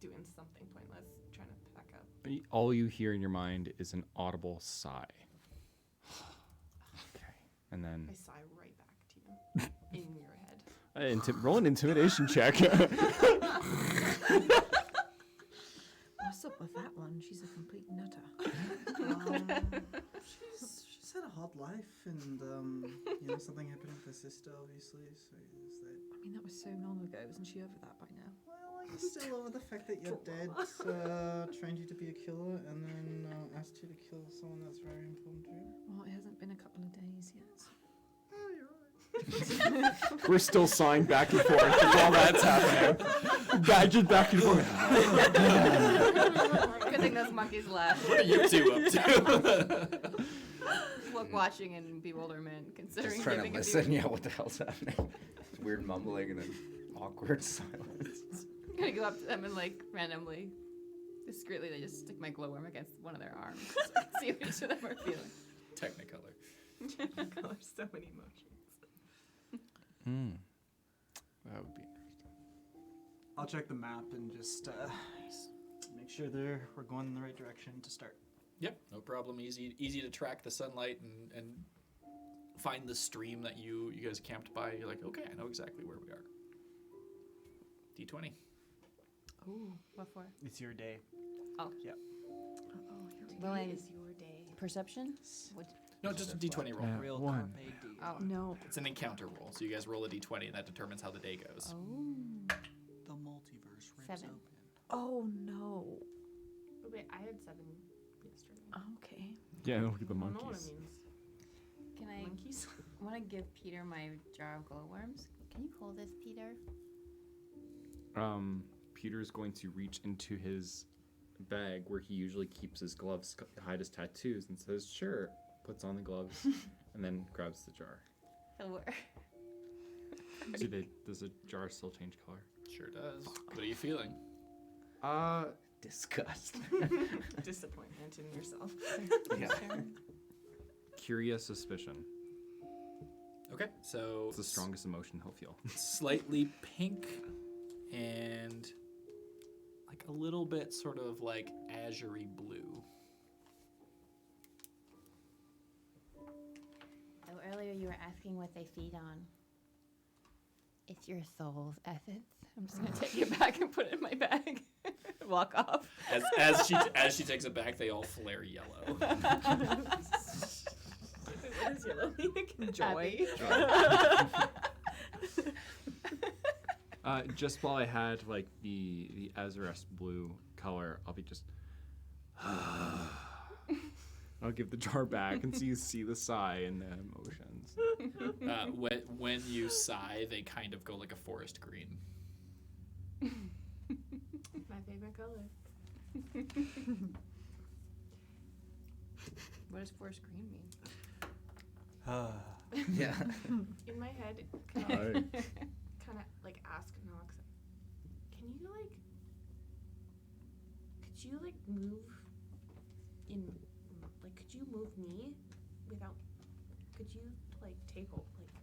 doing something pointless, trying to pack up. All you hear in your mind is an audible sigh. Okay. And then I sigh right back to you in your head. roll an intimidation check. What's up with that one? She's a complete nutter. She's had a hard life, and something happened with her sister, obviously. So is that? I mean, that was so long ago. Isn't she over that by now? Well, are you still over the fact that your dad trained you to be a killer, and then asked you to kill someone that's very important to you? Well, it hasn't been a couple of days yet. Oh, you're right. We're still sighing back and forth while that's happening. Badgered back and forth. Good thing those monkeys left. What are you 2 up to? Look, watching in bewilderment, considering Just trying to giving a listen. Yeah, what the hell's happening? It's weird mumbling and then awkward silence. I'm gonna go up to them and randomly, discreetly, they just stick my glowworm against one of their arms so I can see what each of them are feeling. Technicolor. Color so many emotions. That would be interesting. I'll check the map and just make sure we're going in the right direction to start. Yep, no problem. Easy to track the sunlight and find the stream that you guys camped by. You're like, okay, I know exactly where we are. D20. Ooh, what for? It's your day. Oh. Yep. Willing. Is your day. Perception? No, just a D20 roll. Yeah. Real one. carpe diem. Oh. No. It's an encounter roll, so you guys roll a D20 and that determines how the day goes. Oh. The multiverse rips 7. open. Oh no. But wait, I had 7 yesterday. Okay. Yeah, look at the I don't know what it monkeys. means. Can I Monkeys? want to give Peter my jar of glowworms? Can you hold this, Peter? Peter's going to reach into his bag where he usually keeps his gloves to hide his tattoos and says, sure, puts on the gloves, and then grabs the jar. It'll work. Does the jar still change color? Sure does. What are you feeling? Disgust. Disappointment in yourself. Yeah. Curious suspicion. Okay, so It's the strongest emotion he'll feel. slightly pink and like a little bit sort of like azure-y blue. So earlier you were asking what they feed on. It's your soul's essence. I'm just gonna take it back and put it in my bag. Walk off. As she takes it back, they all flare yellow. What does yellow mean again? Joy. Just while I had like the Azarest blue color, I'll be just. I'll give the jar back and see the sigh and the emotions. When you sigh, they kind of go like a forest green. My favorite color. What does forest green mean? Yeah. In my head, Hi. kind of like ask Nox, can you like, could you like move in, like, could you move me without, could you like take over, like,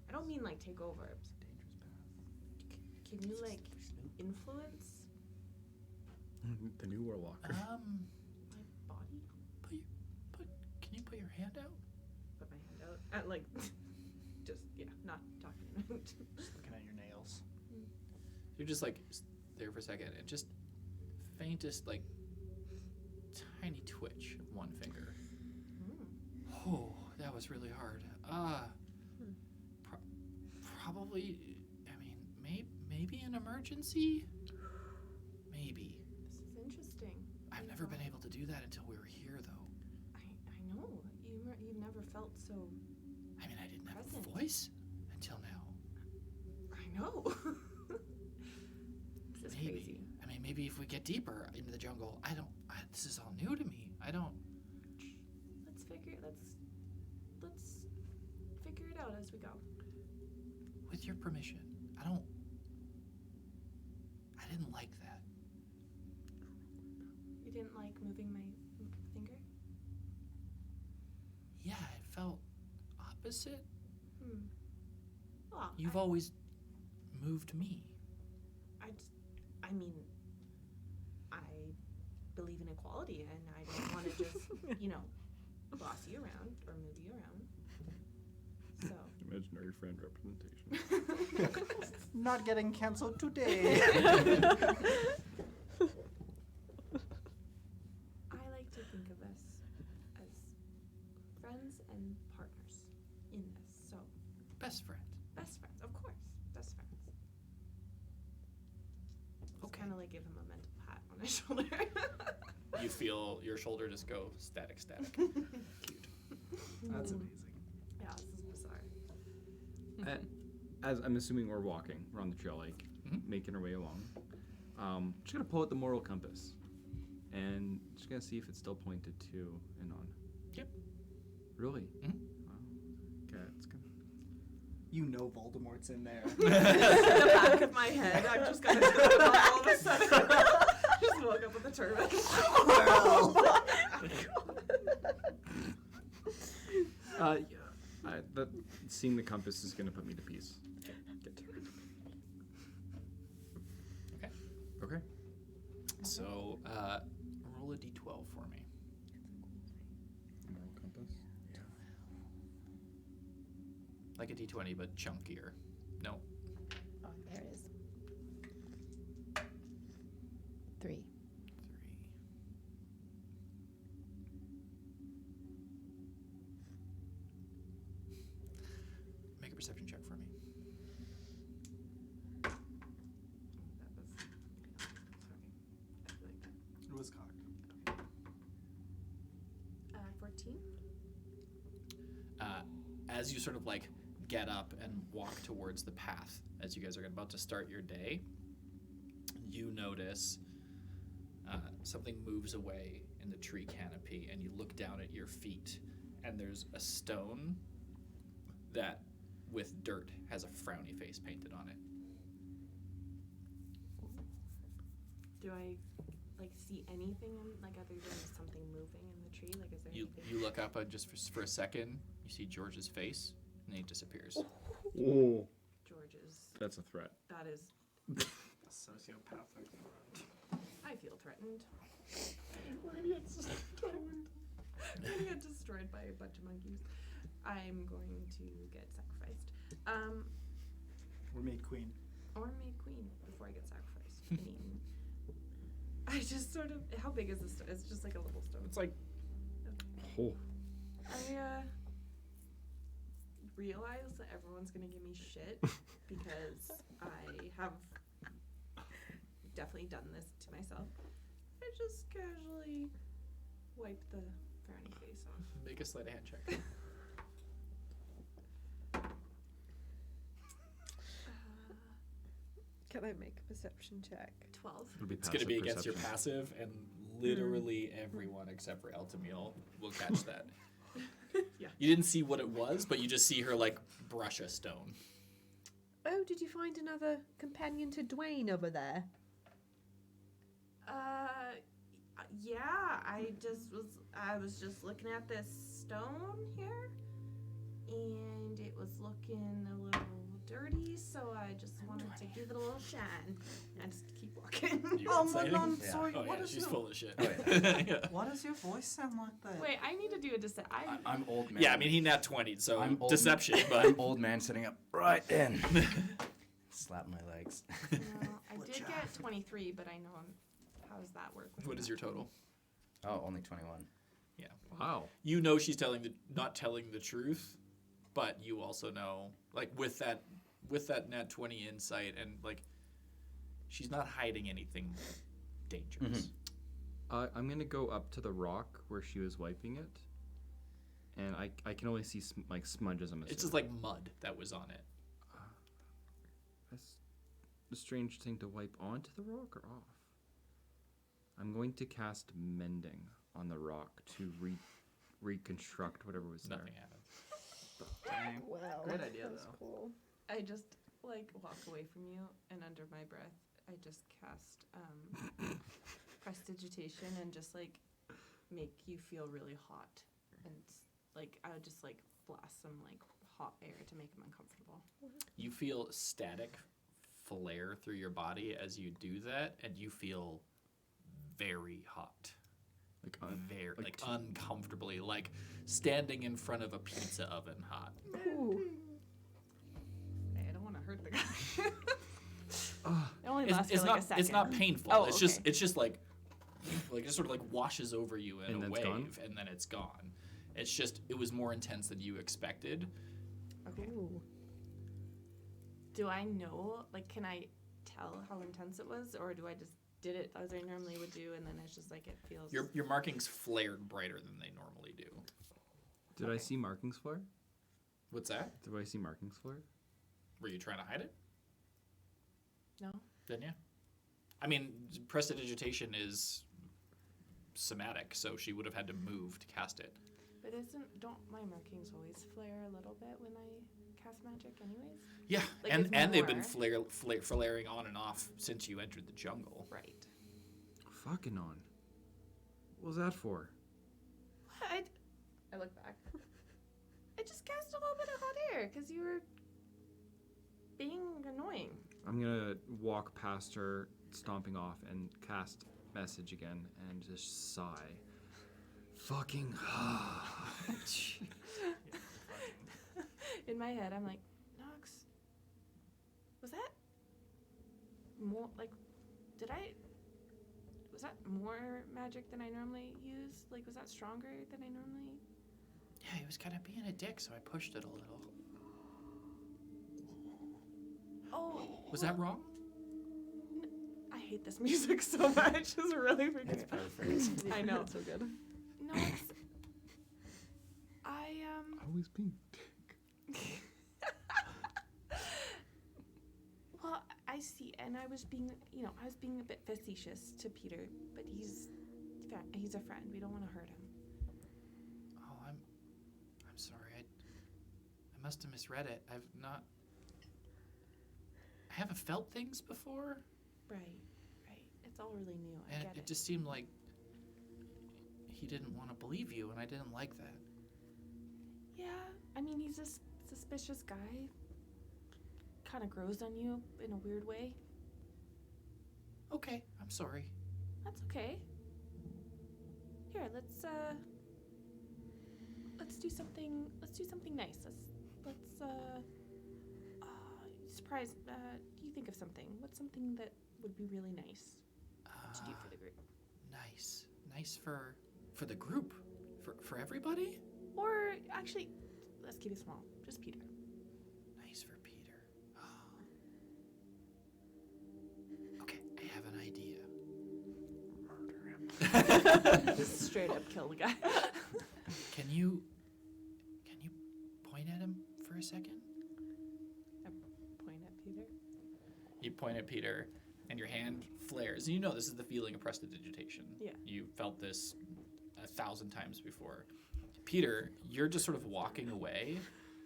I don't mean like take over. Can you like influence The new Warlocker. my body? Can you put your hand out? Put my hand out at like, just yeah, not talking about. Just looking at your nails. You're just like there for a second, and just faintest like tiny twitch of one finger. Oh, that was really hard. Probably. I mean, maybe an emergency. Maybe. This is interesting. I've never been able to do that until we were here, though. I know you never felt so. I mean, I didn't have Present. a voice until now. I know. This is Maybe. crazy. I mean, maybe if we get deeper into the jungle, this is all new to me. Let's figure it out as we go. With your permission, I didn't like that. You didn't like moving my finger? Yeah, it felt opposite. Well, You've always moved me. I mean, I believe in equality, and I don't want to just, boss you around or move you around. So. Imaginary friend representation. Not getting canceled today. I like to think of us as friends and partners in this. So, Best friend. best friends, of course, best friends. Just Okay. kind of like give him a mental pat on his shoulder. You feel your shoulder just go static. That's amazing. Yeah, this is bizarre. As I'm assuming we're walking, we're on the trail, like making our way along. Just gonna pull out the moral compass, and just gonna see if it's still pointed to and on. Yep. Really? Mhm. Wow. Okay, it's gonna. You know Voldemort's in there. In the back of my head, I've just got a all of a sudden. Just woke up with a turban. Seeing the compass is gonna put me to peace. Get to it. Okay. Okay. So, roll a d12 for me. Moral compass. Like a d20, but chunkier. No. Oh, there it is. 3. 3. Make a perception check for me. That was. Sorry. I feel like that. It was cocked. 14. As you sort of like get up and walk towards the path, as you guys are about to start your day, you notice something moves away in the tree canopy, and you look down at your feet, and there's a stone that, with dirt, has a frowny face painted on it. Do I like see anything like other than something moving in the tree? Like, is there You anything? look up just for a second. You see George's face, and he disappears. Oh, George's. that's a threat. That is. A sociopathic. I feel threatened. We're gonna get destroyed by a bunch of monkeys. I'm going to get sacrificed. We're made queen. Or made queen before I get sacrificed. I mean, I just sort of. How big is this? It's just like a little stone. It's like Oh, I realize that everyone's gonna give me shit because I have definitely done this to myself. I just casually wipe the frowny face off. make a sleight of hand check. Can I make a perception check? 12. it'll be It's going to be against your perception. passive, and literally everyone except for Eltamil will catch that. Yeah. You didn't see what it was, but you just see her like brush a stone. Oh, did you find another companion to Dwayne over there? Yeah, I was just looking at this stone here, and it was looking a little dirty, so I just wanted to give it a little shine. And just keep walking. You Oh, exciting? I'm Yeah. sorry. Oh what yeah, is she's your, full of shit. Oh, yeah. Why does your voice sound like that? Wait, I need to do a I'm old man. Yeah, I mean he nat 20, so I'm old deception, I'm but old man sitting up right in. Slap my legs. I did get 23, but I know how does that work? with what is that? your total? Oh, only 21. Wow. You know she's not telling the truth, but you also know like with that nat 20 insight and like she's not hiding anything dangerous. I'm gonna go up to the rock where she was wiping it, and I can only see like smudges. I'm assuming. It's just like mud that was on it. That's a strange thing to wipe onto the rock or off. I'm going to cast Mending on the rock to reconstruct whatever was Nothing there. happened. Dang. Well, Great idea, that's though. cool. I just like walk away from you, and under my breath, I just cast prestidigitation and just like make you feel really hot, and like I would just like blast some like hot air to make them uncomfortable. You feel static flare through your body as you do that, and you feel very hot. Like Very like like t- uncomfortably, like standing in front of a pizza oven hot. Ooh. Hey, I don't want to hurt the guy. Ugh. It only It's, lasts it's for not like a second. it's not painful. Oh, it's okay. just like it just sort of like washes over you in And a then wave, it's gone? and then it's gone. It's just it was more intense than you expected. Okay. Ooh. Do I know? Like, can I tell how intense it was, or do I just did it as I normally would do, and then it's just like it feels. Your markings flared brighter than they normally do. Did I Okay. see markings flare? What's that? Did I see markings flare? Were you trying to hide it? No. Didn't you? I mean, prestidigitation is somatic, so she would have had to move to cast it. But don't my markings always flare a little bit when I cast magic, anyways? Yeah, Like, and it's they've been more. flaring on and off since you entered the jungle. Right. Fucking on. What was that for? What? I look back. I just cast a little bit of hot air because you were being annoying. I'm gonna walk past her, stomping off, and cast message again, and just sigh. Fucking. In my head, I'm like, Nox, was that more like? Was that more magic than I normally use? Like, was that stronger than I normally? Yeah, he was kind of being a dick, so I pushed it a little. Oh, Was that wrong? I hate this music so much. It's really freaking. It's perfect. I know. So good. No, it's. I Always being. Well, I see, and I was being a bit facetious to Peter, but he's a friend. We don't want to hurt him. Oh, I'm sorry. I must have misread it. I haven't felt things before. Right. It's all really new. I And get it it. just seemed like he didn't want to believe you, and I didn't like that. Yeah, I mean, he's a suspicious guy. Kind of grows on you in a weird way. Okay, I'm sorry. That's okay. Here, let's do something. Let's do something nice. Surprise. Do you think of something? What's something that would be really nice to do for the group? Nice. Nice for the group? For everybody? Or actually, let's keep it small. Just Peter. Nice for Peter. Okay, I have an idea. Murder him. Just straight up kill the guy. Can you point at him for a second? Point at Peter. You point at Peter, and your hand flares. And you know this is the feeling of prestidigitation. Yeah. You felt this 1,000 times before. Peter, you're just sort of walking away,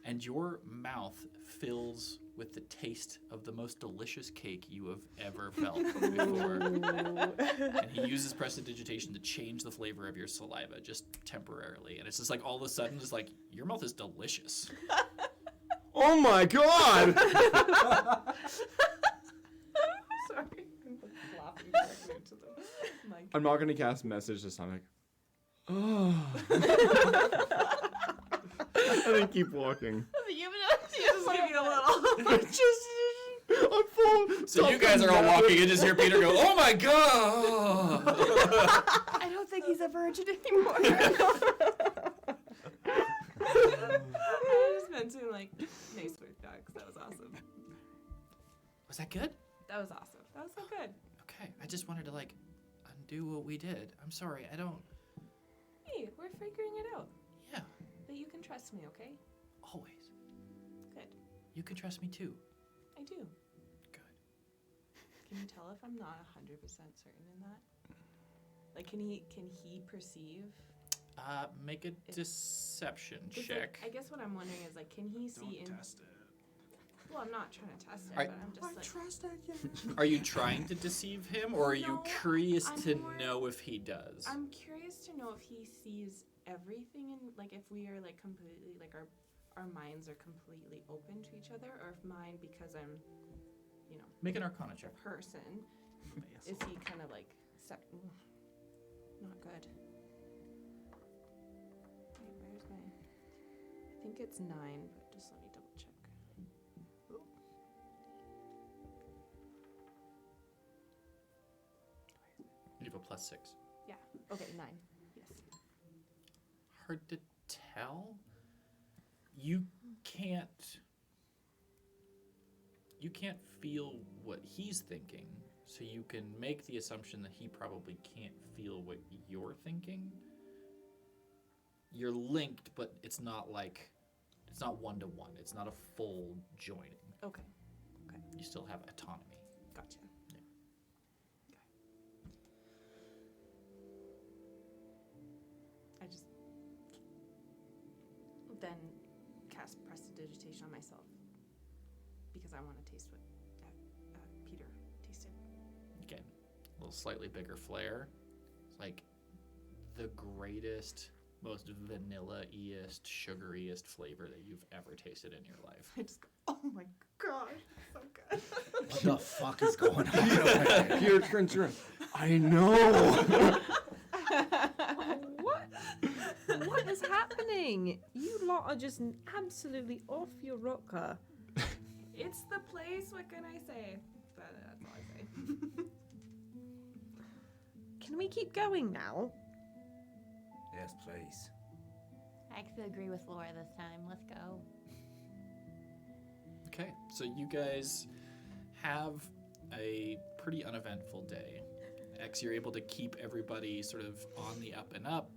and your mouth fills with the taste of the most delicious cake you have ever felt before. And he uses prestidigitation to change the flavor of your saliva just temporarily. And it's just like all of a sudden, just like, your mouth is delicious. Oh my god! Sorry. I'm laughing directly into the mic. I'm not gonna cast message this time. Like, oh. And then keep walking. You just give me a little. I'm full. So you guys are all walking and just hear Peter go, "Oh my god!" I don't think he's a virgin anymore. I just meant to nice work, dogs. That was awesome. Was that good? That was awesome. That was so good. Okay, I just wanted to undo what we did. I'm sorry, I don't. Hey, we're figuring it out. Yeah, But you can trust me, okay? always. Good. You can trust me too. I do. Good. Can you tell if I'm not 100% certain in that? Like, can he perceive? Make a deception 'Cause, check. I guess what I'm wondering is can he see in? Test it. Well, I'm not trying to test it, Alright. but I'm just Trust it, yeah. Are you trying to deceive him, or are you No, curious I'm to more- know if he does? I'm curious to know if he sees everything in if we are completely our minds are completely open to each other, or if mine, because I'm Make an Arcana check. a person, is he kind of not good. Wait, where's my? I think it's 9, but just let me double check. You have a +6. Yeah. Okay, 9. Yes. Hard to tell. You can't feel what he's thinking, so you can make the assumption that he probably can't feel what you're thinking. You're linked, but it's not it's not one-to-one. It's not a full joining. Okay. You still have autonomy. Gotcha. Yeah. Okay. I just then cast prestidigitation on myself because I want to taste what Peter tasted. Again, a little slightly bigger flare. It's like the greatest, most vanilla-iest, sugariest flavor that you've ever tasted in your life. I just go, oh my gosh, so good. What the fuck is going on? Peter turns around. I know. What is happening? You lot are just absolutely off your rocker. It's the place, what can I say? That's all I say. Can we keep going now? Yes, please. I actually agree with Laura this time. Let's go. Okay, so you guys have a pretty uneventful day. X, you're able to keep everybody sort of on the up and up.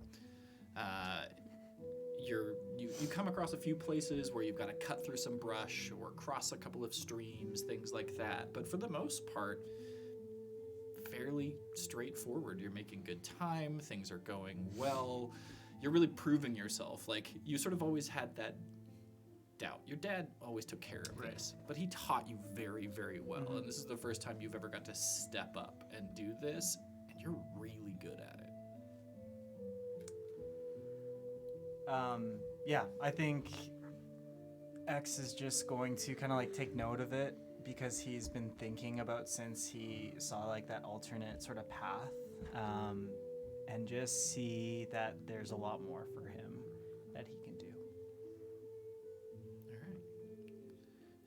You come across a few places where you've got to cut through some brush or cross a couple of streams, things like that. But for the most part, fairly straightforward. You're making good time, things are going well. You're really proving yourself. You sort of always had doubt. Your dad always took care of this, but he taught you very, very well. And this is the first time you've ever got to step up and do this, and you're really good at it. Yeah, I think X is just going to kind of like take note of it because he's been thinking about since he saw like that alternate sort of path, and just see that there's a lot more for him that he can do. All right.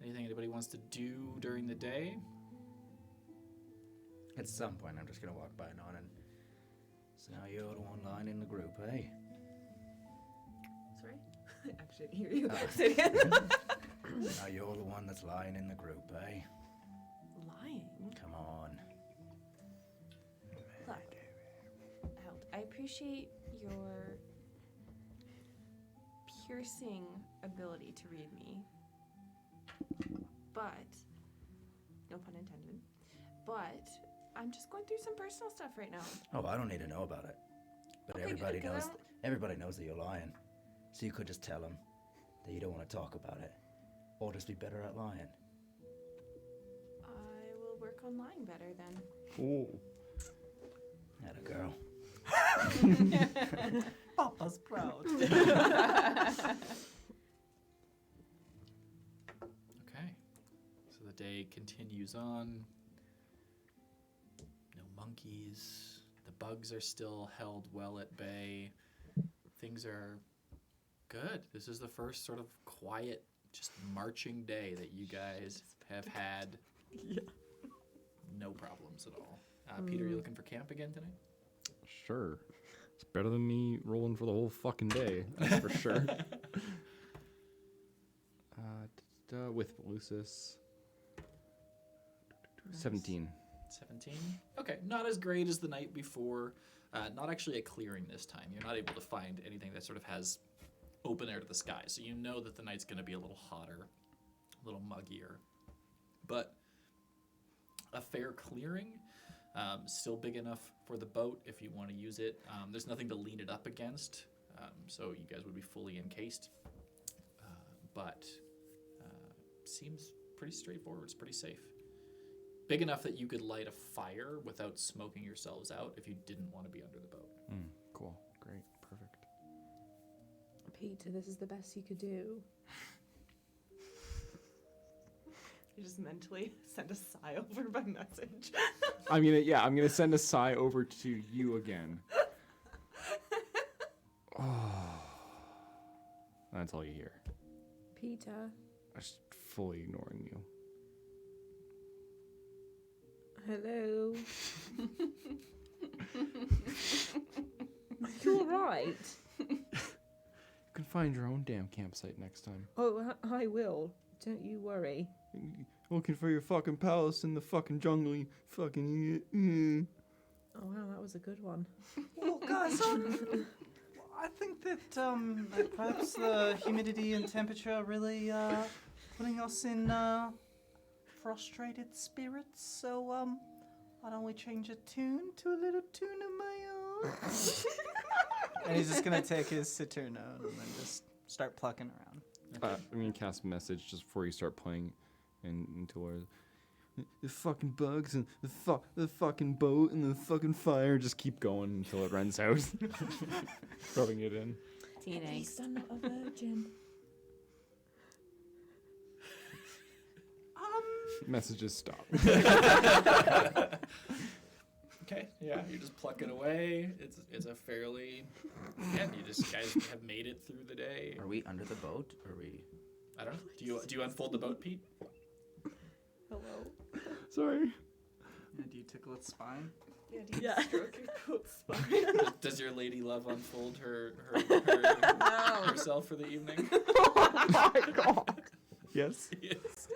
Anything anybody wants to do during the day? At some point, I'm just gonna walk by Non and so now you're the one lying in the group, eh? Sorry? Actually, I didn't hear you. Oh. Say it again. Now you're the one that's lying in the group, eh? Lying? Come on. Look, I appreciate your piercing ability to read me, but, no pun intended, but I'm just going through some personal stuff right now. Oh, I don't need to know about it. But Okay, everybody good, 'cause I knows. don't- Everybody knows that you're lying. So you could just tell them that you don't want to talk about it, or just be better at lying. I will work on lying better then. Ooh. Atta girl. Papa's proud. Okay. So the day continues on. No monkeys. The bugs are still held well at bay. Things are good. This is the first sort of quiet, just marching day that you guys have had. Yeah. No problems at all. Peter, you looking for camp again tonight? Sure. It's better than me rolling for the whole fucking day, that's for sure. With Lucis. 17. 17? Okay, not as great as the night before. Not actually a clearing this time. You're not able to find anything that sort of has open air to the sky. So you know that the night's going to be a little hotter, a little muggier. But a fair clearing, still big enough for the boat if you want to use it. There's nothing to lean it up against, so you guys would be fully encased. But seems pretty straightforward. It's pretty safe. Big enough that you could light a fire without smoking yourselves out if you didn't want to be under the boat. Cool. Great. Perfect. Peter, this is the best you could do. You just mentally send a sigh over by message. I'm gonna send a sigh over to you again. Oh. That's all you hear. Peter. I'm just fully ignoring you. Hello. You alright? You can find your own damn campsite next time. Oh, I will. Don't you worry. Looking for your fucking palace in the fucking jungle, you fucking idiot. Oh wow, that was a good one. Well, guys, I think that perhaps the humidity and temperature are really putting us in frustrated spirits. So why don't we change a tune to a little tune of my own? And he's just gonna take his Saturno and then just start plucking around. I'm gonna cast message just before you start playing, and until the fucking bugs and the fucking boat and the fucking fire just keep going until it runs out. Rubbing it in. At Teenage. least I'm not a virgin. Messages stop. Okay, yeah, you're just plucking away. It's a fairly, you just guys have made it through the day. Are we under the boat? Or are we? I don't know. Do you unfold the boat, Pete? Hello. Sorry. Yeah, do you tickle its spine? Yeah, do you Yeah. stroke your coat spine? Does your lady love unfold her No. herself for the evening? Oh my god. Yes. Yes.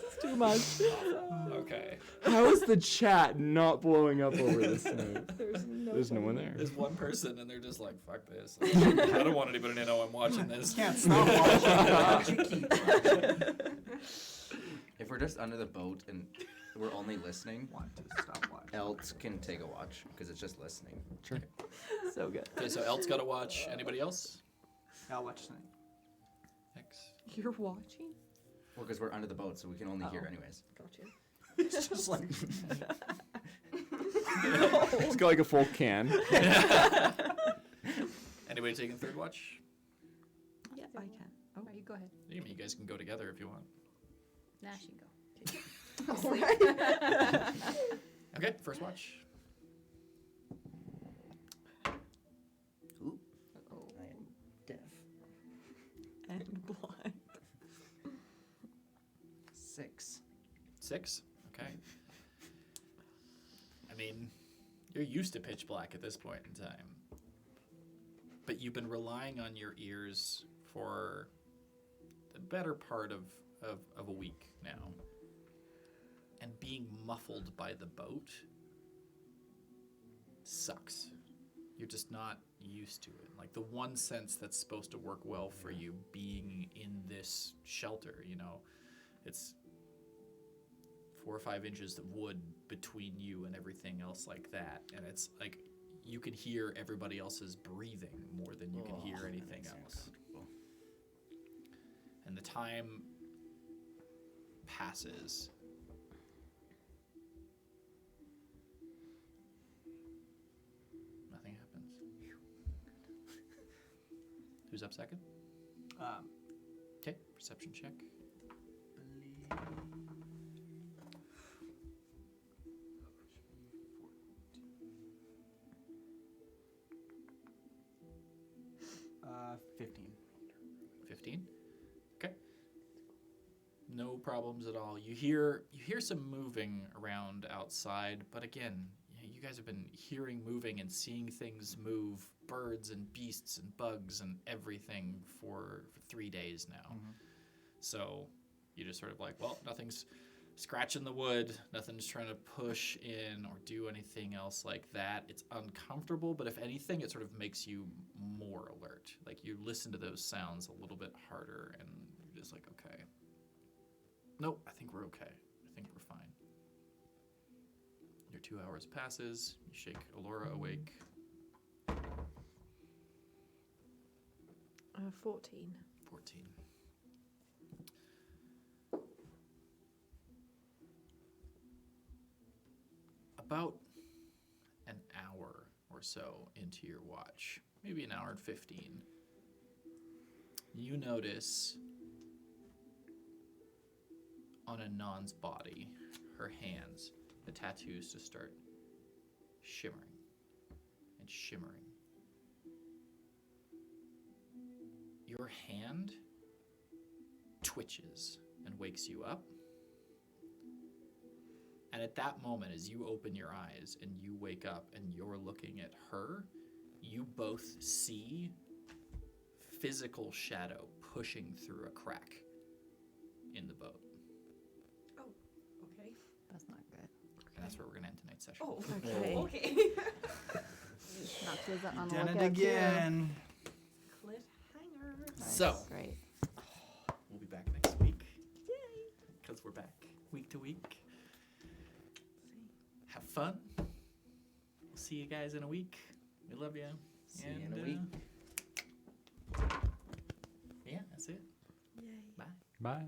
It's too much. Okay. How is the chat not blowing up over this note? There's no one there. There's one person and they're just like, fuck this. I don't want anybody to know I'm watching this. Can't stop watching. You keep watching. If we're just under the boat and we're only listening, Want to stop watching. Elt can take a watch because it's just listening. Sure. So good. Okay, so Elt's got to watch. Anybody else? I'll watch tonight. X. You're watching? Well, because we're under the boat, so we can only hear Oh. anyways. Gotcha. It's just like It's got like a full can. Anybody taking third watch? Yeah, I can. Oh. Right, you go ahead. You guys can go together if you want. Nash, you go. Okay, first watch. Ooh. I am deaf. And blind. 6. 6. Okay. I mean, you're used to pitch black at this point in time. But you've been relying on your ears for the better part of a week now. And being muffled by the boat sucks. You're just not used to it. Like the one sense that's supposed to work well for you being in this shelter, it's 4 or 5 inches of wood between you and everything else like that. And it's like you can hear everybody else's breathing more than you can hear anything else. And the time passes. Nothing happens. Who's up second? Okay, perception check. Believe 15. 15. Okay. No problems at all. You hear some moving around outside, but again, you guys have been hearing moving and seeing things move, birds and beasts and bugs and everything for 3 days now. So you just sort of like, well, nothing's scratching the wood, nothing's trying to push in or do anything else like that. It's uncomfortable, but if anything, it sort of makes you more alert. Like you listen to those sounds a little bit harder and you're just like, okay. Nope, I think we're okay. I think we're fine. Your 2 hours passes, you shake Alora awake. 14. 14. About an hour or so into your watch, maybe an hour and 15, you notice on Anon's body, her hands, the tattoos just start shimmering and shimmering. Your hand twitches and wakes you up. And at that moment, as you open your eyes and you wake up and you're looking at her, you both see physical shadow pushing through a crack in the boat. Oh, okay. That's not good. And that's where we're going to end tonight's session. Oh, Okay. okay. Knox is on the Done lookout it again. Cliffhanger. Too. So- Great. We'll be back next week. Yay! Because we're back week to week. Have fun. We'll see you guys in a week. We love you. See you in a week. Yeah, that's it. Yay. Bye. Bye.